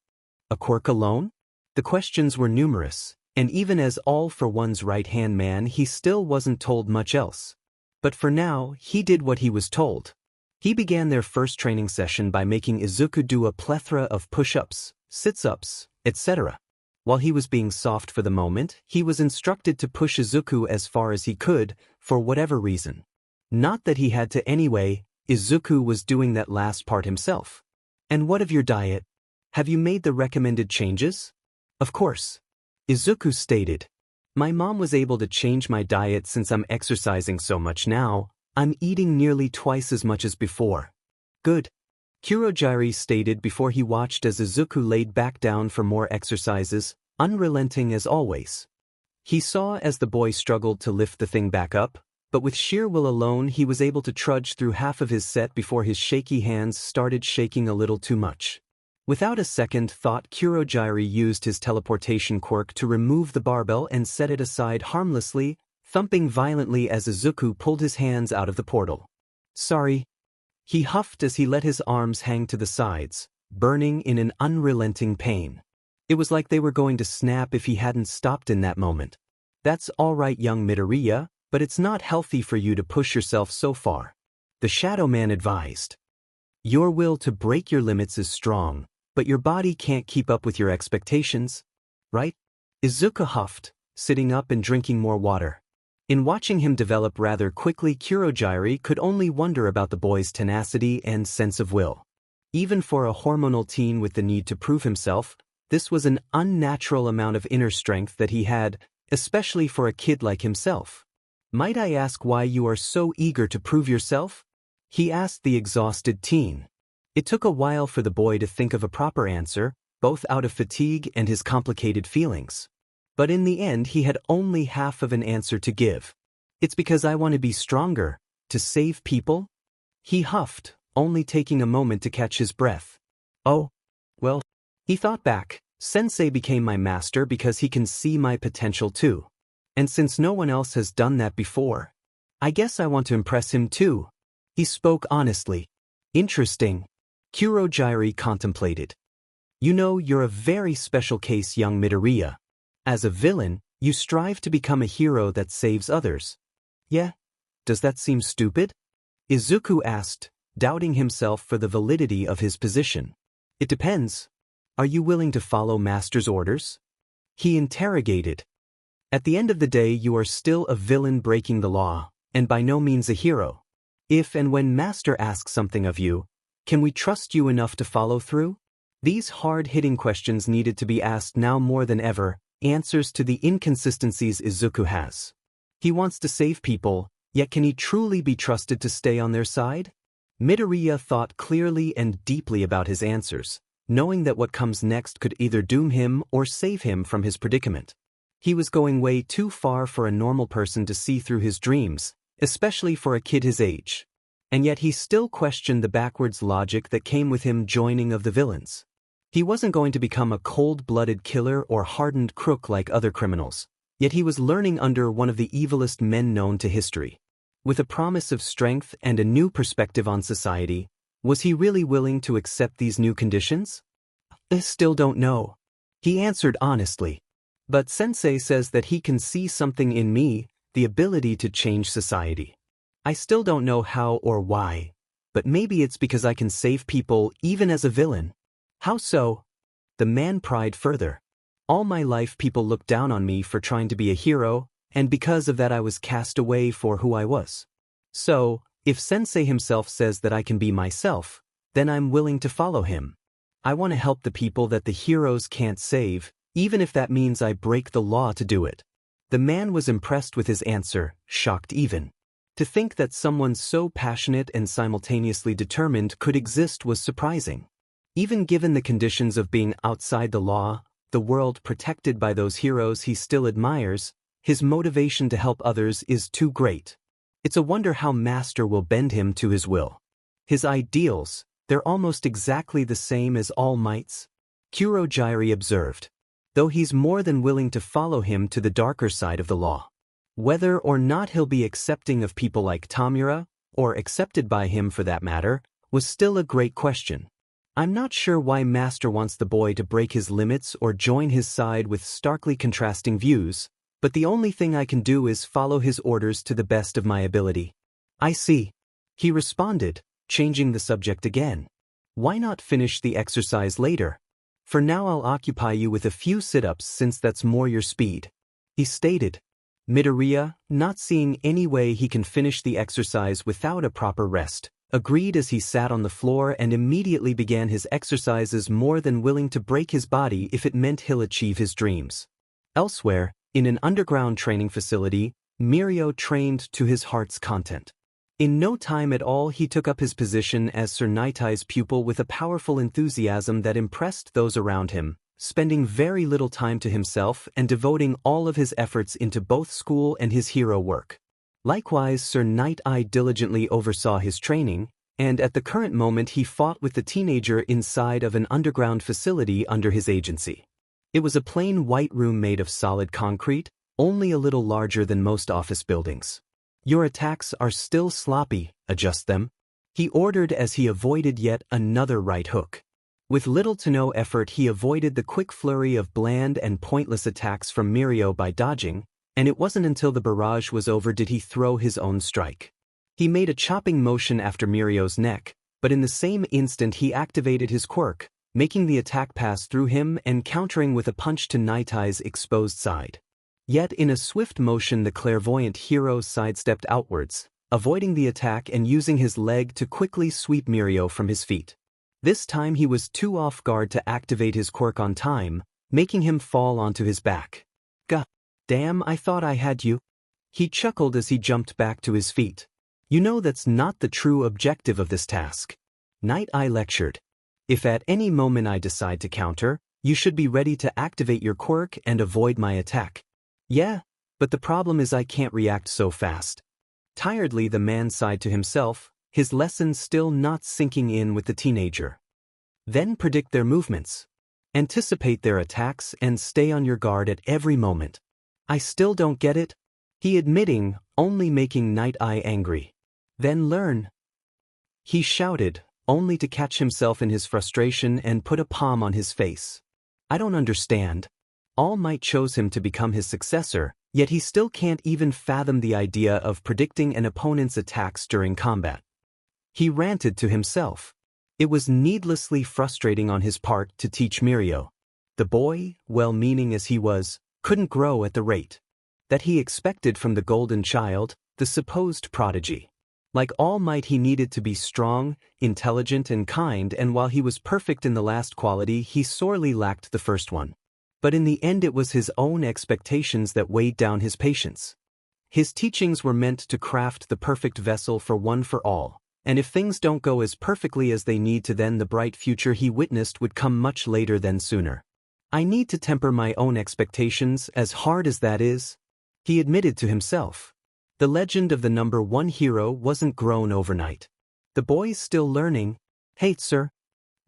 a quirk alone? The questions were numerous, and even as All for One's right-hand man he still wasn't told much else. But for now, he did what he was told. He began their first training session by making Izuku do a plethora of push-ups, sit-ups, etc. While he was being soft for the moment, he was instructed to push Izuku as far as he could, for whatever reason. Not that he had to anyway, Izuku was doing that last part himself. And what of your diet? Have you made the recommended changes? Of course. Izuku stated. My mom was able to change my diet since I'm exercising so much now. I'm eating nearly twice as much as before. Good. Kurogiri stated before he watched as Izuku laid back down for more exercises, unrelenting as always. He saw as the boy struggled to lift the thing back up, but with sheer will alone he was able to trudge through half of his set before his shaky hands started shaking a little too much. Without a second thought, Kurogiri used his teleportation quirk to remove the barbell and set it aside harmlessly, thumping violently as Izuku pulled his hands out of the portal. Sorry. He huffed as he let his arms hang to the sides, burning in an unrelenting pain. It was like they were going to snap if he hadn't stopped in that moment. That's all right, young Midoriya, but it's not healthy for you to push yourself so far, the Shadow Man advised. Your will to break your limits is strong, but your body can't keep up with your expectations, right? Izuku huffed, sitting up and drinking more water. In watching him develop rather quickly, Kurogiri could only wonder about the boy's tenacity and sense of will. Even for a hormonal teen with the need to prove himself, this was an unnatural amount of inner strength that he had, especially for a kid like himself. Might I ask why you are so eager to prove yourself? he asked the exhausted teen. It took a while for the boy to think of a proper answer, both out of fatigue and his complicated feelings. But in the end he had only half of an answer to give. It's because I want to be stronger, to save people? He huffed, only taking a moment to catch his breath. Oh, well, he thought back, Sensei became my master because he can see my potential too. And since no one else has done that before, I guess I want to impress him too. He spoke honestly. Interesting. Kurogiri contemplated. You know, you're a very special case, young Midoriya. As a villain, you strive to become a hero that saves others. Yeah? Does that seem stupid? Izuku asked, doubting himself for the validity of his position. It depends. Are you willing to follow Master's orders? He interrogated. At the end of the day, you are still a villain breaking the law, and by no means a hero. If and when Master asks something of you, can we trust you enough to follow through? These hard-hitting questions needed to be asked now more than ever, answers to the inconsistencies Izuku has. He wants to save people, yet can he truly be trusted to stay on their side? Midoriya thought clearly and deeply about his answers, knowing that what comes next could either doom him or save him from his predicament. He was going way too far for a normal person to see through his dreams, especially for a kid his age. And yet he still questioned the backwards logic that came with him joining of the villains. He wasn't going to become a cold-blooded killer or hardened crook like other criminals, yet he was learning under one of the evilest men known to history. With a promise of strength and a new perspective on society, was he really willing to accept these new conditions? I still don't know. He answered honestly. But Sensei says that he can see something in me, the ability to change society. I still don't know how or why, but maybe it's because I can save people even as a villain. How so? The man pried further. All my life people looked down on me for trying to be a hero, and because of that I was cast away for who I was. So, if Sensei himself says that I can be myself, then I'm willing to follow him. I want to help the people that the heroes can't save, even if that means I break the law to do it. The man was impressed with his answer, shocked even. To think that someone so passionate and simultaneously determined could exist was surprising. Even given the conditions of being outside the law, the world protected by those heroes he still admires, his motivation to help others is too great. It's a wonder how Master will bend him to his will. His ideals, they're almost exactly the same as All Might's, Kurogiri observed, though he's more than willing to follow him to the darker side of the law. Whether or not he'll be accepting of people like Tamura, or accepted by him for that matter, was still a great question. I'm not sure why Master wants the boy to break his limits or join his side with starkly contrasting views, but the only thing I can do is follow his orders to the best of my ability. I see. He responded, changing the subject again. Why not finish the exercise later? For now I'll occupy you with a few sit-ups since that's more your speed. He stated. Midoriya, not seeing any way he can finish the exercise without a proper rest, agreed as he sat on the floor and immediately began his exercises, more than willing to break his body if it meant he'll achieve his dreams. Elsewhere, in an underground training facility, Mirio trained to his heart's content. In no time at all he took up his position as Sir Nighteye's pupil with a powerful enthusiasm that impressed those around him, spending very little time to himself and devoting all of his efforts into both school and his hero work. Likewise, Sir Nighteye diligently oversaw his training, and at the current moment he fought with the teenager inside of an underground facility under his agency. It was a plain white room made of solid concrete, only a little larger than most office buildings. Your attacks are still sloppy, adjust them, he ordered as he avoided yet another right hook. With little to no effort he avoided the quick flurry of bland and pointless attacks from Mirio by dodging, and it wasn't until the barrage was over did he throw his own strike. He made a chopping motion after Mirio's neck, but in the same instant he activated his quirk, making the attack pass through him and countering with a punch to Nighteye's exposed side. Yet in a swift motion the clairvoyant hero sidestepped outwards, avoiding the attack and using his leg to quickly sweep Mirio from his feet. This time he was too off guard to activate his quirk on time, making him fall onto his back. "God damn, I thought I had you." He chuckled as he jumped back to his feet. You know that's not the true objective of this task. Nighteye lectured. If at any moment I decide to counter, you should be ready to activate your quirk and avoid my attack. Yeah, but the problem is I can't react so fast. Tiredly the man sighed to himself, his lesson still not sinking in with the teenager. Then predict their movements. Anticipate their attacks and stay on your guard at every moment. I still don't get it? He admitting, only making Nighteye angry. Then learn. He shouted, only to catch himself in his frustration and put a palm on his face. I don't understand. All Might chose him to become his successor, yet he still can't even fathom the idea of predicting an opponent's attacks during combat. He ranted to himself. It was needlessly frustrating on his part to teach Mirio. The boy, well-meaning as he was, couldn't grow at the rate that he expected from the golden child, the supposed prodigy. Like All Might, he needed to be strong, intelligent and kind, and while he was perfect in the last quality, he sorely lacked the first one. But in the end it was his own expectations that weighed down his patience. His teachings were meant to craft the perfect vessel for one for all, and if things don't go as perfectly as they need to, then the bright future he witnessed would come much later than sooner. I need to temper my own expectations, as hard as that is, he admitted to himself. The legend of the number one hero wasn't grown overnight. The boy's still learning. Hey, sir.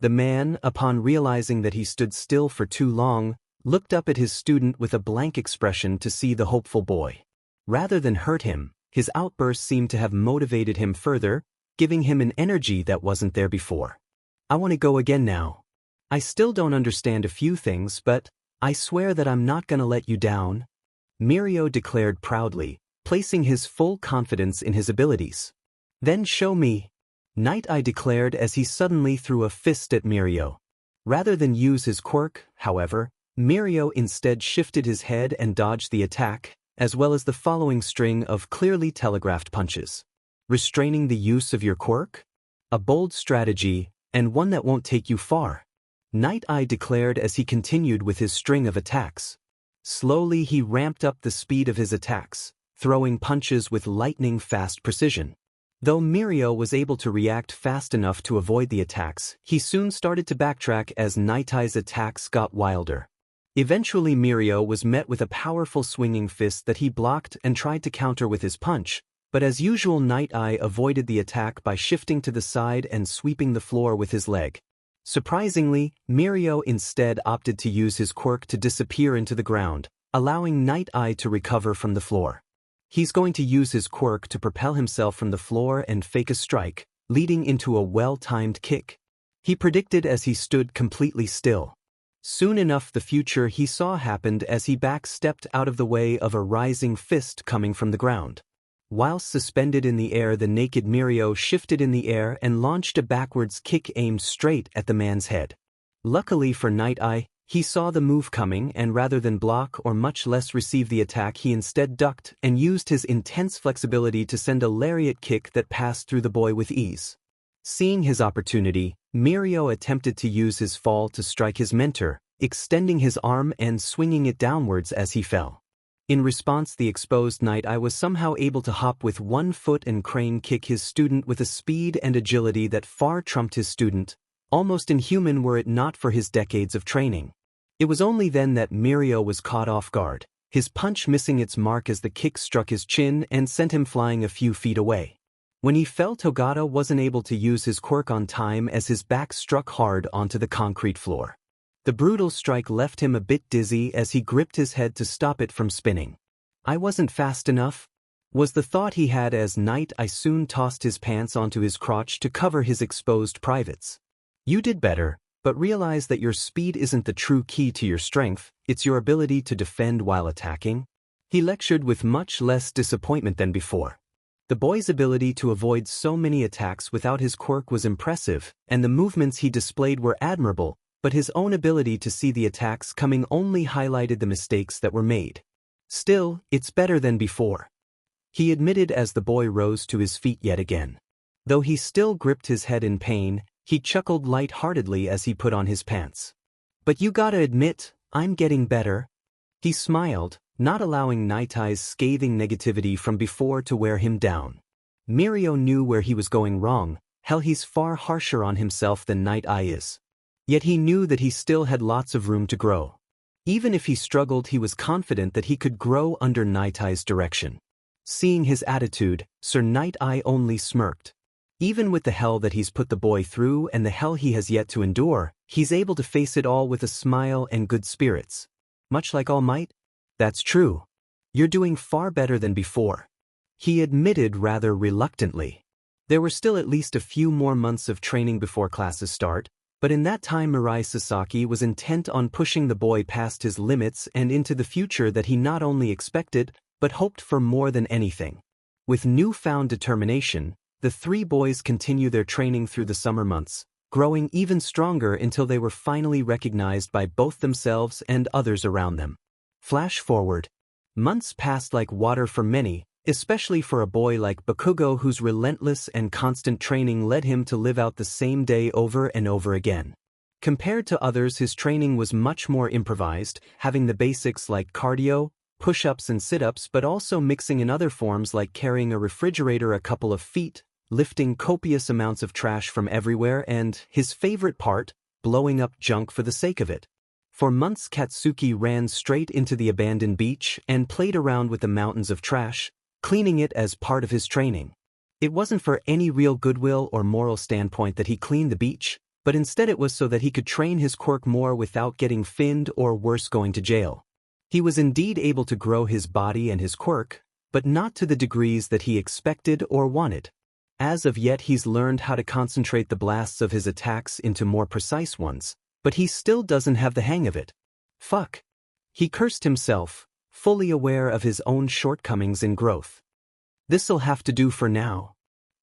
The man, upon realizing that he stood still for too long, looked up at his student with a blank expression to see the hopeful boy. Rather than hurt him, his outburst seemed to have motivated him further, giving him an energy that wasn't there before. I want to go again now. I still don't understand a few things, but I swear that I'm not gonna let you down, Mirio declared proudly, placing his full confidence in his abilities. Then show me, Nighteye declared as he suddenly threw a fist at Mirio. Rather than use his quirk, however, Mirio instead shifted his head and dodged the attack, as well as the following string of clearly telegraphed punches. Restraining the use of your quirk? A bold strategy, and one that won't take you far, Nighteye declared as he continued with his string of attacks. Slowly he ramped up the speed of his attacks, throwing punches with lightning-fast precision. Though Mirio was able to react fast enough to avoid the attacks, he soon started to backtrack as Nighteye's attacks got wilder. Eventually Mirio was met with a powerful swinging fist that he blocked and tried to counter with his punch, but as usual Nighteye avoided the attack by shifting to the side and sweeping the floor with his leg. Surprisingly, Mirio instead opted to use his quirk to disappear into the ground, allowing Nighteye to recover from the floor. He's going to use his quirk to propel himself from the floor and fake a strike, leading into a well-timed kick. He predicted as he stood completely still. Soon enough the future he saw happened as he back-stepped out of the way of a rising fist coming from the ground. Whilst suspended in the air, the naked Mirio shifted in the air and launched a backwards kick aimed straight at the man's head. Luckily for Nighteye, he saw the move coming and rather than block or much less receive the attack, he instead ducked and used his intense flexibility to send a lariat kick that passed through the boy with ease. Seeing his opportunity, Mirio attempted to use his fall to strike his mentor, extending his arm and swinging it downwards as he fell. In response, the exposed Nighteye was somehow able to hop with one foot and crane kick his student with a speed and agility that far trumped his student, almost inhuman were it not for his decades of training. It was only then that Mirio was caught off guard, his punch missing its mark as the kick struck his chin and sent him flying a few feet away. When he fell, Toga wasn't able to use his quirk on time as his back struck hard onto the concrete floor. The brutal strike left him a bit dizzy as he gripped his head to stop it from spinning. I wasn't fast enough, was the thought he had as Nighteye soon tossed his pants onto his crotch to cover his exposed privates. You did better, but realize that your speed isn't the true key to your strength, it's your ability to defend while attacking. He lectured with much less disappointment than before. The boy's ability to avoid so many attacks without his quirk was impressive, and the movements he displayed were admirable, but his own ability to see the attacks coming only highlighted the mistakes that were made. Still, it's better than before, he admitted as the boy rose to his feet yet again. Though he still gripped his head in pain, he chuckled light-heartedly as he put on his pants. But you gotta admit, I'm getting better. He smiled, not allowing Nighteye's scathing negativity from before to wear him down. Mirio knew where he was going wrong. Hell, he's far harsher on himself than Nighteye is. Yet he knew that he still had lots of room to grow. Even if he struggled, he was confident that he could grow under Nighteye's direction. Seeing his attitude, Sir Nighteye only smirked. Even with the hell that he's put the boy through and the hell he has yet to endure, he's able to face it all with a smile and good spirits. Much like All Might? That's true. You're doing far better than before, he admitted rather reluctantly. There were still at least a few more months of training before classes start, but in that time Mirai Sasaki was intent on pushing the boy past his limits and into the future that he not only expected, but hoped for more than anything. With newfound determination, the three boys continue their training through the summer months, growing even stronger until they were finally recognized by both themselves and others around them. Flash forward. Months passed like water for many, especially for a boy like Bakugo, whose relentless and constant training led him to live out the same day over and over again. Compared to others, his training was much more improvised, having the basics like cardio, push-ups and sit-ups, but also mixing in other forms like carrying a refrigerator a couple of feet, lifting copious amounts of trash from everywhere, and, his favorite part, blowing up junk for the sake of it. For months Katsuki ran straight into the abandoned beach and played around with the mountains of trash, cleaning it as part of his training. It wasn't for any real goodwill or moral standpoint that he cleaned the beach, but instead it was so that he could train his quirk more without getting finned or worse, going to jail. He was indeed able to grow his body and his quirk, but not to the degrees that he expected or wanted. As of yet, he's learned how to concentrate the blasts of his attacks into more precise ones, but he still doesn't have the hang of it. Fuck. He cursed himself, fully aware of his own shortcomings in growth. This'll have to do for now.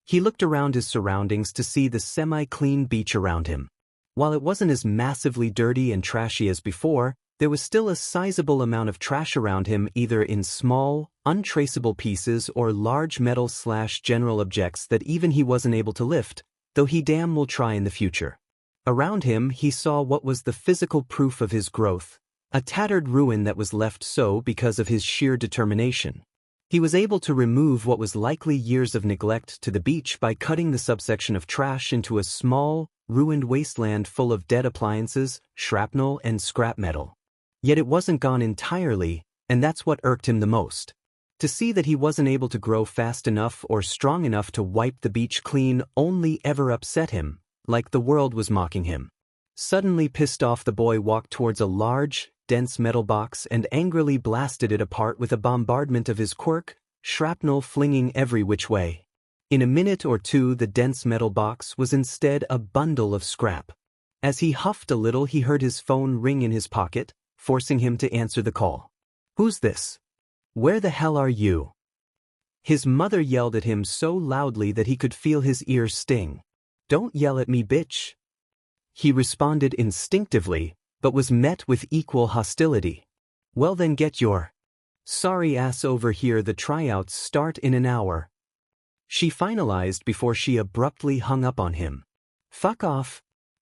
He looked around his surroundings to see the semi-clean beach around him. While it wasn't as massively dirty and trashy as before, there was still a sizable amount of trash around him, either in small, untraceable pieces or large metal/general objects that even he wasn't able to lift, though he damn will try in the future. Around him he saw what was the physical proof of his growth, a tattered ruin that was left so because of his sheer determination. He was able to remove what was likely years of neglect to the beach by cutting the subsection of trash into a small, ruined wasteland full of dead appliances, shrapnel, and scrap metal. Yet it wasn't gone entirely, and that's what irked him the most. To see that he wasn't able to grow fast enough or strong enough to wipe the beach clean only ever upset him, like the world was mocking him. Suddenly pissed off, the boy walked towards a large, dense metal box and angrily blasted it apart with a bombardment of his quirk, shrapnel flinging every which way. In a minute or two the dense metal box was instead a bundle of scrap. As he huffed a little, he heard his phone ring in his pocket, forcing him to answer the call. "Who's this? Where the hell are you?" His mother yelled at him so loudly that he could feel his ears sting. "Don't yell at me, bitch." He responded instinctively, but was met with equal hostility. "Well then, get your sorry ass over here, the tryouts start in an hour." She finalized before she abruptly hung up on him. "Fuck off,"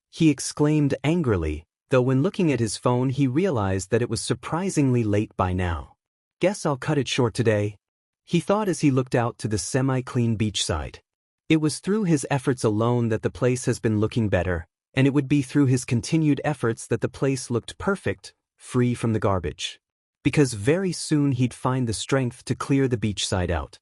he exclaimed angrily, though when looking at his phone he realized that it was surprisingly late by now. "Guess I'll cut it short today," he thought as he looked out to the semi-clean beachside. It was through his efforts alone that the place has been looking better, and it would be through his continued efforts that the place looked perfect, free from the garbage. Because very soon he'd find the strength to clear the beachside out.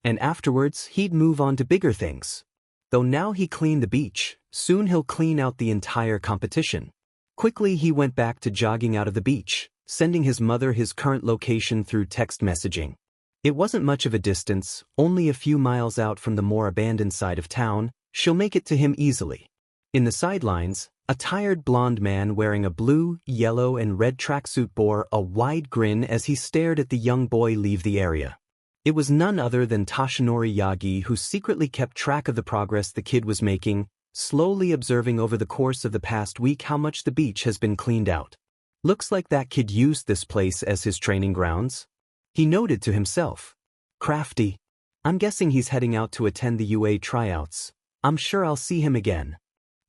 And afterwards he'd move on to bigger things. Though now he cleaned the beach, soon he'll clean out the entire competition. Quickly he went back to jogging out of the beach, sending his mother his current location through text messaging. It wasn't much of a distance, only a few miles out from the more abandoned side of town. She'll make it to him easily. In the sidelines, a tired blonde man wearing a blue, yellow, and red tracksuit bore a wide grin as he stared at the young boy leave the area. It was none other than Toshinori Yagi, who secretly kept track of the progress the kid was making, slowly observing over the course of the past week how much the beach has been cleaned out. "Looks like that kid used this place as his training grounds," he noted to himself. "Crafty. I'm guessing he's heading out to attend the UA tryouts. I'm sure I'll see him again.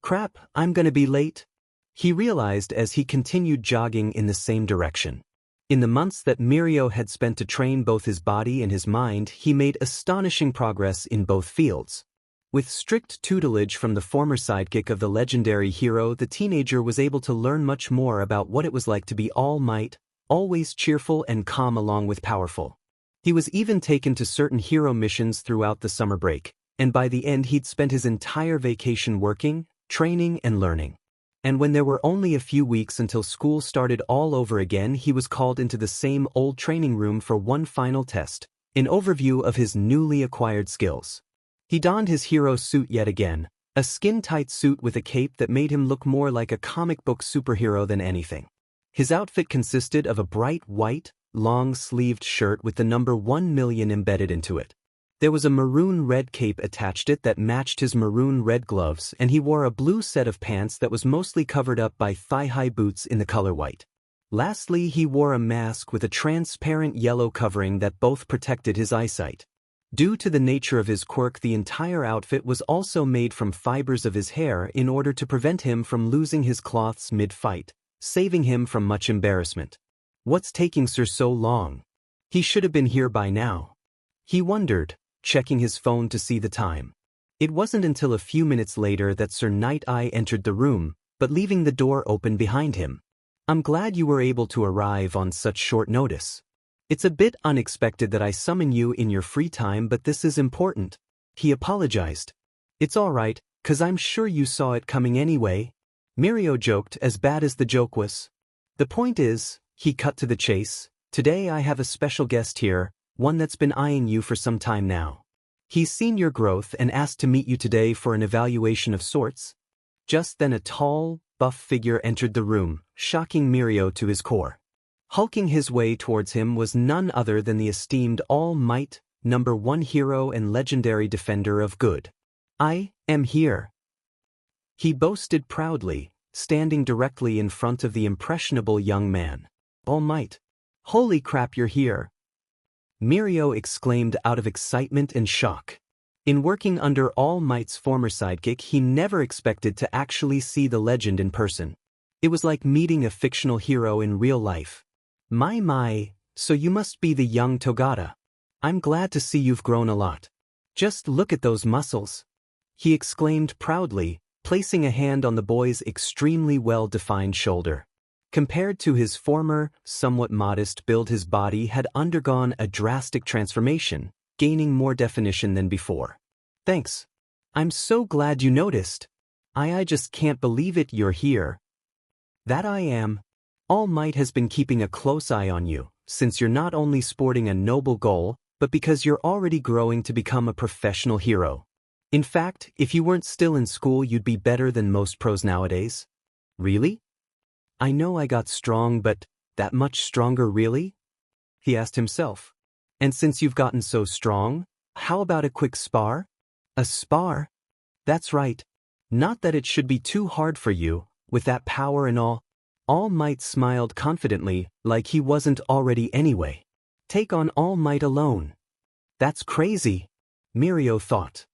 Crap, I'm gonna be late," he realized as he continued jogging in the same direction. In the months that Mirio had spent to train both his body and his mind, he made astonishing progress in both fields. With strict tutelage from the former sidekick of the legendary hero, the teenager was able to learn much more about what it was like to be all might, always cheerful and calm along with powerful. He was even taken to certain hero missions throughout the summer break, and by the end he'd spent his entire vacation working, training and learning. And when there were only a few weeks until school started all over again, he was called into the same old training room for one final test, an overview of his newly acquired skills. He donned his hero suit yet again, a skin-tight suit with a cape that made him look more like a comic book superhero than anything. His outfit consisted of a bright white, long-sleeved shirt with the number 1,000,000 embedded into it. There was a maroon-red cape attached to it that matched his maroon-red gloves, and he wore a blue set of pants that was mostly covered up by thigh-high boots in the color white. Lastly, he wore a mask with a transparent yellow covering that both protected his eyesight. Due to the nature of his quirk, the entire outfit was also made from fibers of his hair in order to prevent him from losing his cloths mid-fight, saving him from much embarrassment. What's taking Sir so long? He should have been here by now. He wondered, checking his phone to see the time. It wasn't until a few minutes later that Sir Nighteye entered the room, but leaving the door open behind him. I'm glad you were able to arrive on such short notice. It's a bit unexpected that I summon you in your free time, but this is important. He apologized. It's all right, 'cause I'm sure you saw it coming anyway. Mirio joked, as bad as the joke was. The point is, he cut to the chase, today I have a special guest here, one that's been eyeing you for some time now. He's seen your growth and asked to meet you today for an evaluation of sorts. Just then a tall, buff figure entered the room, shocking Mirio to his core. Hulking his way towards him was none other than the esteemed All Might, #1 hero and legendary defender of good. I am here, he boasted proudly, standing directly in front of the impressionable young man. All Might. Holy crap, you're here! Mirio exclaimed out of excitement and shock. In working under All Might's former sidekick, he never expected to actually see the legend in person. It was like meeting a fictional hero in real life. My, so you must be the young Toga. I'm glad to see you've grown a lot. Just look at those muscles, he exclaimed proudly, placing a hand on the boy's extremely well-defined shoulder. Compared to his former, somewhat modest build, his body had undergone a drastic transformation, gaining more definition than before. Thanks. I'm so glad you noticed. I just can't believe it, you're here. That I am. All Might has been keeping a close eye on you, since you're not only sporting a noble goal, but because you're already growing to become a professional hero. In fact, if you weren't still in school, you'd be better than most pros nowadays. Really? I know I got strong, but that much stronger really? He asked himself. And since you've gotten so strong, how about a quick spar? A spar? That's right. Not that it should be too hard for you, with that power and all. All Might smiled confidently, like he wasn't already anyway. Take on All Might alone. That's crazy, Mirio thought.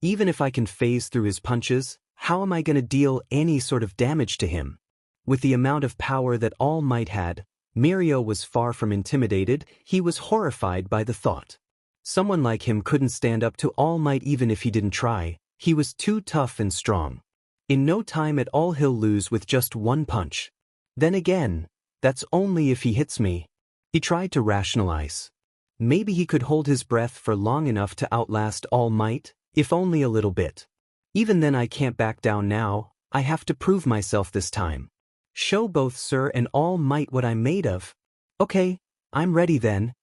Even if I can phase through his punches, how am I going to deal any sort of damage to him? With the amount of power that All Might had, Mirio was far from intimidated. He was horrified by the thought. Someone like him couldn't stand up to All Might even if he didn't try. He was too tough and strong. In no time at all he'll lose with just one punch. Then again, that's only if he hits me. He tried to rationalize. Maybe he could hold his breath for long enough to outlast All Might, if only a little bit. Even then I can't back down now. I have to prove myself this time. Show both Sir and All Might what I'm made of. Okay, I'm ready then.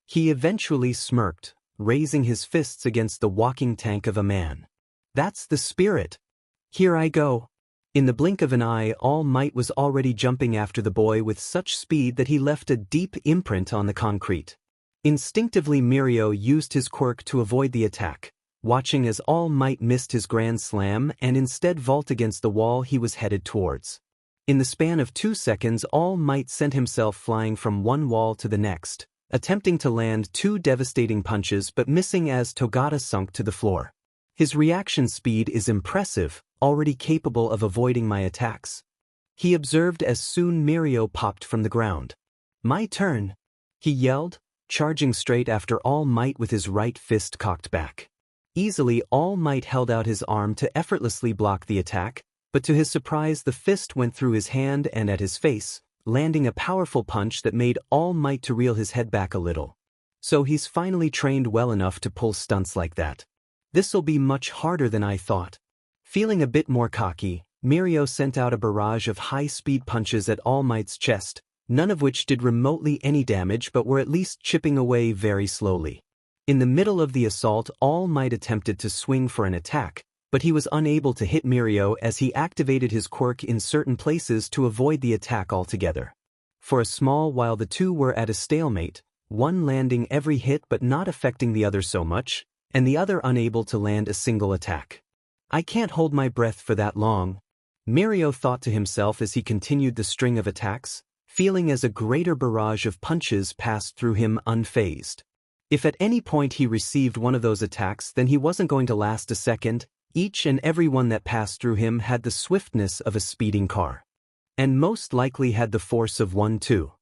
He eventually smirked, raising his fists against the walking tank of a man. That's the spirit. Here I go. In the blink of an eye, All Might was already jumping after the boy with such speed that he left a deep imprint on the concrete. Instinctively, Mirio used his quirk to avoid the attack, watching as All Might missed his grand slam and instead vault against the wall he was headed towards. In the span of 2 seconds, All Might sent himself flying from one wall to the next, attempting to land 2 devastating punches but missing as Toga sunk to the floor. His reaction speed is impressive, already capable of avoiding my attacks, he observed as soon Mirio popped from the ground. My turn, he yelled, charging straight after All Might with his right fist cocked back. Easily, All Might held out his arm to effortlessly block the attack, but to his surprise the fist went through his hand and at his face, landing a powerful punch that made All Might to reel his head back a little. So he's finally trained well enough to pull stunts like that. This'll be much harder than I thought. Feeling a bit more cocky, Mirio sent out a barrage of high-speed punches at All Might's chest, none of which did remotely any damage but were at least chipping away very slowly. In the middle of the assault, All Might attempted to swing for an attack, but he was unable to hit Mirio as he activated his quirk in certain places to avoid the attack altogether. For a small while the two were at a stalemate, one landing every hit but not affecting the other so much, and the other unable to land a single attack. I can't hold my breath for that long, Mirio thought to himself as he continued the string of attacks, feeling as a greater barrage of punches passed through him unfazed. If at any point he received one of those attacks, then he wasn't going to last a second. Each and every one that passed through him had the swiftness of a speeding car. And most likely had the force of one too.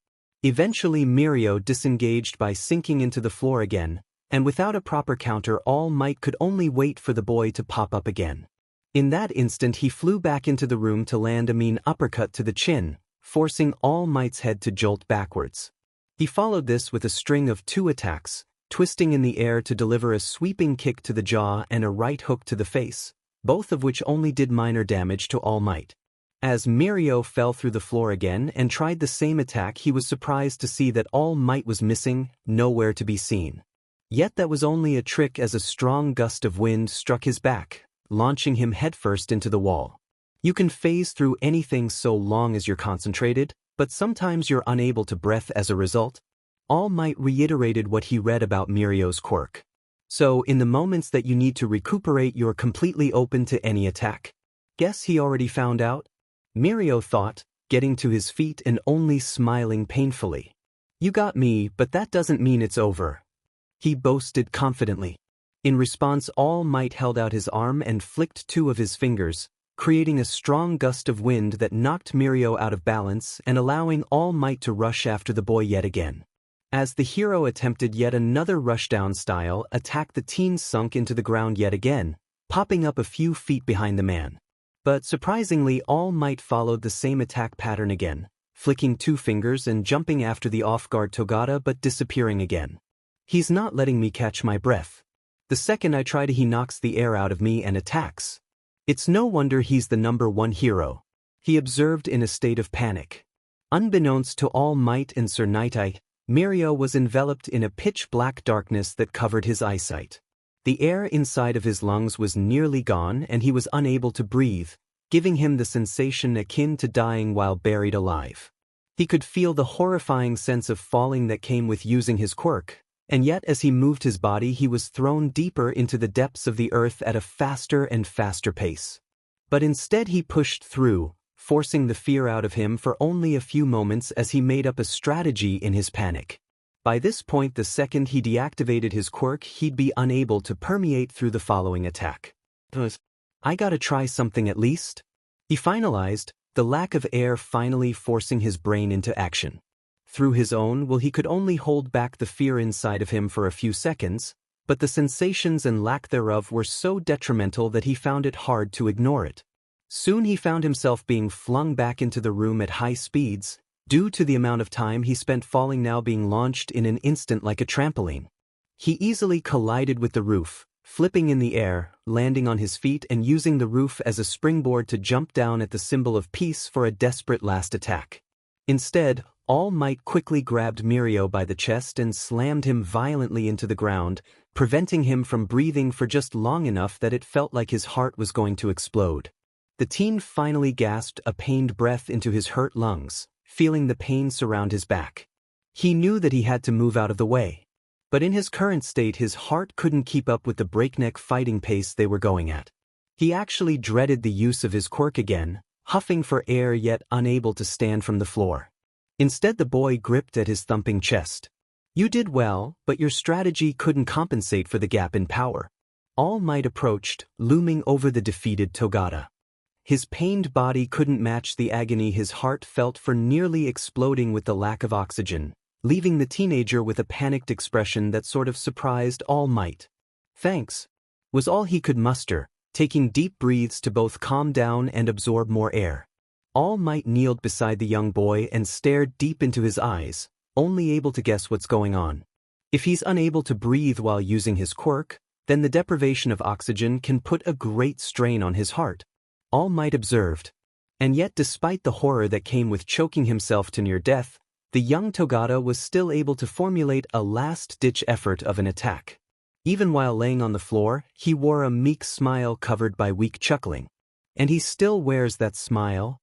Eventually Mirio disengaged by sinking into the floor again, and without a proper counter All Might could only wait for the boy to pop up again. In that instant he flew back into the room to land a mean uppercut to the chin, forcing All Might's head to jolt backwards. He followed this with a string of 2 attacks, twisting in the air to deliver a sweeping kick to the jaw and a right hook to the face, both of which only did minor damage to All Might. As Mirio fell through the floor again and tried the same attack, he was surprised to see that All Might was missing, nowhere to be seen. Yet that was only a trick as a strong gust of wind struck his back, launching him headfirst into the wall. You can phase through anything so long as you're concentrated, but sometimes you're unable to breathe as a result. All Might reiterated what he read about Mirio's quirk. So, in the moments that you need to recuperate, you're completely open to any attack. Guess he already found out? Mirio thought, getting to his feet and only smiling painfully. You got me, but that doesn't mean it's over, he boasted confidently. In response, All Might held out his arm and flicked 2 of his fingers, creating a strong gust of wind that knocked Mirio out of balance and allowing All Might to rush after the boy yet again. As the hero attempted yet another rushdown-style attack, the teen sunk into the ground yet again, popping up a few feet behind the man. But surprisingly, All Might followed the same attack pattern again, flicking 2 fingers and jumping after the off-guard Toga but disappearing again. He's not letting me catch my breath. The second I try to, he knocks the air out of me and attacks. It's no wonder he's the #1 hero, he observed in a state of panic. Unbeknownst to All Might and Sir Nighteye, Mirio was enveloped in a pitch-black darkness that covered his eyesight. The air inside of his lungs was nearly gone and he was unable to breathe, giving him the sensation akin to dying while buried alive. He could feel the horrifying sense of falling that came with using his quirk, and yet as he moved his body he was thrown deeper into the depths of the earth at a faster and faster pace. But instead he pushed through, forcing the fear out of him for only a few moments as he made up a strategy in his panic. By this point, the second he deactivated his quirk, he'd be unable to permeate through the following attack. I gotta try something at least, he finalized, the lack of air finally forcing his brain into action. Through his own will, he could only hold back the fear inside of him for a few seconds, but the sensations and lack thereof were so detrimental that he found it hard to ignore it. Soon he found himself being flung back into the room at high speeds, due to the amount of time he spent falling, now being launched in an instant like a trampoline. He easily collided with the roof, flipping in the air, landing on his feet and using the roof as a springboard to jump down at the symbol of peace for a desperate last attack. Instead, All Might quickly grabbed Mirio by the chest and slammed him violently into the ground, preventing him from breathing for just long enough that it felt like his heart was going to explode. The teen finally gasped a pained breath into his hurt lungs, feeling the pain surround his back. He knew that he had to move out of the way. But in his current state his heart couldn't keep up with the breakneck fighting pace they were going at. He actually dreaded the use of his quirk again, huffing for air yet unable to stand from the floor. Instead the boy gripped at his thumping chest. You did well, but your strategy couldn't compensate for the gap in power. All Might approached, looming over the defeated Toga. His pained body couldn't match the agony his heart felt for nearly exploding with the lack of oxygen, leaving the teenager with a panicked expression that sort of surprised All Might. "Thanks," was all he could muster, taking deep breaths to both calm down and absorb more air. All Might kneeled beside the young boy and stared deep into his eyes, only able to guess what's going on. If he's unable to breathe while using his quirk, then the deprivation of oxygen can put a great strain on his heart, All Might observed. And yet despite the horror that came with choking himself to near death, the young Togata was still able to formulate a last-ditch effort of an attack. Even while laying on the floor, he wore a meek smile covered by weak chuckling. "And he still wears that smile?"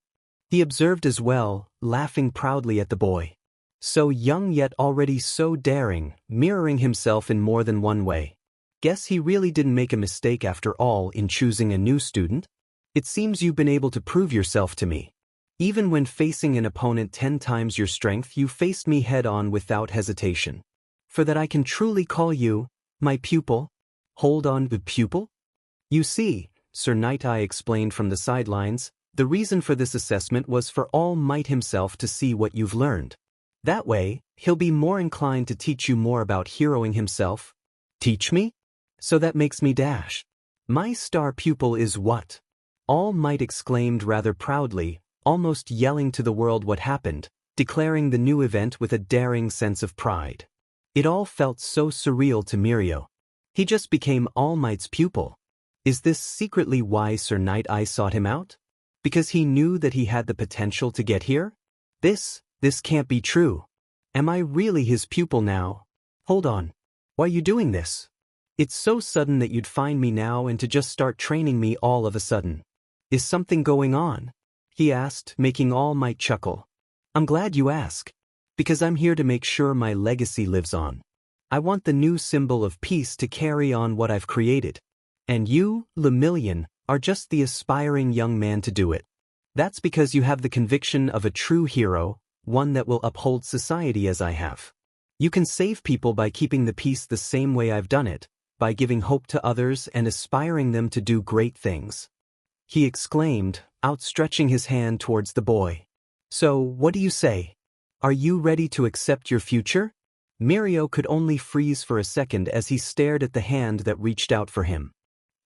he observed as well, laughing proudly at the boy. So young yet already so daring, mirroring himself in more than one way. Guess he really didn't make a mistake after all in choosing a new student? "It seems you've been able to prove yourself to me. Even when facing an opponent 10 times your strength, you faced me head-on without hesitation. For that I can truly call you my pupil." "Hold on, the pupil?" "You see," Sir Nighteye explained from the sidelines, "the reason for this assessment was for All Might himself to see what you've learned. That way, he'll be more inclined to teach you more about heroing himself." "Teach me?" "So that makes me dash. My star pupil is what?" All Might exclaimed rather proudly, almost yelling to the world what happened, declaring the new event with a daring sense of pride. It all felt so surreal to Mirio. He just became All Might's pupil. Is this secretly why Sir Nighteye sought him out? Because he knew that he had the potential to get here? This can't be true. Am I really his pupil now? Hold on. Why are you doing this? It's so sudden that you'd find me now and to just start training me all of a sudden. Is something going on?" he asked, making All Might chuckle. "I'm glad you ask. Because I'm here to make sure my legacy lives on. I want the new symbol of peace to carry on what I've created. And you, Lemillion, are just the aspiring young man to do it. That's because you have the conviction of a true hero, one that will uphold society as I have. You can save people by keeping the peace the same way I've done it, by giving hope to others and aspiring them to do great things," he exclaimed, outstretching his hand towards the boy. "So, what do you say? Are you ready to accept your future?" Mirio could only freeze for a second as he stared at the hand that reached out for him.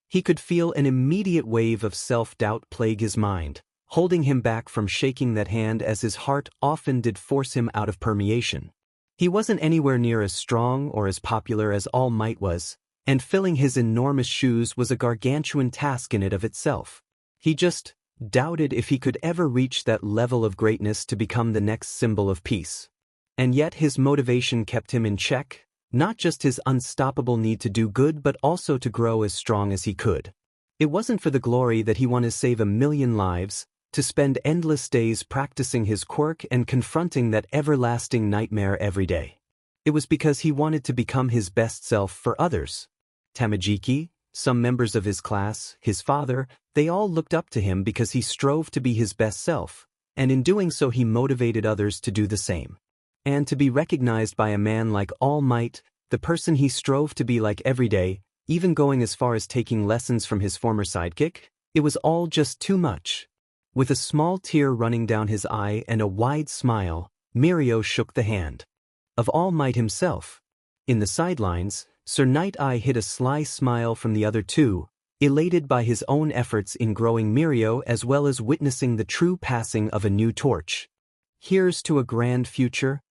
He could feel an immediate wave of self-doubt plague his mind, holding him back from shaking that hand as his heart often did force him out of permeation. He wasn't anywhere near as strong or as popular as All Might was, and filling his enormous shoes was a gargantuan task in it of itself. He just doubted if he could ever reach that level of greatness to become the next symbol of peace. And yet his motivation kept him in check, not just his unstoppable need to do good but also to grow as strong as he could. It wasn't for the glory that he wanted to save 1,000,000 lives, to spend endless days practicing his quirk and confronting that everlasting nightmare every day. It was because he wanted to become his best self for others. Tamajiki, some members of his class, his father, they all looked up to him because he strove to be his best self, and in doing so he motivated others to do the same. And to be recognized by a man like All Might, the person he strove to be like every day, even going as far as taking lessons from his former sidekick, it was all just too much. With a small tear running down his eye and a wide smile, Mirio shook the hand of All Might himself. In the sidelines, Sir Nighteye hid a sly smile from the other two, elated by his own efforts in growing Mirio as well as witnessing the true passing of a new torch. Here's to a grand future.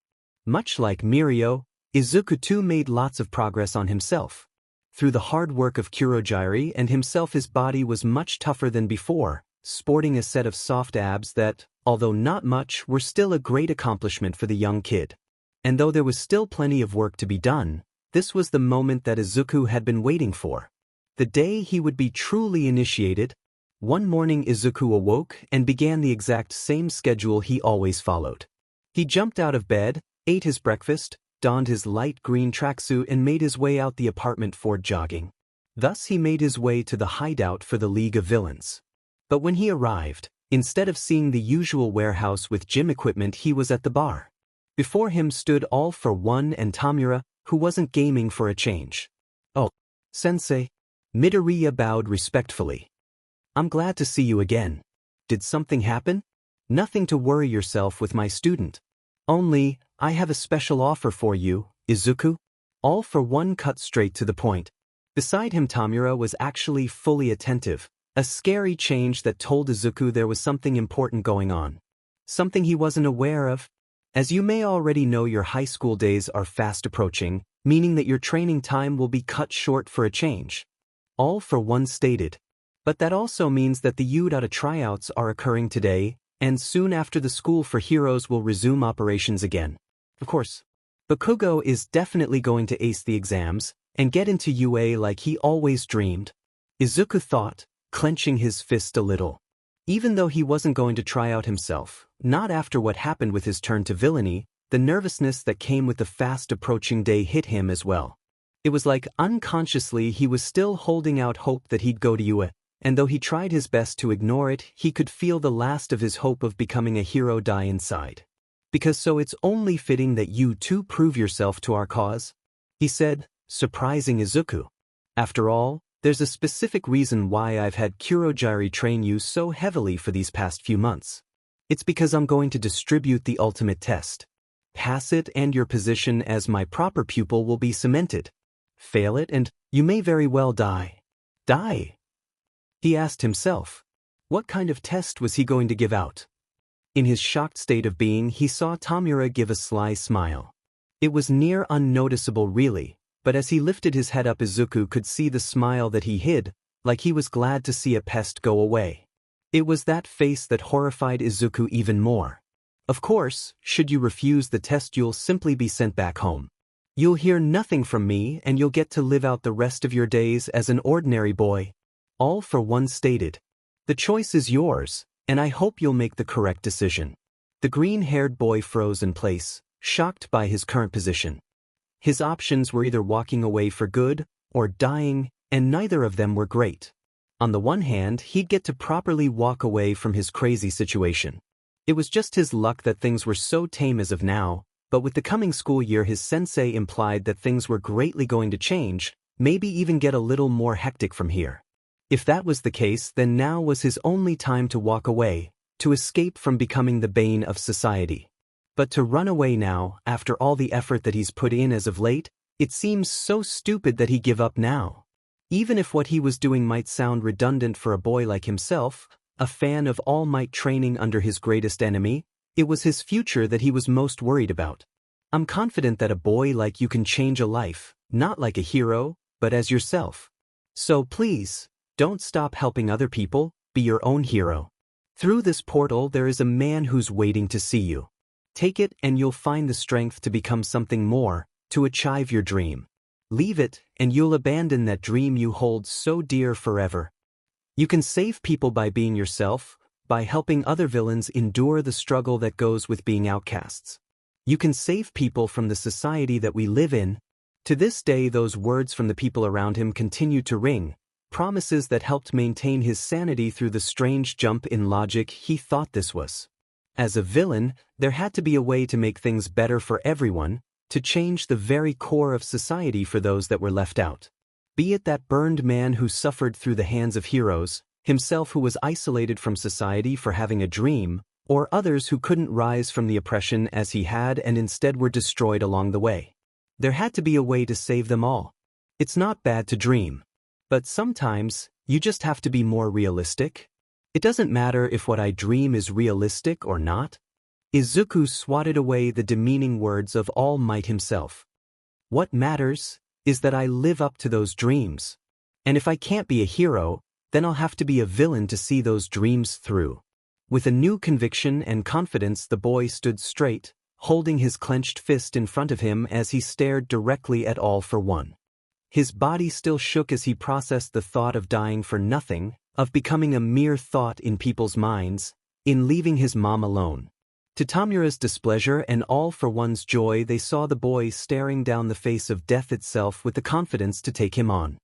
Much like Mirio, Izuku too made lots of progress on himself. Through the hard work of Kurogiri and himself, his body was much tougher than before, sporting a set of soft abs that, although not much, were still a great accomplishment for the young kid. And though there was still plenty of work to be done, this was the moment that Izuku had been waiting for. The day he would be truly initiated. One morning Izuku awoke and began the exact same schedule he always followed. He jumped out of bed, ate his breakfast, donned his light green tracksuit and made his way out the apartment for jogging. Thus he made his way to the hideout for the League of Villains. But when he arrived, instead of seeing the usual warehouse with gym equipment, he was at the bar. Before him stood All for One and Tamura, who wasn't gaming for a change. "Oh, sensei." Midoriya bowed respectfully. "I'm glad to see you again." Did something happen? Nothing to worry yourself with, my student. Only, I have a special offer for you, Izuku. All for One cut straight to the point. Beside him Tamura was actually fully attentive, a scary change that told Izuku there was something important going on. Something he wasn't aware of. As you may already know, your high school days are fast approaching, meaning that your training time will be cut short for a change. All for One stated. But that also means that the hideout tryouts are occurring today, and soon after the School for Heroes will resume operations again. Of course, Bakugo is definitely going to ace the exams and get into UA like he always dreamed. Izuku thought, clenching his fist a little. Even though he wasn't going to try out himself, not after what happened with his turn to villainy, the nervousness that came with the fast approaching day hit him as well. It was like unconsciously he was still holding out hope that he'd go to UA, and though he tried his best to ignore it, he could feel the last of his hope of becoming a hero die inside. Because so it's only fitting that you too prove yourself to our cause, he said, surprising Izuku. After all, there's a specific reason why I've had Kurogiri train you so heavily for these past few months. It's because I'm going to distribute the ultimate test. Pass it and your position as my proper pupil will be cemented. Fail it and you may very well die. Die? He asked himself. What kind of test was he going to give out? In his shocked state of being, he saw Tamura give a sly smile. It was near unnoticeable really, but as he lifted his head up Izuku could see the smile that he hid, like he was glad to see a pest go away. It was that face that horrified Izuku even more. Of course, should you refuse the test you'll simply be sent back home. You'll hear nothing from me and you'll get to live out the rest of your days as an ordinary boy. All for One stated. The choice is yours, and I hope you'll make the correct decision. The green-haired boy froze in place, shocked by his current position. His options were either walking away for good, or dying, and neither of them were great. On the one hand, he'd get to properly walk away from his crazy situation. It was just his luck that things were so tame as of now, but with the coming school year his sensei implied that things were greatly going to change, maybe even get a little more hectic from here. If that was the case, then now was his only time to walk away, to escape from becoming the bane of society. But to run away now, after all the effort that he's put in as of late, it seems so stupid that he give up now. Even if what he was doing might sound redundant for a boy like himself, a fan of All Might training under his greatest enemy, it was his future that he was most worried about. I'm confident that a boy like you can change a life, not like a hero, but as yourself. So please, don't stop helping other people, be your own hero. Through this portal there is a man who's waiting to see you. Take it and you'll find the strength to become something more, to achieve your dream. Leave it and you'll abandon that dream you hold so dear forever. You can save people by being yourself, by helping other villains endure the struggle that goes with being outcasts. You can save people from the society that we live in. To this day those words from the people around him continue to ring, promises that helped maintain his sanity through the strange jump in logic he thought this was. As a villain, there had to be a way to make things better for everyone, to change the very core of society for those that were left out. Be it that burned man who suffered through the hands of heroes, himself who was isolated from society for having a dream, or others who couldn't rise from the oppression as he had and instead were destroyed along the way. There had to be a way to save them all. It's not bad to dream. But sometimes, you just have to be more realistic. It doesn't matter if what I dream is realistic or not. Izuku swatted away the demeaning words of All Might himself. What matters is that I live up to those dreams. And if I can't be a hero, then I'll have to be a villain to see those dreams through. With a new conviction and confidence the boy stood straight, holding his clenched fist in front of him as he stared directly at All for One. His body still shook as he processed the thought of dying for nothing, of becoming a mere thought in people's minds, in leaving his mom alone. To Tamura's displeasure and All for One's joy they saw the boy staring down the face of death itself with the confidence to take him on.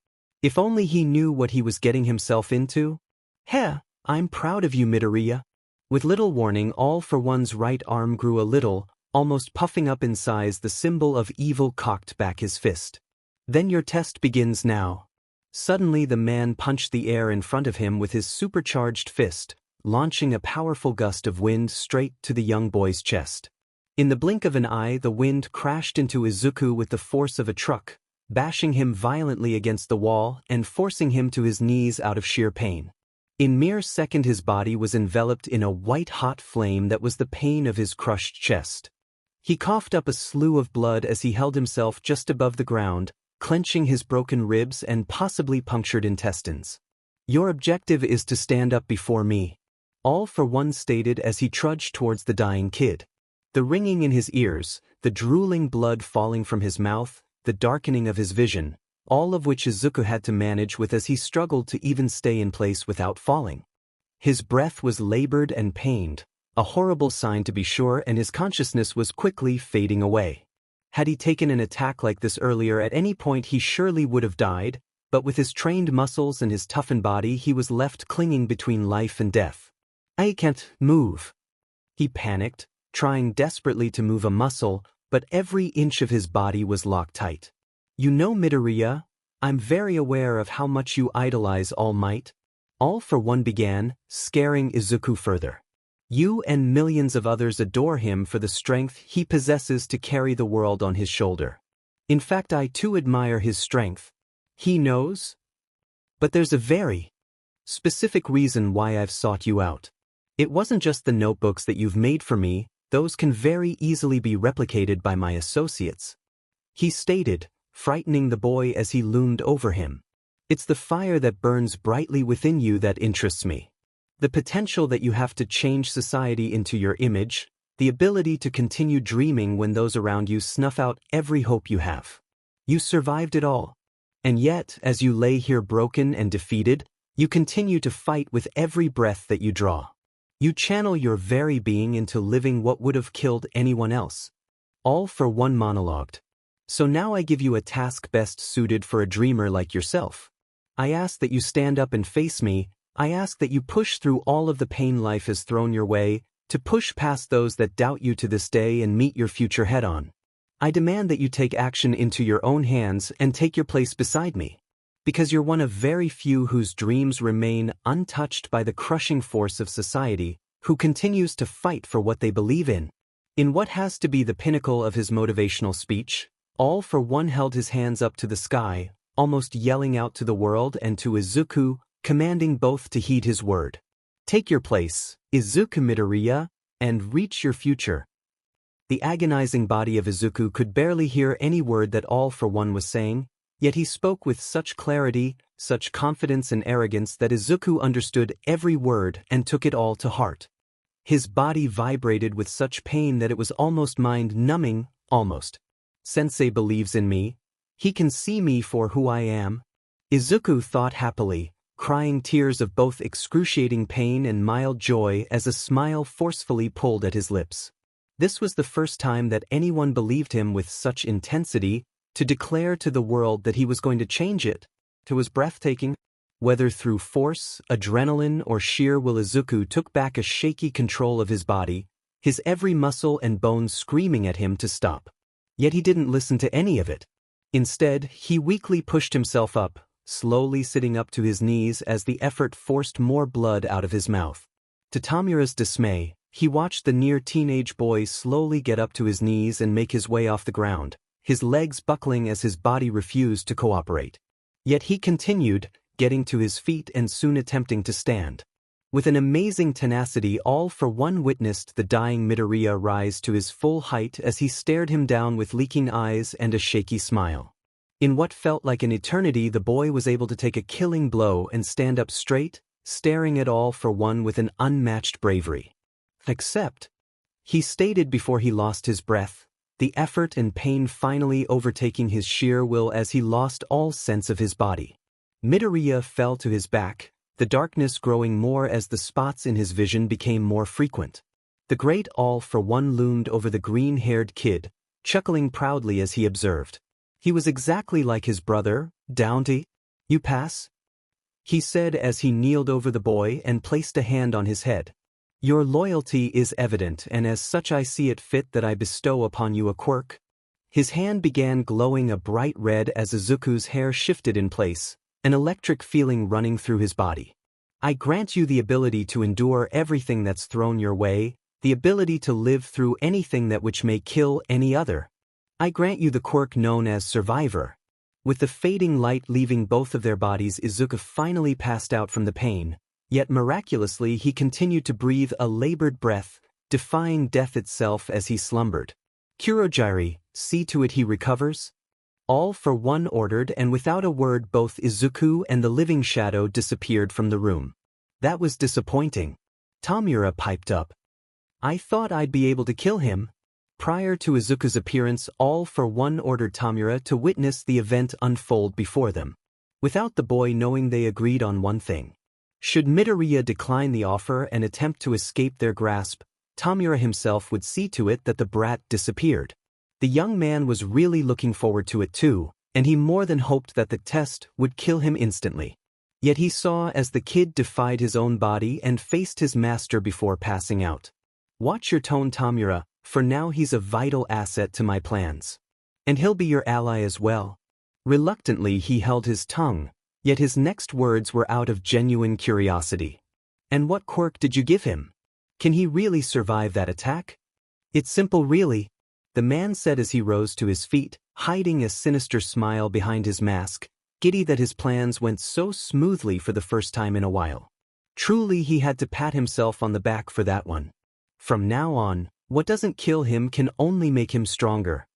If only he knew what he was getting himself into. Heh, I'm proud of you, Midoriya. With little warning All for One's right arm grew a little, almost puffing up in size. The symbol of evil cocked back his fist. Then your test begins now. Suddenly the man punched the air in front of him with his supercharged fist, launching a powerful gust of wind straight to the young boy's chest. In the blink of an eye, the wind crashed into Izuku with the force of a truck, bashing him violently against the wall and forcing him to his knees out of sheer pain. In mere second his body was enveloped in a white-hot flame that was the pain of his crushed chest. He coughed up a slew of blood as he held himself just above the ground, clenching his broken ribs and possibly punctured intestines. "Your objective is to stand up before me," All for One stated as he trudged towards the dying kid. The ringing in his ears, the drooling blood falling from his mouth, the darkening of his vision, all of which Izuku had to manage with as he struggled to even stay in place without falling. His breath was labored and pained, a horrible sign to be sure, and his consciousness was quickly fading away. Had he taken an attack like this earlier at any point he surely would have died, but with his trained muscles and his toughened body he was left clinging between life and death. "I can't move," he panicked, trying desperately to move a muscle, but every inch of his body was locked tight. "You know, Midoriya, I'm very aware of how much you idolize All Might," All for One began, scaring Izuku further. "You and millions of others adore him for the strength he possesses to carry the world on his shoulder. In fact, I too admire his strength. He knows? But there's a very specific reason why I've sought you out. It wasn't just the notebooks that you've made for me, those can very easily be replicated by my associates," he stated, frightening the boy as he loomed over him. "It's the fire that burns brightly within you that interests me. The potential that you have to change society into your image, the ability to continue dreaming when those around you snuff out every hope you have. You survived it all. And yet, as you lay here broken and defeated, you continue to fight with every breath that you draw. You channel your very being into living what would have killed anyone else." All for One monologued. "So now I give you a task best suited for a dreamer like yourself. I ask that you stand up and face me. I ask that you push through all of the pain life has thrown your way, to push past those that doubt you to this day and meet your future head-on. I demand that you take action into your own hands and take your place beside me. Because you're one of very few whose dreams remain untouched by the crushing force of society, who continues to fight for what they believe in." In what has to be the pinnacle of his motivational speech, All for One held his hands up to the sky, almost yelling out to the world and to Izuku, commanding both to heed his word. "Take your place, Izuku Midoriya, and reach your future." The agonizing body of Izuku could barely hear any word that All for One was saying, yet he spoke with such clarity, such confidence and arrogance that Izuku understood every word and took it all to heart. His body vibrated with such pain that it was almost mind-numbing, almost. "Sensei believes in me. He can see me for who I am," Izuku thought happily, crying tears of both excruciating pain and mild joy as a smile forcefully pulled at his lips. This was the first time that anyone believed him with such intensity, to declare to the world that he was going to change it. It was breathtaking. Whether through force, adrenaline, or sheer will, Izuku took back a shaky control of his body, his every muscle and bone screaming at him to stop. Yet he didn't listen to any of it. Instead, he weakly pushed himself up, slowly sitting up to his knees as the effort forced more blood out of his mouth. To Tamura's dismay, he watched the near-teenage boy slowly get up to his knees and make his way off the ground, his legs buckling as his body refused to cooperate. Yet he continued, getting to his feet and soon attempting to stand. With an amazing tenacity, All for One witnessed the dying Midoriya rise to his full height as he stared him down with leaking eyes and a shaky smile. In what felt like an eternity, the boy was able to take a killing blow and stand up straight, staring at All for One with an unmatched bravery. "Except," he stated before he lost his breath, the effort and pain finally overtaking his sheer will as he lost all sense of his body. Midoriya fell to his back, the darkness growing more as the spots in his vision became more frequent. The great All for One loomed over the green-haired kid, chuckling proudly as he observed. He was exactly like his brother, Downty. "You pass?" he said as he kneeled over the boy and placed a hand on his head. "Your loyalty is evident, and as such I see it fit that I bestow upon you a quirk." His hand began glowing a bright red as Izuku's hair shifted in place, an electric feeling running through his body. I grant you the ability to endure everything that's thrown your way, the ability to live through anything that which may kill any other. I grant you the quirk known as Survivor. With the fading light leaving both of their bodies, Izuku finally passed out from the pain, yet miraculously he continued to breathe a labored breath, defying death itself as he slumbered. Kurogiri, see to it he recovers. All for one ordered, and without a word both Izuku and the living shadow disappeared from the room. That was disappointing. Tamura piped up. I thought I'd be able to kill him. Prior to Izuku's appearance, all for one ordered Tamura to witness the event unfold before them. Without the boy knowing, they agreed on one thing. Should Midoriya decline the offer and attempt to escape their grasp, Tamura himself would see to it that the brat disappeared. The young man was really looking forward to it too, and he more than hoped that the test would kill him instantly. Yet he saw as the kid defied his own body and faced his master before passing out. Watch your tone, Tamura, for now he's a vital asset to my plans. And he'll be your ally as well. Reluctantly he held his tongue, yet his next words were out of genuine curiosity. And what quirk did you give him? Can he really survive that attack? It's simple really, the man said as he rose to his feet, hiding a sinister smile behind his mask, giddy that his plans went so smoothly for the first time in a while. Truly he had to pat himself on the back for that one. From now on, what doesn't kill him can only make him stronger.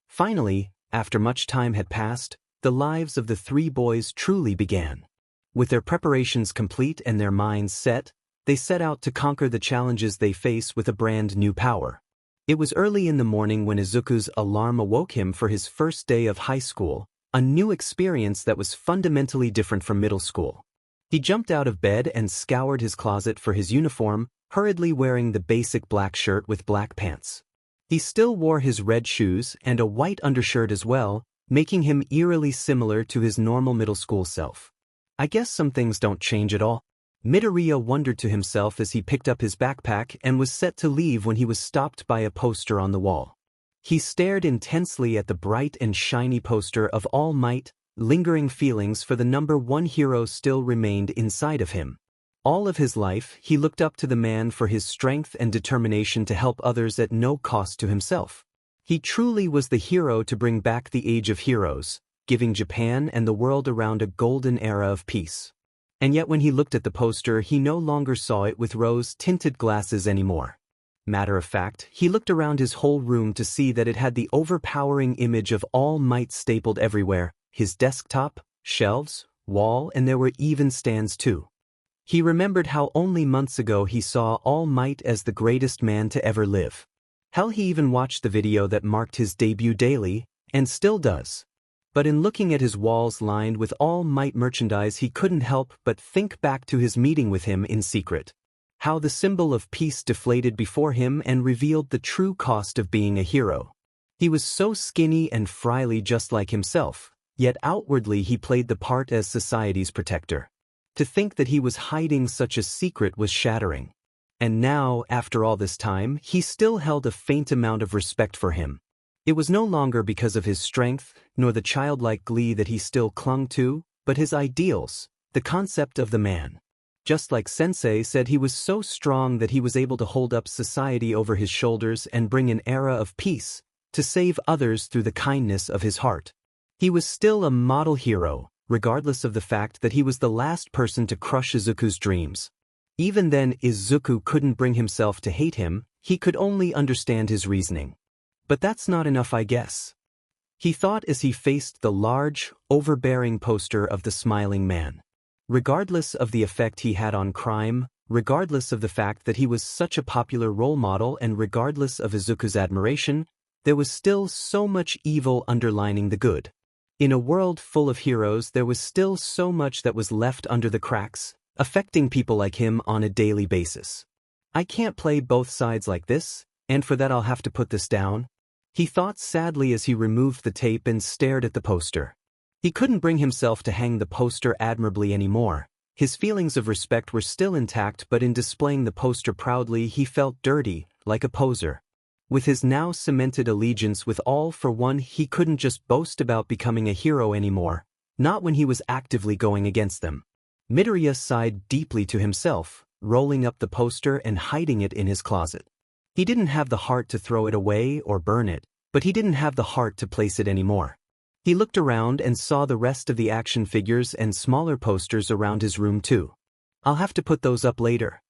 Finally, after much time had passed, the lives of the three boys truly began. With their preparations complete and their minds set, they set out to conquer the challenges they face with a brand new power. It was early in the morning when Izuku's alarm awoke him for his first day of high school, a new experience that was fundamentally different from middle school. He jumped out of bed and scoured his closet for his uniform, hurriedly wearing the basic black shirt with black pants. He still wore his red shoes and a white undershirt as well, making him eerily similar to his normal middle school self. I guess some things don't change at all. Midoriya wondered to himself as he picked up his backpack and was set to leave when he was stopped by a poster on the wall. He stared intensely at the bright and shiny poster of All Might, lingering feelings for the number one hero still remained inside of him. All of his life, he looked up to the man for his strength and determination to help others at no cost to himself. He truly was the hero to bring back the Age of Heroes, giving Japan and the world around a golden era of peace. And yet when he looked at the poster, he no longer saw it with rose-tinted glasses anymore. Matter of fact, he looked around his whole room to see that it had the overpowering image of All Might stapled everywhere, his desktop, shelves, wall, and there were even stands too. He remembered how only months ago he saw All Might as the greatest man to ever live. Hell, he even watched the video that marked his debut daily, and still does. But in looking at his walls lined with All Might merchandise, he couldn't help but think back to his meeting with him in secret. How the symbol of peace deflated before him and revealed the true cost of being a hero. He was so skinny and frailly just like himself, yet outwardly he played the part as society's protector. To think that he was hiding such a secret was shattering. And now, after all this time, he still held a faint amount of respect for him. It was no longer because of his strength, nor the childlike glee that he still clung to, but his ideals, the concept of the man. Just like Sensei said, he was so strong that he was able to hold up society over his shoulders and bring an era of peace, to save others through the kindness of his heart. He was still a model hero, regardless of the fact that he was the last person to crush Izuku's dreams. Even then, Izuku couldn't bring himself to hate him, he could only understand his reasoning. But that's not enough, I guess. He thought as he faced the large, overbearing poster of the smiling man. Regardless of the effect he had on crime, regardless of the fact that he was such a popular role model, and regardless of Izuku's admiration, there was still so much evil underlining the good. In a world full of heroes, there was still so much that was left under the cracks, affecting people like him on a daily basis. I can't play both sides like this, and for that I'll have to put this down. He thought sadly as he removed the tape and stared at the poster. He couldn't bring himself to hang the poster admirably anymore. His feelings of respect were still intact, but in displaying the poster proudly he felt dirty, like a poser. With his now cemented allegiance with All for One, he couldn't just boast about becoming a hero anymore, not when he was actively going against them. Midoriya sighed deeply to himself, rolling up the poster and hiding it in his closet. He didn't have the heart to throw it away or burn it, but he didn't have the heart to place it anymore. He looked around and saw the rest of the action figures and smaller posters around his room too. I'll have to put those up later,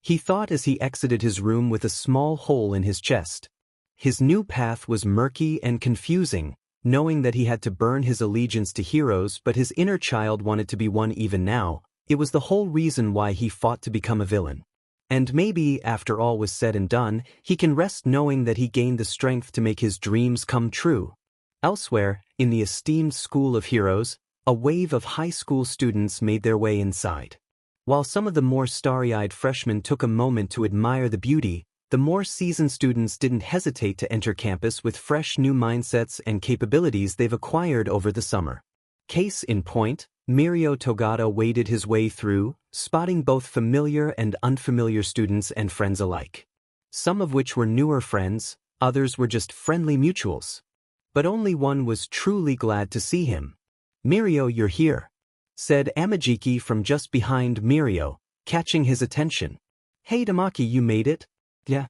he thought as he exited his room with a small hole in his chest. His new path was murky and confusing, knowing that he had to burn his allegiance to heroes, but his inner child wanted to be one even now. It was the whole reason why he fought to become a villain. And maybe, after all was said and done, he can rest knowing that he gained the strength to make his dreams come true. Elsewhere, in the esteemed School of Heroes, a wave of high school students made their way inside. While some of the more starry-eyed freshmen took a moment to admire the beauty, the more seasoned students didn't hesitate to enter campus with fresh new mindsets and capabilities they've acquired over the summer. Case in point, Mirio Toga waded his way through, spotting both familiar and unfamiliar students and friends alike. Some of which were newer friends, others were just friendly mutuals. But only one was truly glad to see him. "Mirio, you're here," said Amajiki from just behind Mirio, catching his attention. "Hey Tamaki, you made it?" "Yeah,"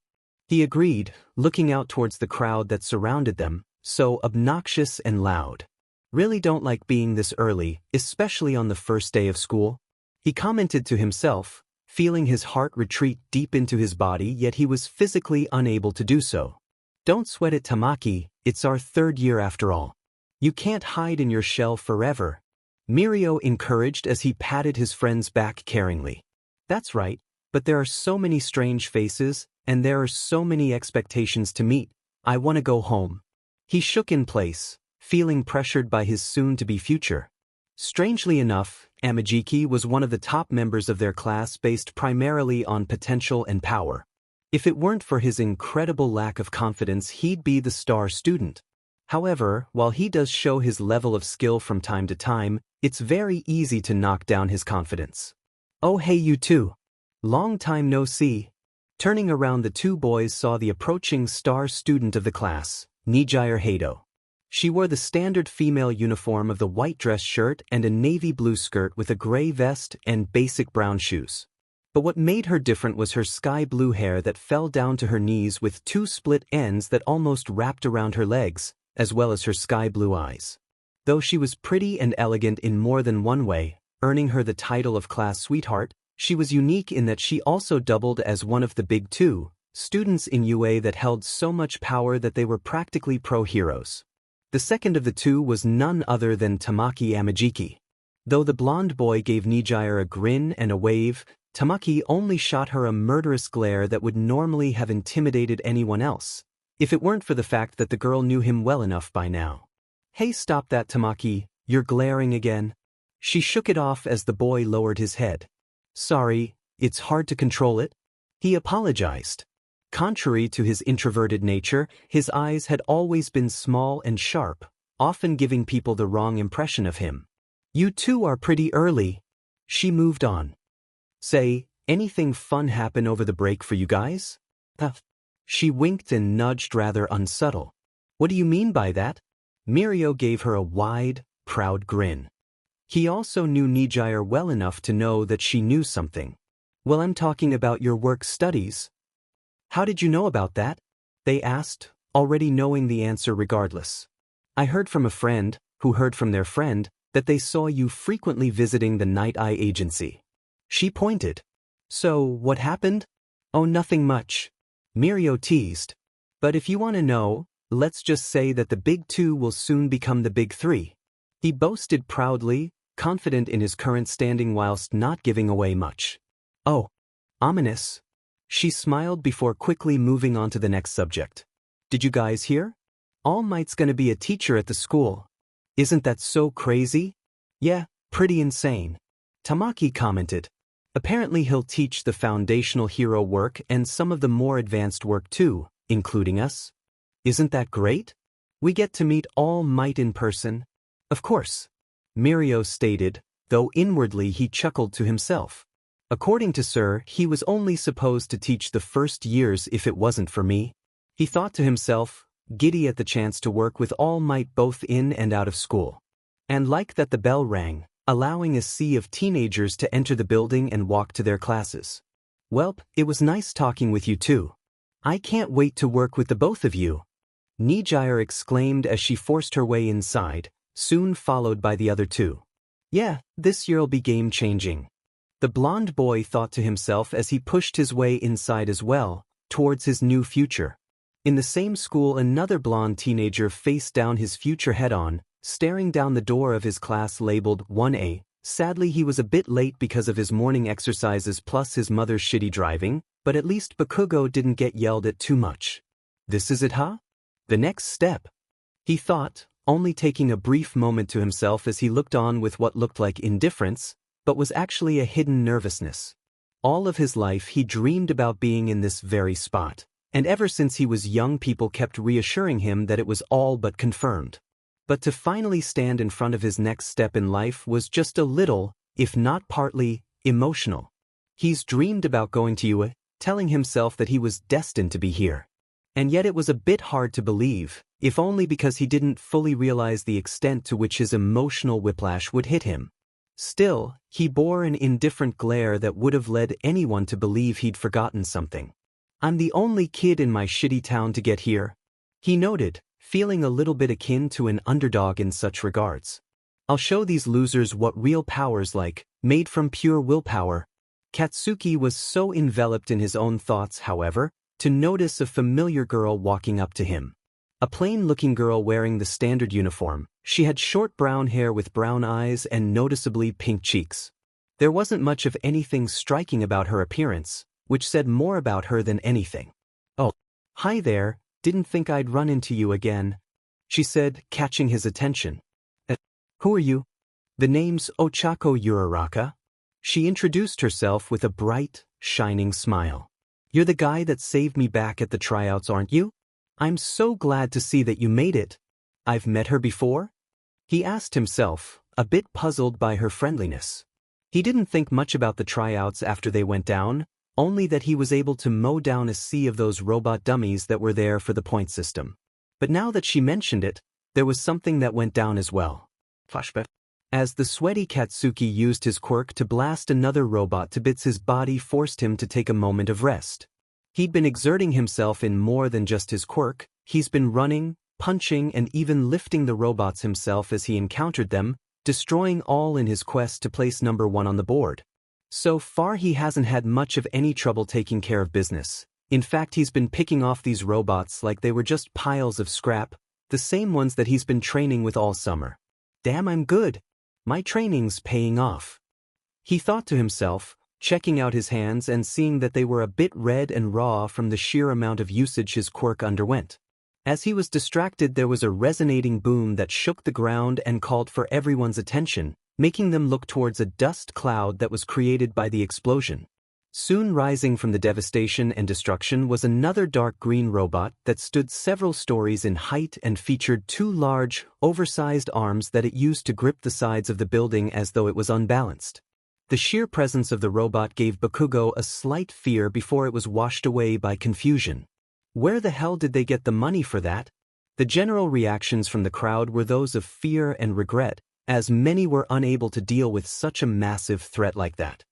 he agreed, looking out towards the crowd that surrounded them, so obnoxious and loud. "Really don't like being this early, especially on the first day of school," he commented to himself, feeling his heart retreat deep into his body, yet he was physically unable to do so. "Don't sweat it, Tamaki, it's our third year after all. You can't hide in your shell forever," Mirio encouraged as he patted his friend's back caringly. "That's right, but there are so many strange faces, and there are so many expectations to meet. I want to go home." He shook in place, feeling pressured by his soon-to-be future. Strangely enough, Amajiki was one of the top members of their class based primarily on potential and power. If it weren't for his incredible lack of confidence, he'd be the star student. However, while he does show his level of skill from time to time, it's very easy to knock down his confidence. "Oh hey you two. Long time no see." Turning around, the two boys saw the approaching star student of the class, Nijire Hado. She wore the standard female uniform of the white dress shirt and a navy blue skirt with a gray vest and basic brown shoes. But what made her different was her sky blue hair that fell down to her knees with two split ends that almost wrapped around her legs, as well as her sky blue eyes. Though she was pretty and elegant in more than one way, earning her the title of class sweetheart, she was unique in that she also doubled as one of the big two, students in UA that held so much power that they were practically pro-heroes. The second of the two was none other than Tamaki Amajiki. Though the blonde boy gave Nijire a grin and a wave, Tamaki only shot her a murderous glare that would normally have intimidated anyone else, if it weren't for the fact that the girl knew him well enough by now. "Hey, stop that, Tamaki, you're glaring again." She shook it off as the boy lowered his head. "Sorry, it's hard to control it," he apologized. Contrary to his introverted nature, his eyes had always been small and sharp, often giving people the wrong impression of him. "You two are pretty early." She moved on. "Say, anything fun happen over the break for you guys?" She winked and nudged rather unsubtle. "What do you mean by that?" Mirio gave her a wide, proud grin. He also knew Nijire well enough to know that she knew something. "Well, I'm talking about your work studies." "How did you know about that?" they asked, already knowing the answer regardless. "I heard from a friend, who heard from their friend, that they saw you frequently visiting the Nighteye agency." She pointed. "So, what happened?" "Oh, nothing much," Mirio teased. "But if you want to know, let's just say that the big two will soon become the big three." He boasted proudly, confident in his current standing whilst not giving away much. "Oh, ominous." She smiled before quickly moving on to the next subject. "Did you guys hear? All Might's gonna be a teacher at the school. Isn't that so crazy?" "Yeah, pretty insane," Tamaki commented. "Apparently he'll teach the foundational hero work and some of the more advanced work too, including us. Isn't that great? We get to meet All Might in person." "Of course," Mirio stated, though inwardly he chuckled to himself. "According to Sir, he was only supposed to teach the first years if it wasn't for me." He thought to himself, giddy at the chance to work with All Might both in and out of school. And like that the bell rang, allowing a sea of teenagers to enter the building and walk to their classes. "Welp, it was nice talking with you too. I can't wait to work with the both of you," Nijire exclaimed as she forced her way inside, soon followed by the other two. "Yeah, this year'll be game-changing," the blonde boy thought to himself as he pushed his way inside as well, towards his new future. In the same school, another blonde teenager faced down his future head-on, staring down the door of his class labeled 1A. Sadly, he was a bit late because of his morning exercises plus his mother's shitty driving, but at least Bakugo didn't get yelled at too much. "This is it, huh? The next step," he thought, only taking a brief moment to himself as he looked on with what looked like indifference, but was actually a hidden nervousness. All of his life he dreamed about being in this very spot, and ever since he was young people kept reassuring him that it was all but confirmed. But to finally stand in front of his next step in life was just a little, if not partly, emotional. He's dreamed about going to UA, telling himself that he was destined to be here. And yet it was a bit hard to believe, if only because he didn't fully realize the extent to which his emotional whiplash would hit him. Still, he bore an indifferent glare that would have led anyone to believe he'd forgotten something. "I'm the only kid in my shitty town to get here," he noted, feeling a little bit akin to an underdog in such regards. "I'll show these losers what real power's like, made from pure willpower." Katsuki was so enveloped in his own thoughts, however, to notice a familiar girl walking up to him. A plain-looking girl wearing the standard uniform. She had short brown hair with brown eyes and noticeably pink cheeks. There wasn't much of anything striking about her appearance, which said more about her than anything. "Oh, hi there, didn't think I'd run into you again," she said, catching his attention. "Who are you?" "The name's Ochako Uraraka." She introduced herself with a bright, shining smile. "You're the guy that saved me back at the tryouts, aren't you? I'm so glad to see that you made it. I've met her before?" he asked himself, a bit puzzled by her friendliness. He didn't think much about the tryouts after they went down, only that he was able to mow down a sea of those robot dummies that were there for the point system. But now that she mentioned it, there was something that went down as well. Flashback. As the sweaty Katsuki used his quirk to blast another robot to bits, his body forced him to take a moment of rest. He'd been exerting himself in more than just his quirk. He's been running, punching, and even lifting the robots himself as he encountered them, destroying all in his quest to place number 1 on the board. So far he hasn't had much of any trouble taking care of business. In fact, he's been picking off these robots like they were just piles of scrap, the same ones that he's been training with all summer. "Damn, I'm good. My training's paying off," he thought to himself, checking out his hands and seeing that they were a bit red and raw from the sheer amount of usage his quirk underwent. As he was distracted, there was a resonating boom that shook the ground and called for everyone's attention, making them look towards a dust cloud that was created by the explosion. Soon rising from the devastation and destruction was another dark green robot that stood several stories in height and featured 2 large, oversized arms that it used to grip the sides of the building as though it was unbalanced. The sheer presence of the robot gave Bakugo a slight fear before it was washed away by confusion. Where the hell did they get the money for that? The general reactions from the crowd were those of fear and regret, as many were unable to deal with such a massive threat like that.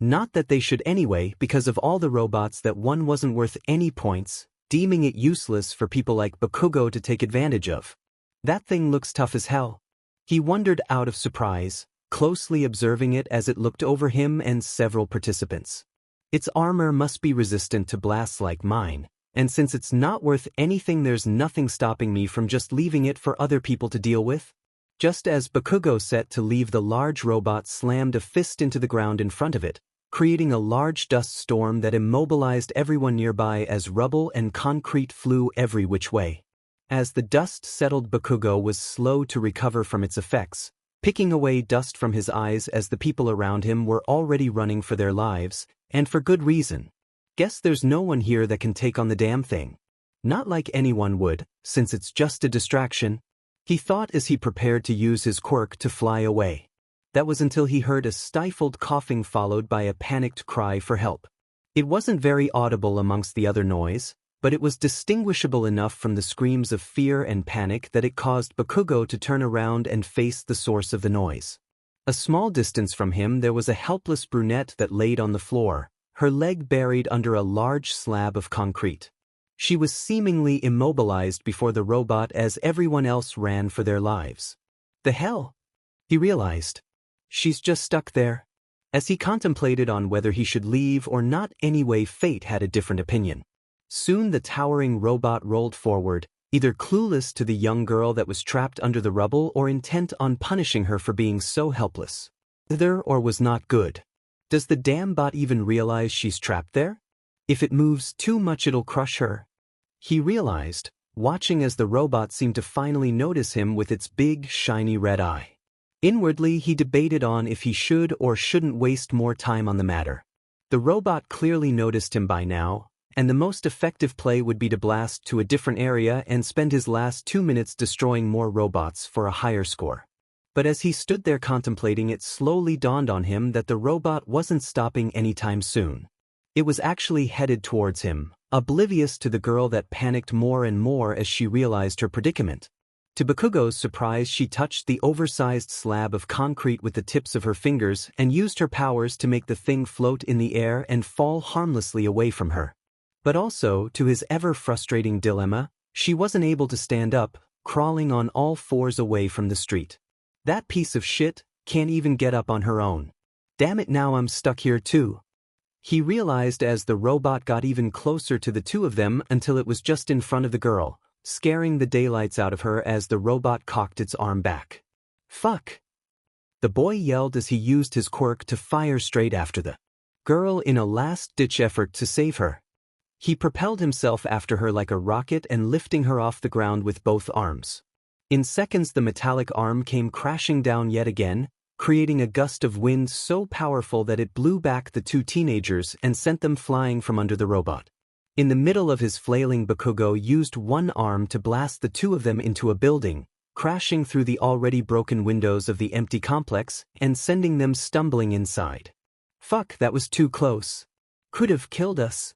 Not that they should anyway, because of all the robots that one wasn't worth any points, deeming it useless for people like Bakugo to take advantage of. "That thing looks tough as hell," he wondered out of surprise, closely observing it as it looked over him and several participants. "Its armor must be resistant to blasts like mine, and since it's not worth anything, there's nothing stopping me from just leaving it for other people to deal with." Just as Bakugo set to leave, the large robot slammed a fist into the ground in front of it, creating a large dust storm that immobilized everyone nearby as rubble and concrete flew every which way. As the dust settled, Bakugo was slow to recover from its effects, picking away dust from his eyes as the people around him were already running for their lives, and for good reason. "Guess there's no one here that can take on the damn thing. Not like anyone would, since it's just a distraction," he thought as he prepared to use his quirk to fly away. That was until he heard a stifled coughing followed by a panicked cry for help. It wasn't very audible amongst the other noise, but it was distinguishable enough from the screams of fear and panic that it caused Bakugo to turn around and face the source of the noise. A small distance from him there was a helpless brunette that laid on the floor, her leg buried under a large slab of concrete. She was seemingly immobilized before the robot as everyone else ran for their lives. The hell? He realized. She's just stuck there. As he contemplated on whether he should leave or not, anyway, fate had a different opinion. Soon the towering robot rolled forward, either clueless to the young girl that was trapped under the rubble or intent on punishing her for being so helpless. Either or was not good. Does the damn bot even realize she's trapped there? If it moves too much it'll crush her. He realized, watching as the robot seemed to finally notice him with its big, shiny red eye. Inwardly he debated on if he should or shouldn't waste more time on the matter. The robot clearly noticed him by now, and the most effective play would be to blast to a different area and spend his last 2 minutes destroying more robots for a higher score. But as he stood there contemplating, it slowly dawned on him that the robot wasn't stopping anytime soon. It was actually headed towards him, oblivious to the girl that panicked more and more as she realized her predicament. To Bakugo's surprise, she touched the oversized slab of concrete with the tips of her fingers and used her powers to make the thing float in the air and fall harmlessly away from her. But also, to his ever-frustrating dilemma, she wasn't able to stand up, crawling on all fours away from the street. That piece of shit can't even get up on her own. Damn it, now I'm stuck here too. He realized as the robot got even closer to the two of them until it was just in front of the girl, scaring the daylights out of her as the robot cocked its arm back. Fuck! The boy yelled as he used his quirk to fire straight after the girl in a last-ditch effort to save her. He propelled himself after her like a rocket and lifting her off the ground with both arms. In seconds the metallic arm came crashing down yet again, creating a gust of wind so powerful that it blew back the two teenagers and sent them flying from under the robot. In the middle of his flailing, Bakugo used one arm to blast the two of them into a building, crashing through the already broken windows of the empty complex and sending them stumbling inside. Fuck, that was too close. Could have killed us.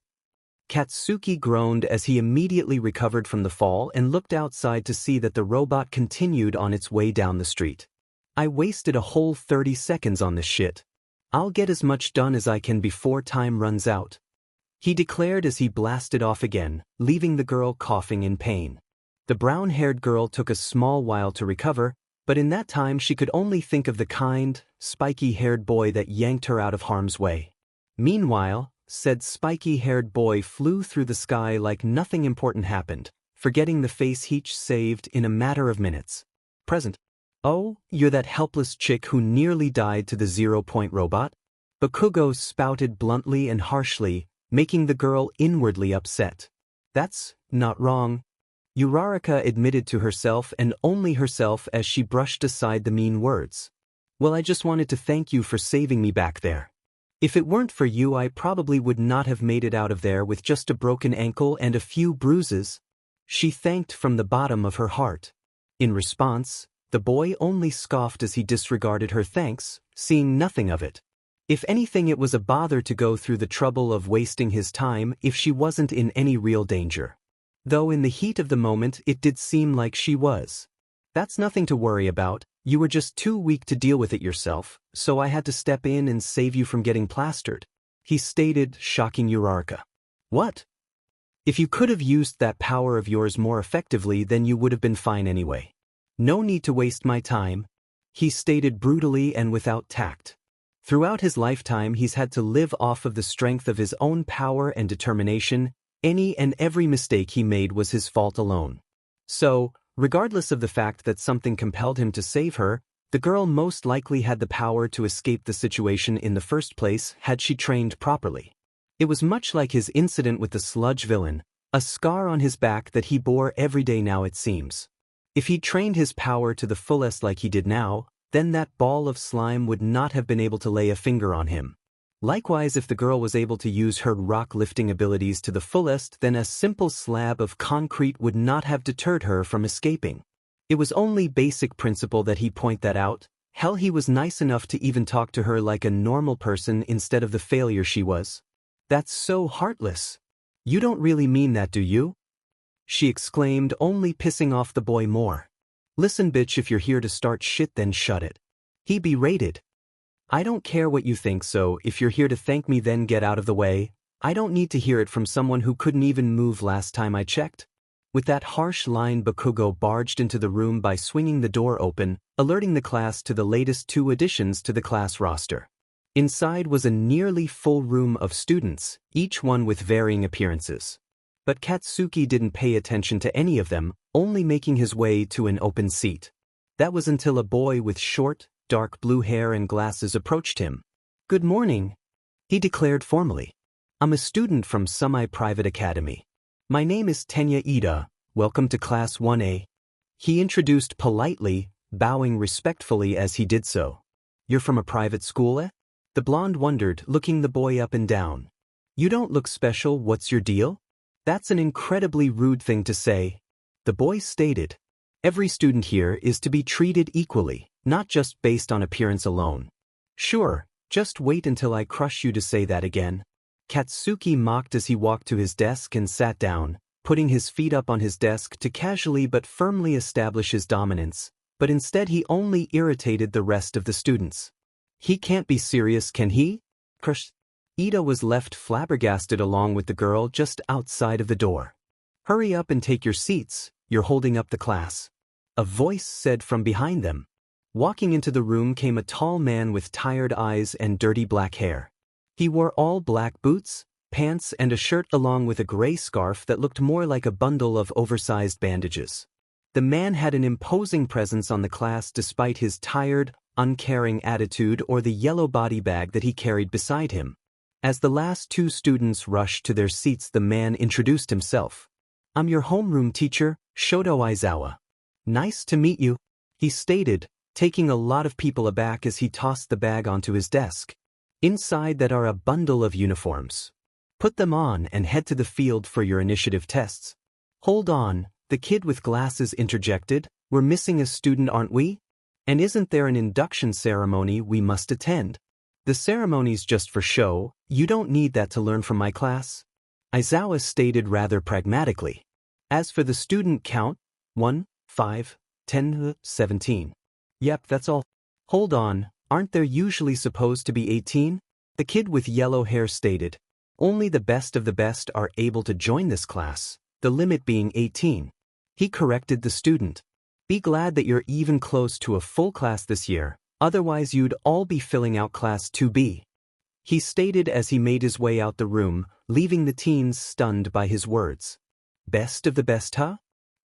Katsuki groaned as he immediately recovered from the fall and looked outside to see that the robot continued on its way down the street. I wasted a whole 30 seconds on this shit. I'll get as much done as I can before time runs out, he declared as he blasted off again, leaving the girl coughing in pain. The brown-haired girl took a small while to recover, but in that time she could only think of the kind, spiky-haired boy that yanked her out of harm's way. Meanwhile, said spiky-haired boy flew through the sky like nothing important happened, forgetting the face he'd saved in a matter of minutes. Present. Oh, you're that helpless chick who nearly died to the 0-point robot? Bakugo spouted bluntly and harshly, making the girl inwardly upset. That's not wrong. Uraraka admitted to herself and only herself as she brushed aside the mean words. Well, I just wanted to thank you for saving me back there. If it weren't for you, I probably would not have made it out of there with just a broken ankle and a few bruises. She thanked from the bottom of her heart. In response, the boy only scoffed as he disregarded her thanks, seeing nothing of it. If anything, it was a bother to go through the trouble of wasting his time if she wasn't in any real danger. Though in the heat of the moment it did seem like she was. That's nothing to worry about, you were just too weak to deal with it yourself, so I had to step in and save you from getting plastered, he stated, shocking Uraraka. What? If you could have used that power of yours more effectively, then you would have been fine anyway. No need to waste my time, he stated brutally and without tact. Throughout his lifetime he's had to live off of the strength of his own power and determination. Any and every mistake he made was his fault alone. So, regardless of the fact that something compelled him to save her, the girl most likely had the power to escape the situation in the first place had she trained properly. It was much like his incident with the sludge villain, a scar on his back that he bore every day now it seems. If he'd trained his power to the fullest like he did now, then that ball of slime would not have been able to lay a finger on him. Likewise, if the girl was able to use her rock-lifting abilities to the fullest, then a simple slab of concrete would not have deterred her from escaping. It was only basic principle that he'd point that out. Hell, he was nice enough to even talk to her like a normal person instead of the failure she was. That's so heartless. You don't really mean that, do you? She exclaimed, only pissing off the boy more. Listen, bitch, if you're here to start shit, then shut it. He berated. I don't care what you think, so if you're here to thank me then get out of the way. I don't need to hear it from someone who couldn't even move last time I checked. With that harsh line, Bakugo barged into the room by swinging the door open, alerting the class to the latest 2 additions to the class roster. Inside was a nearly full room of students, each one with varying appearances. But Katsuki didn't pay attention to any of them, only making his way to an open seat. That was until a boy with short, dark blue hair and glasses approached him. "Good morning," he declared formally. "I'm a student from Semi-Private Academy. My name is Tenya Ida. Welcome to Class 1A. He introduced politely, bowing respectfully as he did so. "You're from a private school, eh?" The blonde wondered, looking the boy up and down. "You don't look special, what's your deal?" "That's an incredibly rude thing to say," the boy stated. "Every student here is to be treated equally, not just based on appearance alone." "Sure, just wait until I crush you to say that again." Katsuki mocked as he walked to his desk and sat down, putting his feet up on his desk to casually but firmly establish his dominance, but instead he only irritated the rest of the students. "He can't be serious, can he?" Crush. Ida was left flabbergasted along with the girl just outside of the door. "Hurry up and take your seats, you're holding up the class," a voice said from behind them. Walking into the room came a tall man with tired eyes and dirty black hair. He wore all black boots, pants and a shirt along with a gray scarf that looked more like a bundle of oversized bandages. The man had an imposing presence on the class despite his tired, uncaring attitude or the yellow body bag that he carried beside him. As the last 2 students rushed to their seats, the man introduced himself. "I'm your homeroom teacher, Shoto Aizawa. Nice to meet you," he stated, taking a lot of people aback as he tossed the bag onto his desk. "Inside that are a bundle of uniforms. Put them on and head to the field for your initiative tests." "Hold on," the kid with glasses interjected. "We're missing a student, aren't we? And isn't there an induction ceremony we must attend?" "The ceremony's just for show, you don't need that to learn from my class," Aizawa stated rather pragmatically. "As for the student count, 1, 5, 10, 17. Yep, that's all." "Hold on, aren't there usually supposed to be 18? The kid with yellow hair stated. "Only the best of the best are able to join this class, the limit being 18. He corrected the student. "Be glad that you're even close to a full class this year, otherwise you'd all be filling out Class 2B. He stated as he made his way out the room, leaving the teens stunned by his words. "Best of the best, huh?"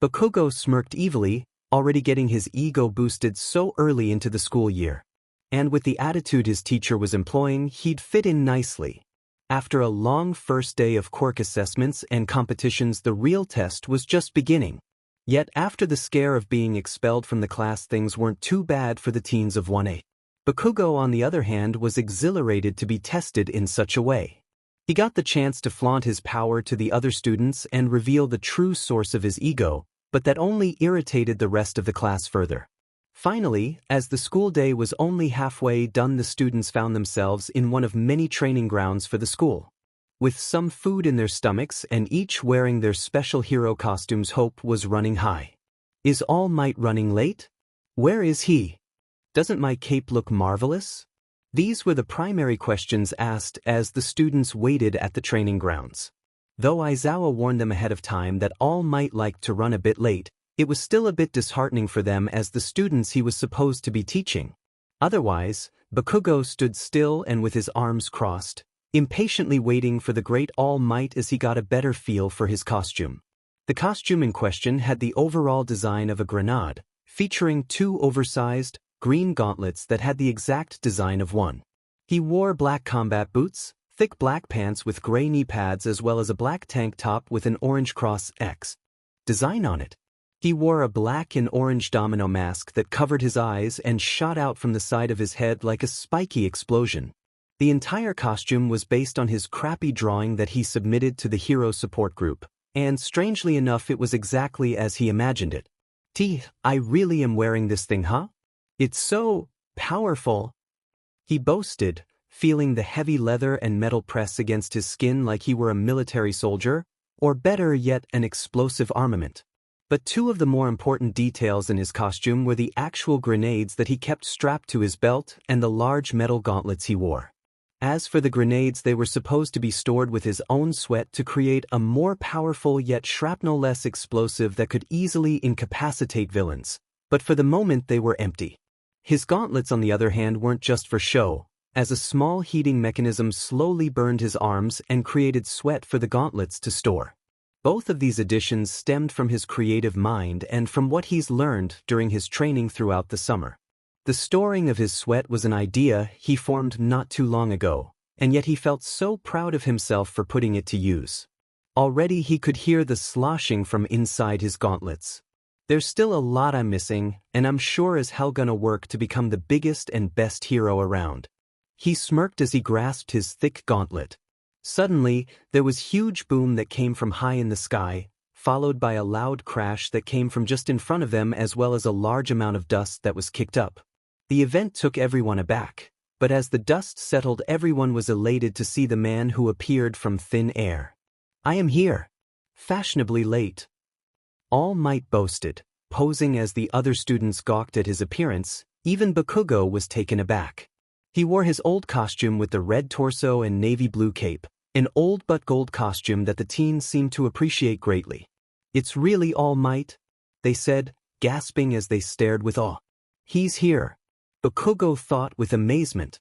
Bakugo smirked evilly, already getting his ego boosted so early into the school year. And with the attitude his teacher was employing, he'd fit in nicely. After a long first day of quirk assessments and competitions, the real test was just beginning. Yet after the scare of being expelled from the class, things weren't too bad for the teens of 1A. Bakugo, on the other hand, was exhilarated to be tested in such a way. He got the chance to flaunt his power to the other students and reveal the true source of his ego, but that only irritated the rest of the class further. Finally, as the school day was only halfway done, the students found themselves in one of many training grounds for the school. With some food in their stomachs and each wearing their special hero costumes, hope was running high. Is All Might running late? Where is he? Doesn't my cape look marvelous? These were the primary questions asked as the students waited at the training grounds. Though Aizawa warned them ahead of time that All Might liked to run a bit late, it was still a bit disheartening for them as the students he was supposed to be teaching. Otherwise, Bakugo stood still and with his arms crossed, impatiently waiting for the great All Might as he got a better feel for his costume. The costume in question had the overall design of a grenade, featuring 2 oversized, green gauntlets that had the exact design of one. He wore black combat boots, thick black pants with gray knee pads, as well as a black tank top with an orange cross X design on it. He wore a black and orange domino mask that covered his eyes and shot out from the side of his head like a spiky explosion. The entire costume was based on his crappy drawing that he submitted to the hero support group, and strangely enough it was exactly as he imagined it. I really am wearing this thing, huh? It's so powerful," he boasted, feeling the heavy leather and metal press against his skin like he were a military soldier, or better yet, an explosive armament. But two of the more important details in his costume were the actual grenades that he kept strapped to his belt and the large metal gauntlets he wore. As for the grenades, they were supposed to be stored with his own sweat to create a more powerful yet shrapnel-less explosive that could easily incapacitate villains. But for the moment they were empty. His gauntlets, on the other hand, weren't just for show, as a small heating mechanism slowly burned his arms and created sweat for the gauntlets to store. Both of these additions stemmed from his creative mind and from what he's learned during his training throughout the summer. The storing of his sweat was an idea he formed not too long ago, and yet he felt so proud of himself for putting it to use. Already he could hear the sloshing from inside his gauntlets. There's still a lot I'm missing, and I'm sure as hell gonna work to become the biggest and best hero around. He smirked as he grasped his thick gauntlet. Suddenly, there was huge boom that came from high in the sky, followed by a loud crash that came from just in front of them, as well as a large amount of dust that was kicked up. The event took everyone aback, but as the dust settled, everyone was elated to see the man who appeared from thin air. "I am here. Fashionably late," All Might boasted, posing as the other students gawked at his appearance. Even Bakugo was taken aback. He wore his old costume with the red torso and navy blue cape, an old but gold costume that the teens seemed to appreciate greatly. "It's really All Might?" they said, gasping as they stared with awe. "He's here." Bakugo thought with amazement.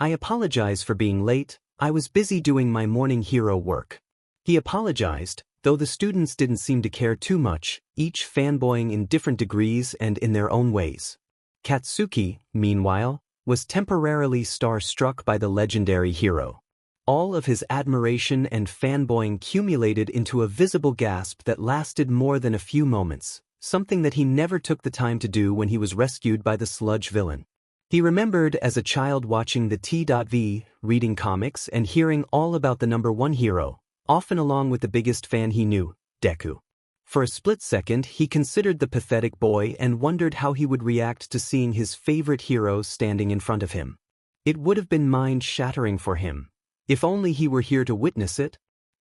"I apologize for being late, I was busy doing my morning hero work." He apologized, though the students didn't seem to care too much, each fanboying in different degrees and in their own ways. Katsuki, meanwhile, was temporarily starstruck by the legendary hero. All of his admiration and fanboying accumulated into a visible gasp that lasted more than a few moments, something that he never took the time to do when he was rescued by the sludge villain. He remembered as a child watching the T.V, reading comics and hearing all about the #1 hero, often along with the biggest fan he knew, Deku. For a split second, he considered the pathetic boy and wondered how he would react to seeing his favorite hero standing in front of him. It would have been mind-shattering for him, if only he were here to witness it.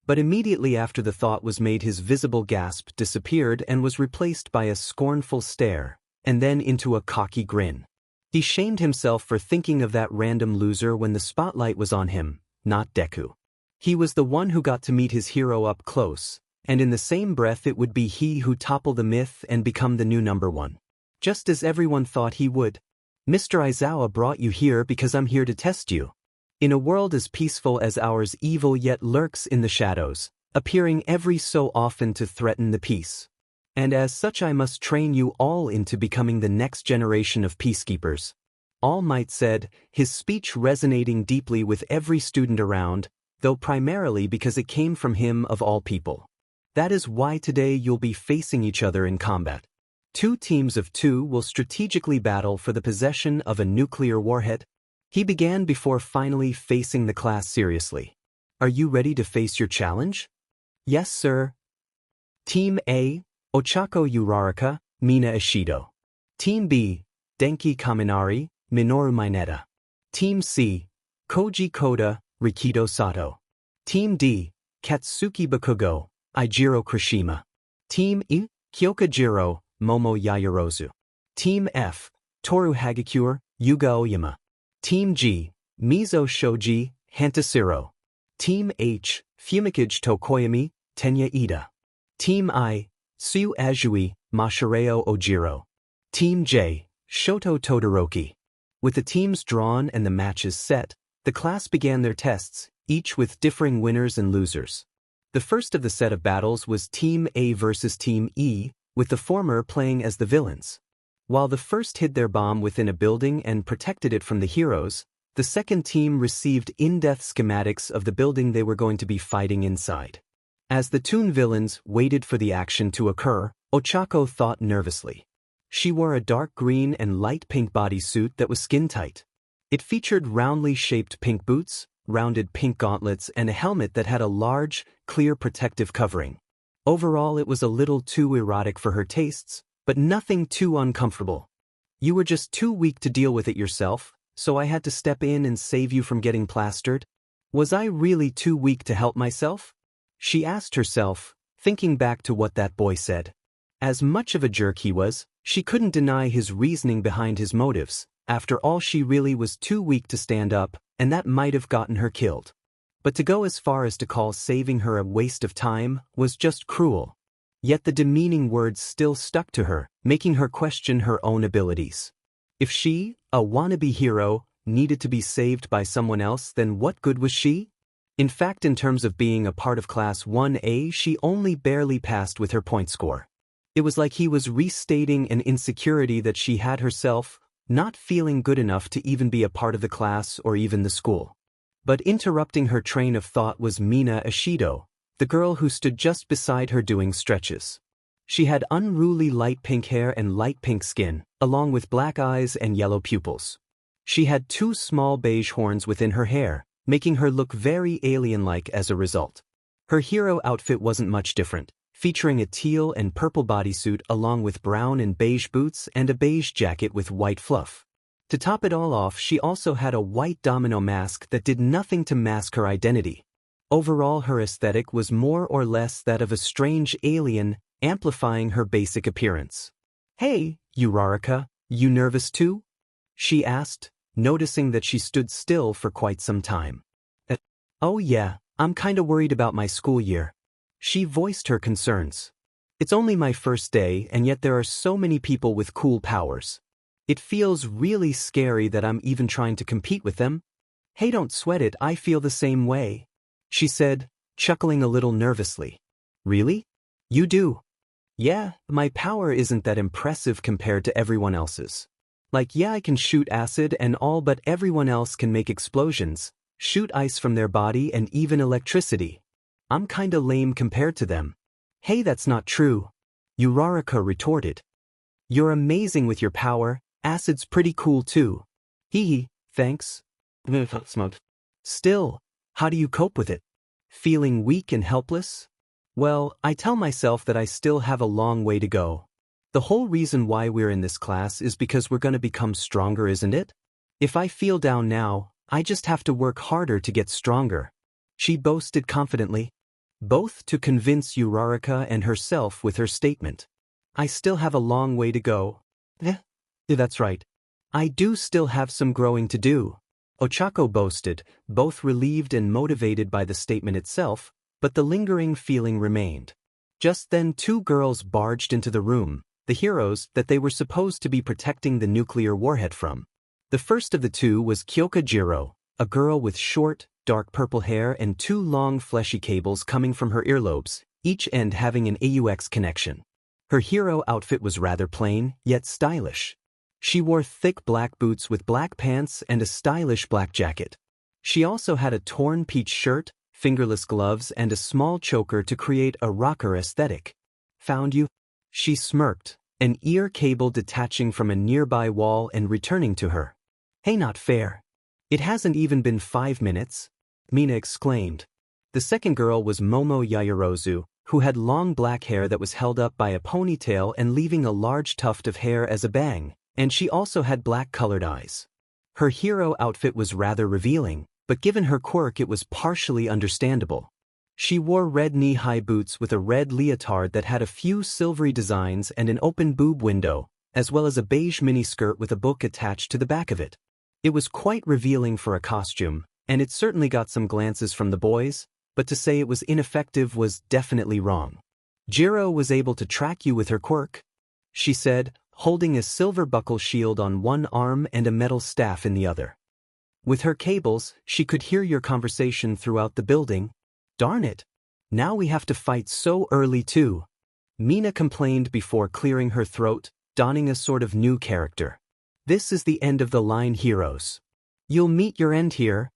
But immediately after the thought was made, his visible gasp disappeared and was replaced by a scornful stare, and then into a cocky grin. He shamed himself for thinking of that random loser when the spotlight was on him, not Deku. He was the one who got to meet his hero up close, and in the same breath it would be he who toppled the myth and become the new #1. Just as everyone thought he would. "Mr. Aizawa brought you here because I'm here to test you. In a world as peaceful as ours, evil yet lurks in the shadows, appearing every so often to threaten the peace. And as such I must train you all into becoming the next generation of peacekeepers." All Might said, his speech resonating deeply with every student around, though primarily because it came from him of all people. "That is why today you'll be facing each other in combat. 2 teams of 2 will strategically battle for the possession of a nuclear warhead." He began before finally facing the class seriously. "Are you ready to face your challenge?" "Yes, sir." Team A, Ochako Uraraka, Mina Ishido. Team B, Denki Kaminari, Minoru Mineta. Team C, Koji Koda, Rikido Sato. Team D, Katsuki Bakugo, Eijiro Kirishima. Team E, Kyoka Jiro, Momo Yaoyorozu. Team F, Toru Hagakure, Yuga Oyama. Team G, Mizo Shoji, Hantasiro. Team H, Fumikage Tokoyami, Tenya Ida. Team I, Tsuyu Azui, Mashareo Ojiro. Team J, Shoto Todoroki. With the teams drawn and the matches set, the class began their tests, each with differing winners and losers. The first of the set of battles was Team A versus Team E, with the former playing as the villains. While the first hid their bomb within a building and protected it from the heroes, the second team received in-depth schematics of the building they were going to be fighting inside. As the Toon villains waited for the action to occur, Ochako thought nervously. She wore a dark green and light pink bodysuit that was skin-tight. It featured roundly shaped pink boots, rounded pink gauntlets, and a helmet that had a large, clear protective covering. Overall, it was a little too erotic for her tastes, but nothing too uncomfortable. "You were just too weak to deal with it yourself, so I had to step in and save you from getting plastered. Was I really too weak to help myself?" she asked herself, thinking back to what that boy said. As much of a jerk he was, she couldn't deny his reasoning behind his motives. After all, she really was too weak to stand up, and that might have gotten her killed. But to go as far as to call saving her a waste of time was just cruel. Yet the demeaning words still stuck to her, making her question her own abilities. If she, a wannabe hero, needed to be saved by someone else, then what good was she? In fact, in terms of being a part of Class 1A, she only barely passed with her point score. It was like he was restating an insecurity that she had herself, not feeling good enough to even be a part of the class or even the school. But interrupting her train of thought was Mina Ishido, the girl who stood just beside her doing stretches. She had unruly light pink hair and light pink skin, along with black eyes and yellow pupils. She had 2 small beige horns within her hair, making her look very alien-like as a result. Her hero outfit wasn't much different, featuring a teal and purple bodysuit along with brown and beige boots and a beige jacket with white fluff. To top it all off, she also had a white domino mask that did nothing to mask her identity. Overall, her aesthetic was more or less that of a strange alien, amplifying her basic appearance. "Hey, Uraraka, you nervous too?" she asked, noticing that she stood still for quite some time. "Oh yeah, I'm kinda worried about my school year." She voiced her concerns. "It's only my first day, and yet there are so many people with cool powers. It feels really scary that I'm even trying to compete with them." "Hey, don't sweat it, I feel the same way," she said, chuckling a little nervously. "Really? You do?" "Yeah, my power isn't that impressive compared to everyone else's. Like, yeah, I can shoot acid and all, but everyone else can make explosions, shoot ice from their body, and even electricity. I'm kinda lame compared to them." "Hey, that's not true," Uraraka retorted. "You're amazing with your power, acid's pretty cool too." "Hee, thanks." "Still, how do you cope with it? Feeling weak and helpless?" "Well, I tell myself that I still have a long way to go. The whole reason why we're in this class is because we're gonna become stronger, isn't it? If I feel down now, I just have to work harder to get stronger," she boasted confidently, both to convince Uraraka and herself with her statement. "I still have a long way to go." That's right. I do still have some growing to do," Ochako boasted, both relieved and motivated by the statement itself, but the lingering feeling remained. Just then 2 girls barged into the room, the heroes that they were supposed to be protecting the nuclear warhead from. The first of the 2 was Kyoka Jiro, a girl with short, dark purple hair and 2 long fleshy cables coming from her earlobes, each end having an AUX connection. Her hero outfit was rather plain, yet stylish. She wore thick black boots with black pants and a stylish black jacket. She also had a torn peach shirt, fingerless gloves, and a small choker to create a rocker aesthetic. "Found you?" She smirked, an ear cable detaching from a nearby wall and returning to her. "Hey, not fair. It hasn't even been 5 minutes," Mina exclaimed. The second girl was Momo Yaoyorozu, who had long black hair that was held up by a ponytail and leaving a large tuft of hair as a bang, and she also had black-colored eyes. Her hero outfit was rather revealing, but given her quirk it was partially understandable. She wore red knee-high boots with a red leotard that had a few silvery designs and an open boob window, as well as a beige miniskirt with a book attached to the back of it. It was quite revealing for a costume, and it certainly got some glances from the boys, but to say it was ineffective was definitely wrong. "Jiro was able to track you with her quirk," she said, holding a silver buckle shield on one arm and a metal staff in the other. "With her cables, she could hear your conversation throughout the building." "Darn it. Now we have to fight so early too," Mina complained before clearing her throat, donning a sort of new character. "This is the end of the line, heroes. You'll meet your end here."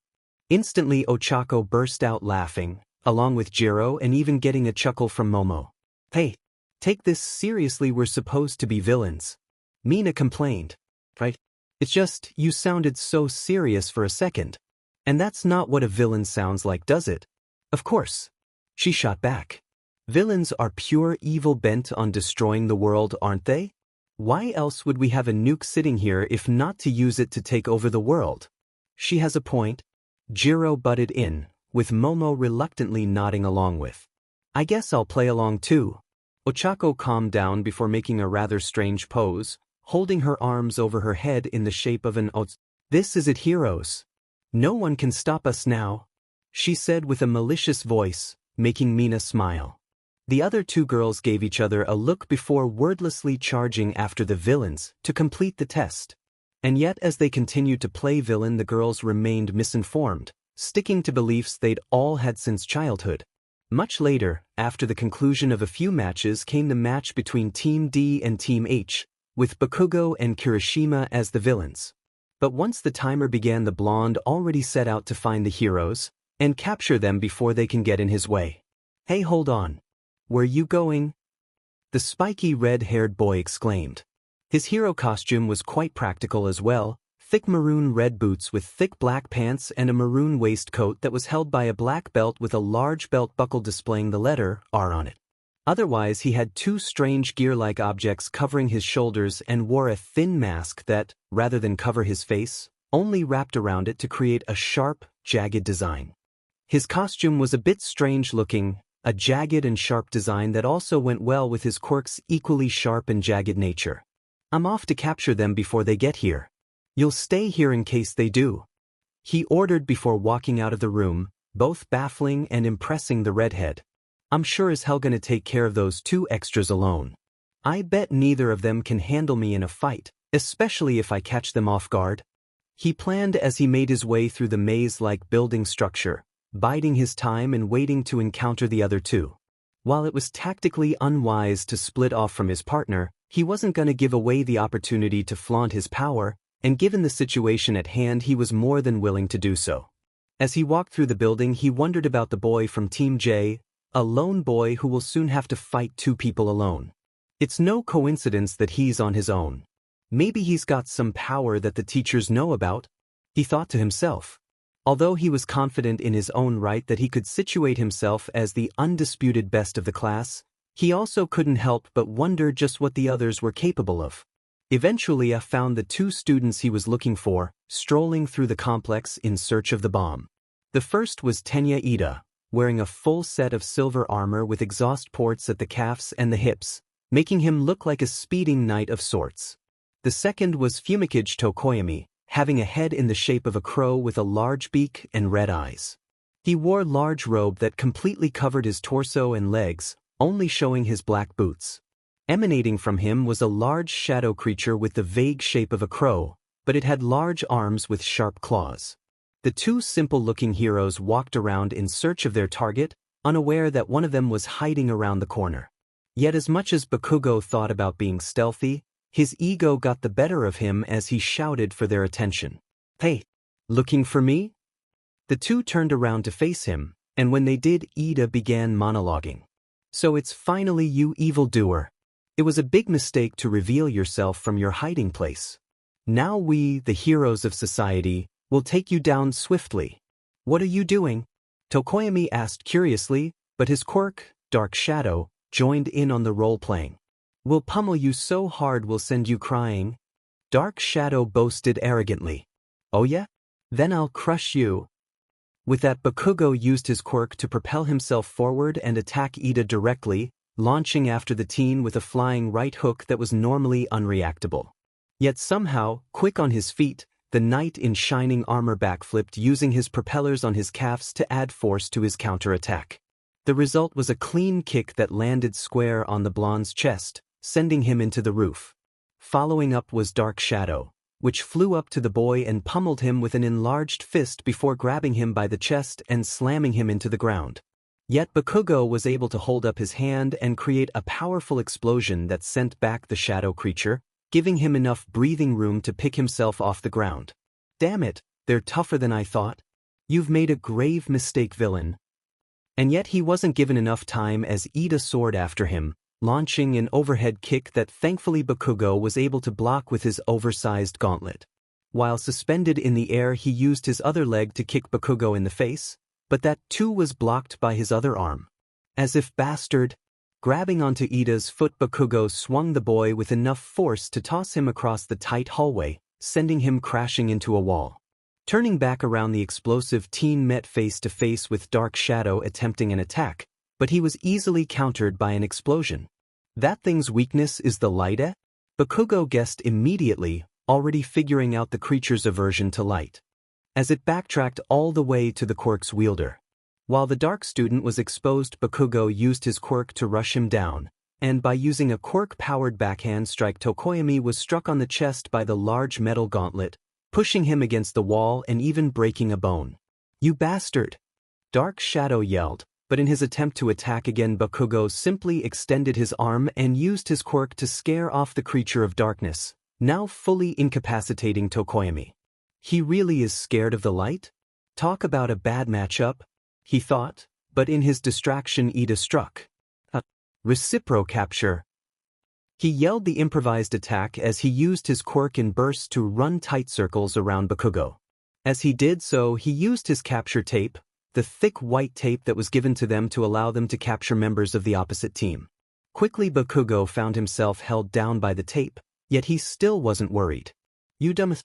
Instantly Ochako burst out laughing, along with Jiro and even getting a chuckle from Momo. "Hey, take this seriously, we're supposed to be villains," Mina complained. "Right? It's just, you sounded so serious for a second. And that's not what a villain sounds like, does it?" "Of course," she shot back. "Villains are pure evil bent on destroying the world, aren't they? Why else would we have a nuke sitting here if not to use it to take over the world?" "She has a point," Jiro butted in, with Momo reluctantly nodding along with. "I guess I'll play along too." Ochako calmed down before making a rather strange pose, holding her arms over her head in the shape of an ots. This is it, heroes. No one can stop us now, she said with a malicious voice, making Mina smile. The other two girls gave each other a look before wordlessly charging after the villains to complete the test. And yet as they continued to play villain, the girls remained misinformed, sticking to beliefs they'd all had since childhood. Much later, after the conclusion of a few matches, came the match between Team D and Team H, with Bakugo and Kirishima as the villains. But once the timer began, the blonde already set out to find the heroes and capture them before they can get in his way. Hey, hold on. Where you going? The spiky red-haired boy exclaimed. His hero costume was quite practical as well, thick maroon red boots with thick black pants and a maroon waistcoat that was held by a black belt with a large belt buckle displaying the letter R on it. Otherwise, he had two strange gear-like objects covering his shoulders and wore a thin mask that, rather than cover his face, only wrapped around it to create a sharp, jagged design. His costume was a bit strange-looking, a jagged and sharp design that also went well with his quirk's equally sharp and jagged nature. I'm off to capture them before they get here. You'll stay here in case they do, he ordered before walking out of the room, both baffling and impressing the redhead. I'm sure as hell gonna take care of those two extras alone. I bet neither of them can handle me in a fight, especially if I catch them off guard. He planned as he made his way through the maze-like building structure, biding his time and waiting to encounter the other two. While it was tactically unwise to split off from his partner, he wasn't gonna give away the opportunity to flaunt his power, and given the situation at hand, he was more than willing to do so. As he walked through the building, he wondered about the boy from Team J, a lone boy who will soon have to fight two people alone. It's no coincidence that he's on his own. Maybe he's got some power that the teachers know about, he thought to himself. Although he was confident in his own right that he could situate himself as the undisputed best of the class, he also couldn't help but wonder just what the others were capable of. Eventually, I found the two students he was looking for, strolling through the complex in search of the bomb. The first was Tenya Ida, wearing a full set of silver armor with exhaust ports at the calves and the hips, making him look like a speeding knight of sorts. The second was Fumikage Tokoyami, having a head in the shape of a crow with a large beak and red eyes. He wore a large robe that completely covered his torso and legs, only showing his black boots. Emanating from him was a large shadow creature with the vague shape of a crow, but it had large arms with sharp claws. The two simple-looking heroes walked around in search of their target, unaware that one of them was hiding around the corner. Yet as much as Bakugo thought about being stealthy, his ego got the better of him as he shouted for their attention. Hey, looking for me? The two turned around to face him, and when they did, Ida began monologuing. So it's finally you, evildoer. It was a big mistake to reveal yourself from your hiding place. Now we, the heroes of society, will take you down swiftly. What are you doing? Tokoyami asked curiously, but his quirk, Dark Shadow, joined in on the role-playing. We'll pummel you so hard we'll send you crying. Dark Shadow boasted arrogantly. Oh yeah? Then I'll crush you. With that, Bakugo used his quirk to propel himself forward and attack Ida directly, launching after the teen with a flying right hook that was normally unreactable. Yet somehow, quick on his feet, the knight in shining armor backflipped using his propellers on his calves to add force to his counterattack. The result was a clean kick that landed square on the blonde's chest, sending him into the roof. Following up was Dark Shadow, which flew up to the boy and pummeled him with an enlarged fist before grabbing him by the chest and slamming him into the ground. Yet Bakugo was able to hold up his hand and create a powerful explosion that sent back the shadow creature, giving him enough breathing room to pick himself off the ground. Damn it, they're tougher than I thought. You've made a grave mistake, villain. And yet he wasn't given enough time as Ida soared after him, launching an overhead kick that thankfully Bakugo was able to block with his oversized gauntlet. While suspended in the air, he used his other leg to kick Bakugo in the face, but that too was blocked by his other arm. As if bastard, grabbing onto Ida's foot, Bakugo swung the boy with enough force to toss him across the tight hallway, sending him crashing into a wall. Turning back around, the explosive teen met face to face with Dark Shadow attempting an attack, but he was easily countered by an explosion. That thing's weakness is the light, eh? Bakugo guessed immediately, already figuring out the creature's aversion to light. As it backtracked all the way to the quirk's wielder. While the dark student was exposed, Bakugo used his quirk to rush him down, and by using a quirk-powered backhand strike, Tokoyami was struck on the chest by the large metal gauntlet, pushing him against the wall and even breaking a bone. "You bastard!" Dark Shadow yelled, but in his attempt to attack again, Bakugo simply extended his arm and used his quirk to scare off the creature of darkness, now fully incapacitating Tokoyami. He really is scared of the light? Talk about a bad matchup, he thought, but in his distraction Ida struck. A reciprocal capture. He yelled the improvised attack as he used his quirk in bursts to run tight circles around Bakugo. As he did so, he used his capture tape, the thick white tape that was given to them to allow them to capture members of the opposite team. Quickly Bakugo found himself held down by the tape, yet he still wasn't worried. "You dumb,"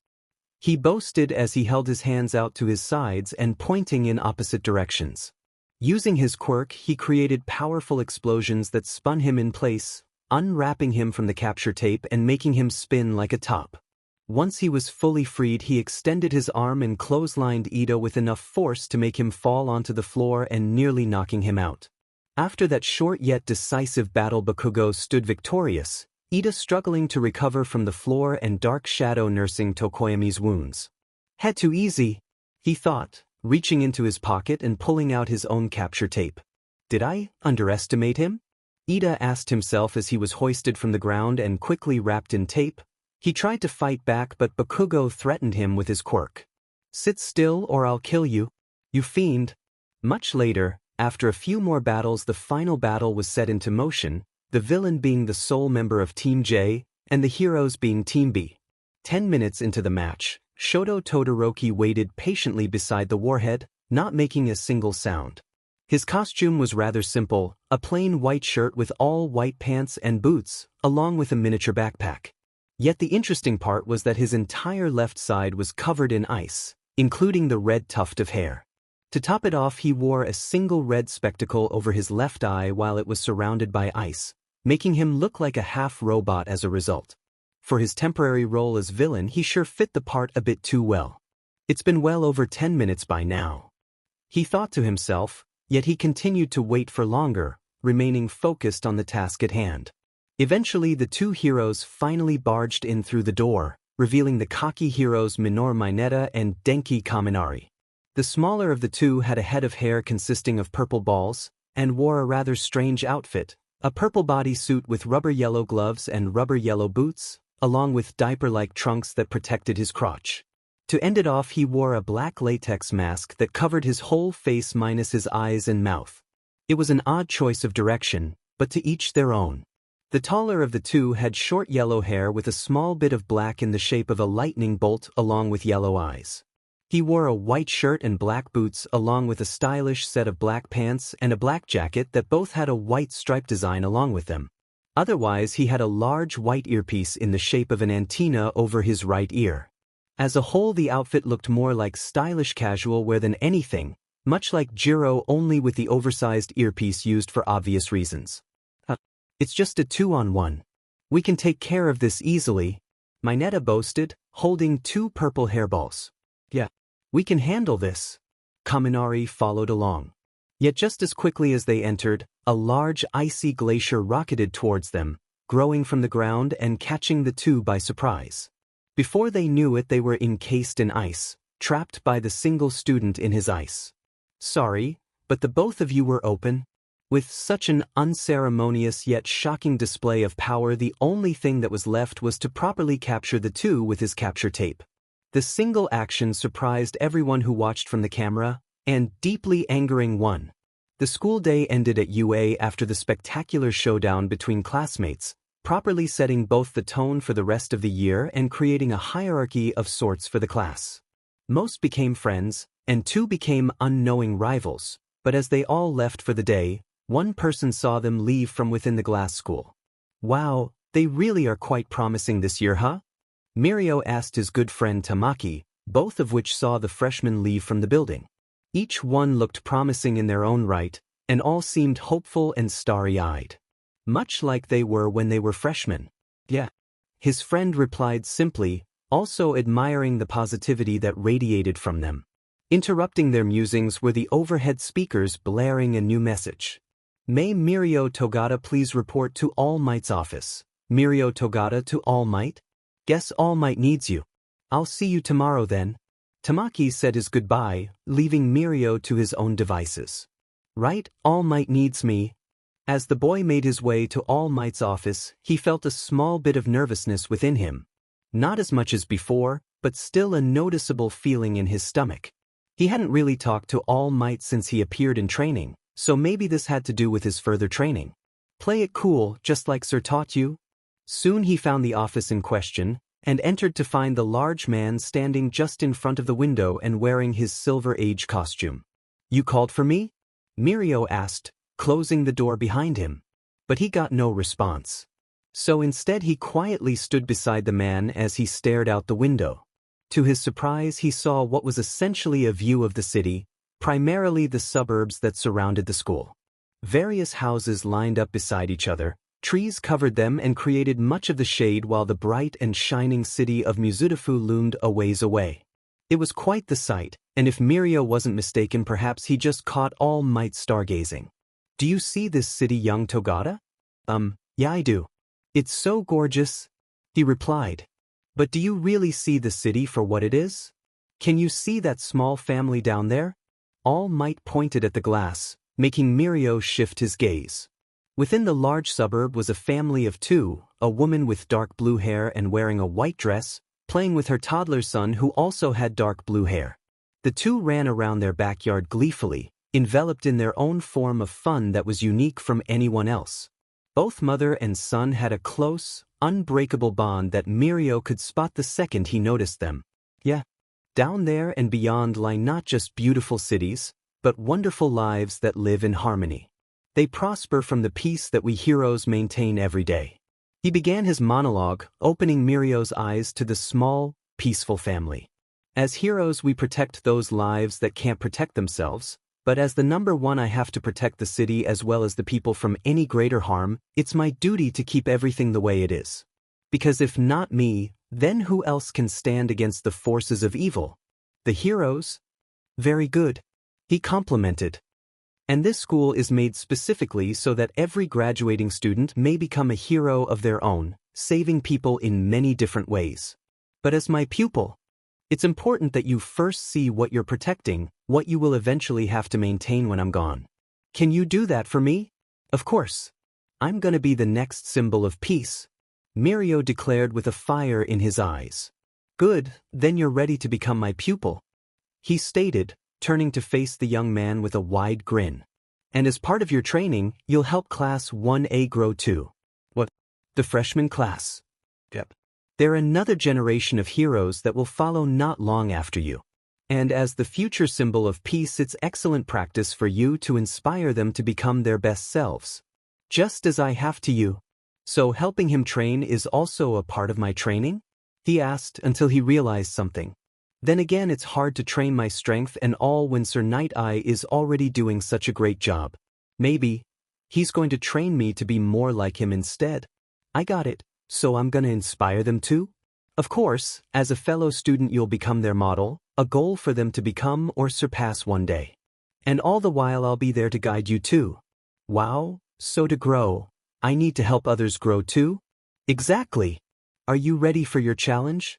he boasted as he held his hands out to his sides and pointing in opposite directions. Using his quirk, he created powerful explosions that spun him in place, unwrapping him from the capture tape and making him spin like a top. Once he was fully freed, he extended his arm and clotheslined Ida with enough force to make him fall onto the floor and nearly knocking him out. After that short yet decisive battle, Bakugo stood victorious, Ida struggling to recover from the floor and Dark Shadow nursing Tokoyami's wounds. "Had too easy," he thought, reaching into his pocket and pulling out his own capture tape. "Did I underestimate him?" Ida asked himself as he was hoisted from the ground and quickly wrapped in tape. He tried to fight back, but Bakugo threatened him with his quirk. "Sit still or I'll kill you, you fiend." Much later, after a few more battles, the final battle was set into motion, the villain being the sole member of Team J, and the heroes being Team B. 10 minutes into the match, Shoto Todoroki waited patiently beside the warhead, not making a single sound. His costume was rather simple, a plain white shirt with all white pants and boots, along with a miniature backpack. Yet the interesting part was that his entire left side was covered in ice, including the red tuft of hair. To top it off, he wore a single red spectacle over his left eye while it was surrounded by ice, making him look like a half-robot as a result. For his temporary role as villain, he sure fit the part a bit too well. It's been well over 10 minutes by now, he thought to himself, yet he continued to wait for longer, remaining focused on the task at hand. Eventually, the two heroes finally barged in through the door, revealing the cocky heroes Minoru Mineta and Denki Kaminari. The smaller of the two had a head of hair consisting of purple balls, and wore a rather strange outfit, a purple bodysuit with rubber yellow gloves and rubber yellow boots, along with diaper-like trunks that protected his crotch. To end it off, he wore a black latex mask that covered his whole face minus his eyes and mouth. It was an odd choice of direction, but to each their own. The taller of the two had short yellow hair with a small bit of black in the shape of a lightning bolt along with yellow eyes. He wore a white shirt and black boots along with a stylish set of black pants and a black jacket that both had a white stripe design along with them. Otherwise, he had a large white earpiece in the shape of an antenna over his right ear. As a whole, the outfit looked more like stylish casual wear than anything, much like Jiro, only with the oversized earpiece used for obvious reasons. "It's just a 2-on-1. We can take care of this easily," Mineta boasted, holding 2 purple hairballs. "Yeah, we can handle this." Kaminari followed along. Yet just as quickly as they entered, a large icy glacier rocketed towards them, growing from the ground and catching the two by surprise. Before they knew it, they were encased in ice, trapped by the single student in his ice. "Sorry, but the both of you were open." With such an unceremonious yet shocking display of power, the only thing that was left was to properly capture the two with his capture tape. The single action surprised everyone who watched from the camera, and deeply angering one. The school day ended at UA after the spectacular showdown between classmates, properly setting both the tone for the rest of the year and creating a hierarchy of sorts for the class. Most became friends, and 2 became unknowing rivals, but as they all left for the day, one person saw them leave from within the glass school. "Wow, they really are quite promising this year, huh?" Mirio asked his good friend Tamaki, both of which saw the freshmen leave from the building. Each one looked promising in their own right, and all seemed hopeful and starry-eyed. much like they were when they were freshmen. Yeah. His friend replied simply, also admiring the positivity that radiated from them. Interrupting their musings were the overhead speakers blaring a new message. May Mirio Togata please report to All Might's office. Mirio Togata to All Might? Guess All Might needs you. I'll see you tomorrow then. Tamaki said his goodbye, leaving Mirio to his own devices. Right, All Might needs me. As the boy made his way to All Might's office, he felt a small bit of nervousness within him. Not as much as before, but still a noticeable feeling in his stomach. He hadn't really talked to All Might since he appeared in training, so maybe this had to do with his further training. Play it cool, just like Sir taught you. Soon he found the office in question, and entered to find the large man standing just in front of the window and wearing his Silver Age costume. You called for me? Mirio asked, closing the door behind him. But he got no response. So instead he quietly stood beside the man as he stared out the window. To his surprise, he saw what was essentially a view of the city, primarily the suburbs that surrounded the school. Various houses lined up beside each other, trees covered them and created much of the shade while the bright and shining city of Mizudafu loomed a ways away. It was quite the sight, and if Mirio wasn't mistaken, perhaps he just caught All Might stargazing. Do you see this city, young Togata? Yeah I do. It's so gorgeous, he replied. But do you really see the city for what it is? Can you see that small family down there? All Might pointed at the glass, making Mirio shift his gaze. Within the large suburb was a family of two, a woman with dark blue hair and wearing a white dress, playing with her toddler son who also had dark blue hair. The two ran around their backyard gleefully, enveloped in their own form of fun that was unique from anyone else. Both mother and son had a close, unbreakable bond that Mirio could spot the second he noticed them. Yeah. Down there and beyond lie not just beautiful cities, but wonderful lives that live in harmony. They prosper from the peace that we heroes maintain every day. He began his monologue, opening Mirio's eyes to the small, peaceful family. As heroes we protect those lives that can't protect themselves, but as the number one I have to protect the city as well as the people from any greater harm. It's my duty to keep everything the way it is. Because if not me, then who else can stand against the forces of evil? The heroes? Very good, he complimented. And this school is made specifically so that every graduating student may become a hero of their own, saving people in many different ways. But as my pupil, it's important that you first see what you're protecting, what you will eventually have to maintain when I'm gone. Can you do that for me? Of course. I'm gonna be the next symbol of peace, Mirio declared with a fire in his eyes. Good, then you're ready to become my pupil, he stated, turning to face the young man with a wide grin. And as part of your training, you'll help Class 1A grow too. What? The freshman class? Yep. They're another generation of heroes that will follow not long after you. And as the future symbol of peace, it's excellent practice for you to inspire them to become their best selves. Just as I have to you. So helping him train is also a part of my training? He asked until he realized something. Then again, it's hard to train my strength and all when Sir Nighteye is already doing such a great job. Maybe he's going to train me to be more like him instead. I got it. So I'm gonna inspire them too? Of course, as a fellow student you'll become their model, a goal for them to become or surpass one day. And all the while I'll be there to guide you too. Wow, so to grow, I need to help others grow too? Exactly. Are you ready for your challenge?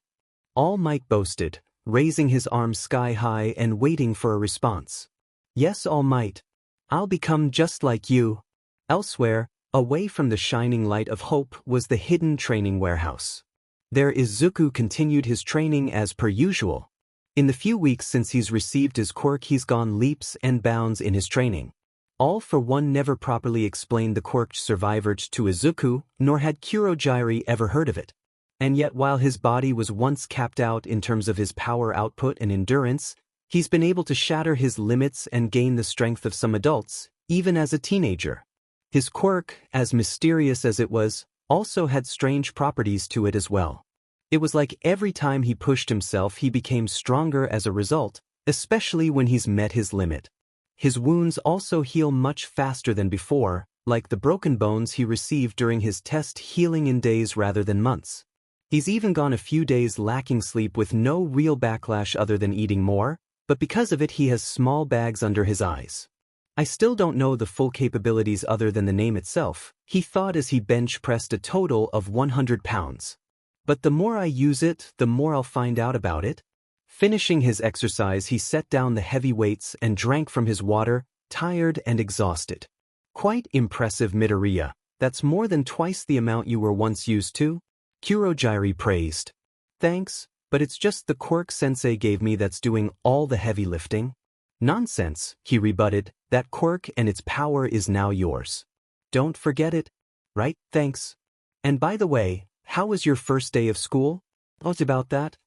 All Might boasted, raising his arms sky high and waiting for a response. Yes, All Might. I'll become just like you. Elsewhere, away from the shining light of hope was the hidden training warehouse. There Izuku continued his training as per usual. In the few weeks since he's received his quirk he's gone leaps and bounds in his training. All for one never properly explained the quirk survivors to Izuku, nor had Kurogiri ever heard of it. And yet while his body was once capped out in terms of his power output and endurance, he's been able to shatter his limits and gain the strength of some adults, even as a teenager. His quirk, as mysterious as it was, also had strange properties to it as well. It was like every time he pushed himself he became stronger as a result, especially when he's met his limit. His wounds also heal much faster than before, like the broken bones he received during his test, healing in days rather than months. He's even gone a few days lacking sleep with no real backlash other than eating more, but because of it he has small bags under his eyes. I still don't know the full capabilities other than the name itself, he thought as he bench pressed a total of 100 pounds. But the more I use it, the more I'll find out about it. Finishing his exercise, he set down the heavy weights and drank from his water, tired and exhausted. Quite impressive, Midoriya. That's more than twice the amount you were once used to, Kurogiri praised. Thanks, but it's just the quirk sensei gave me that's doing all the heavy lifting. Nonsense, he rebutted, that quirk and its power is now yours. Don't forget it. Right, thanks. And by the way, how was your first day of school? What's about that?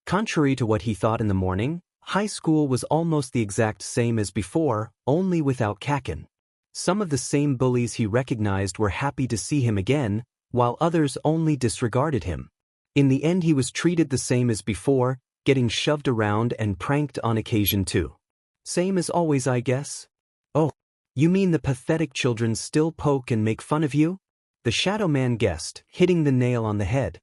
Contrary to what he thought in the morning, high school was almost the exact same as before, only without Kaken. Some of the same bullies he recognized were happy to see him again, while others only disregarded him. In the end he was treated the same as before, getting shoved around and pranked on occasion too. Same as always, I guess? Oh, you mean the pathetic children still poke and make fun of you? The Shadow Man guessed, hitting the nail on the head.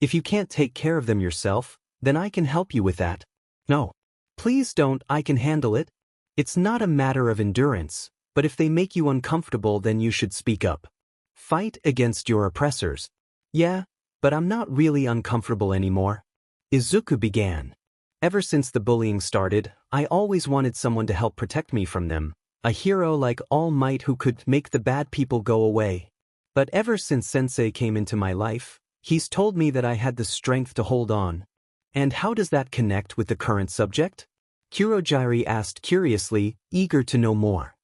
If you can't take care of them yourself, then I can help you with that. No. Please don't, I can handle it. It's not a matter of endurance, but if they make you uncomfortable then you should speak up. Fight against your oppressors. Yeah, but I'm not really uncomfortable anymore. Izuku began. Ever since the bullying started, I always wanted someone to help protect me from them, a hero like All Might who could make the bad people go away. But ever since Sensei came into my life, he's told me that I had the strength to hold on. And how does that connect with the current subject? Kurogiri asked curiously, eager to know more.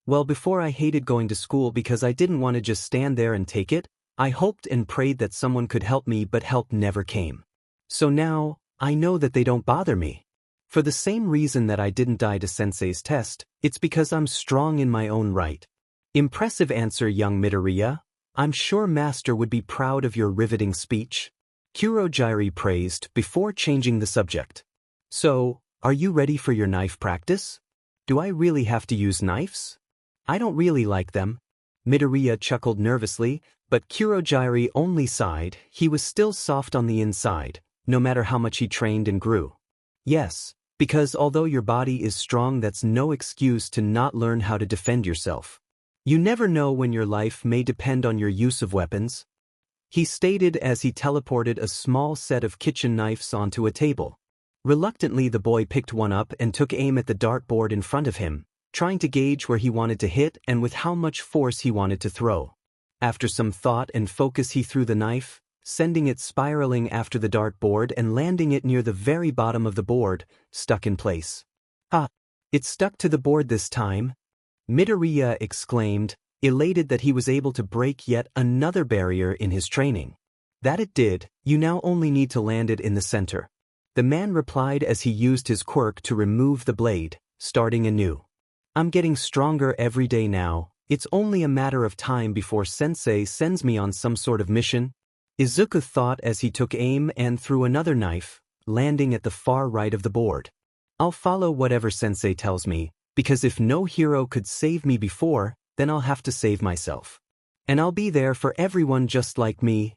Well, before I hated going to school because I didn't want to just stand there and take it. I hoped and prayed that someone could help me, but help never came. So now, I know that they don't bother me. For the same reason that I didn't die to Sensei's test, it's because I'm strong in my own right. Impressive answer, young Midoriya. I'm sure Master would be proud of your riveting speech. Kurogiri praised before changing the subject. So, are you ready for your knife practice? Do I really have to use knives? I don't really like them. Midoriya chuckled nervously, but Kurogiri only sighed. He was still soft on the inside, no matter how much he trained and grew. Yes, because although your body is strong, that's no excuse to not learn how to defend yourself. You never know when your life may depend on your use of weapons, he stated as he teleported a small set of kitchen knives onto a table. Reluctantly, the boy picked one up and took aim at the dartboard in front of him, trying to gauge where he wanted to hit and with how much force he wanted to throw. After some thought and focus, he threw the knife, sending it spiraling after the dartboard and landing it near the very bottom of the board, stuck in place. Ah! It stuck to the board this time, Midoriya exclaimed, elated that he was able to break yet another barrier in his training. That it did, you now only need to land it in the center. The man replied as he used his quirk to remove the blade, starting anew. I'm getting stronger every day now, it's only a matter of time before Sensei sends me on some sort of mission. Izuku thought as he took aim and threw another knife, landing at the far right of the board. I'll follow whatever Sensei tells me, because if no hero could save me before, then I'll have to save myself. And I'll be there for everyone just like me,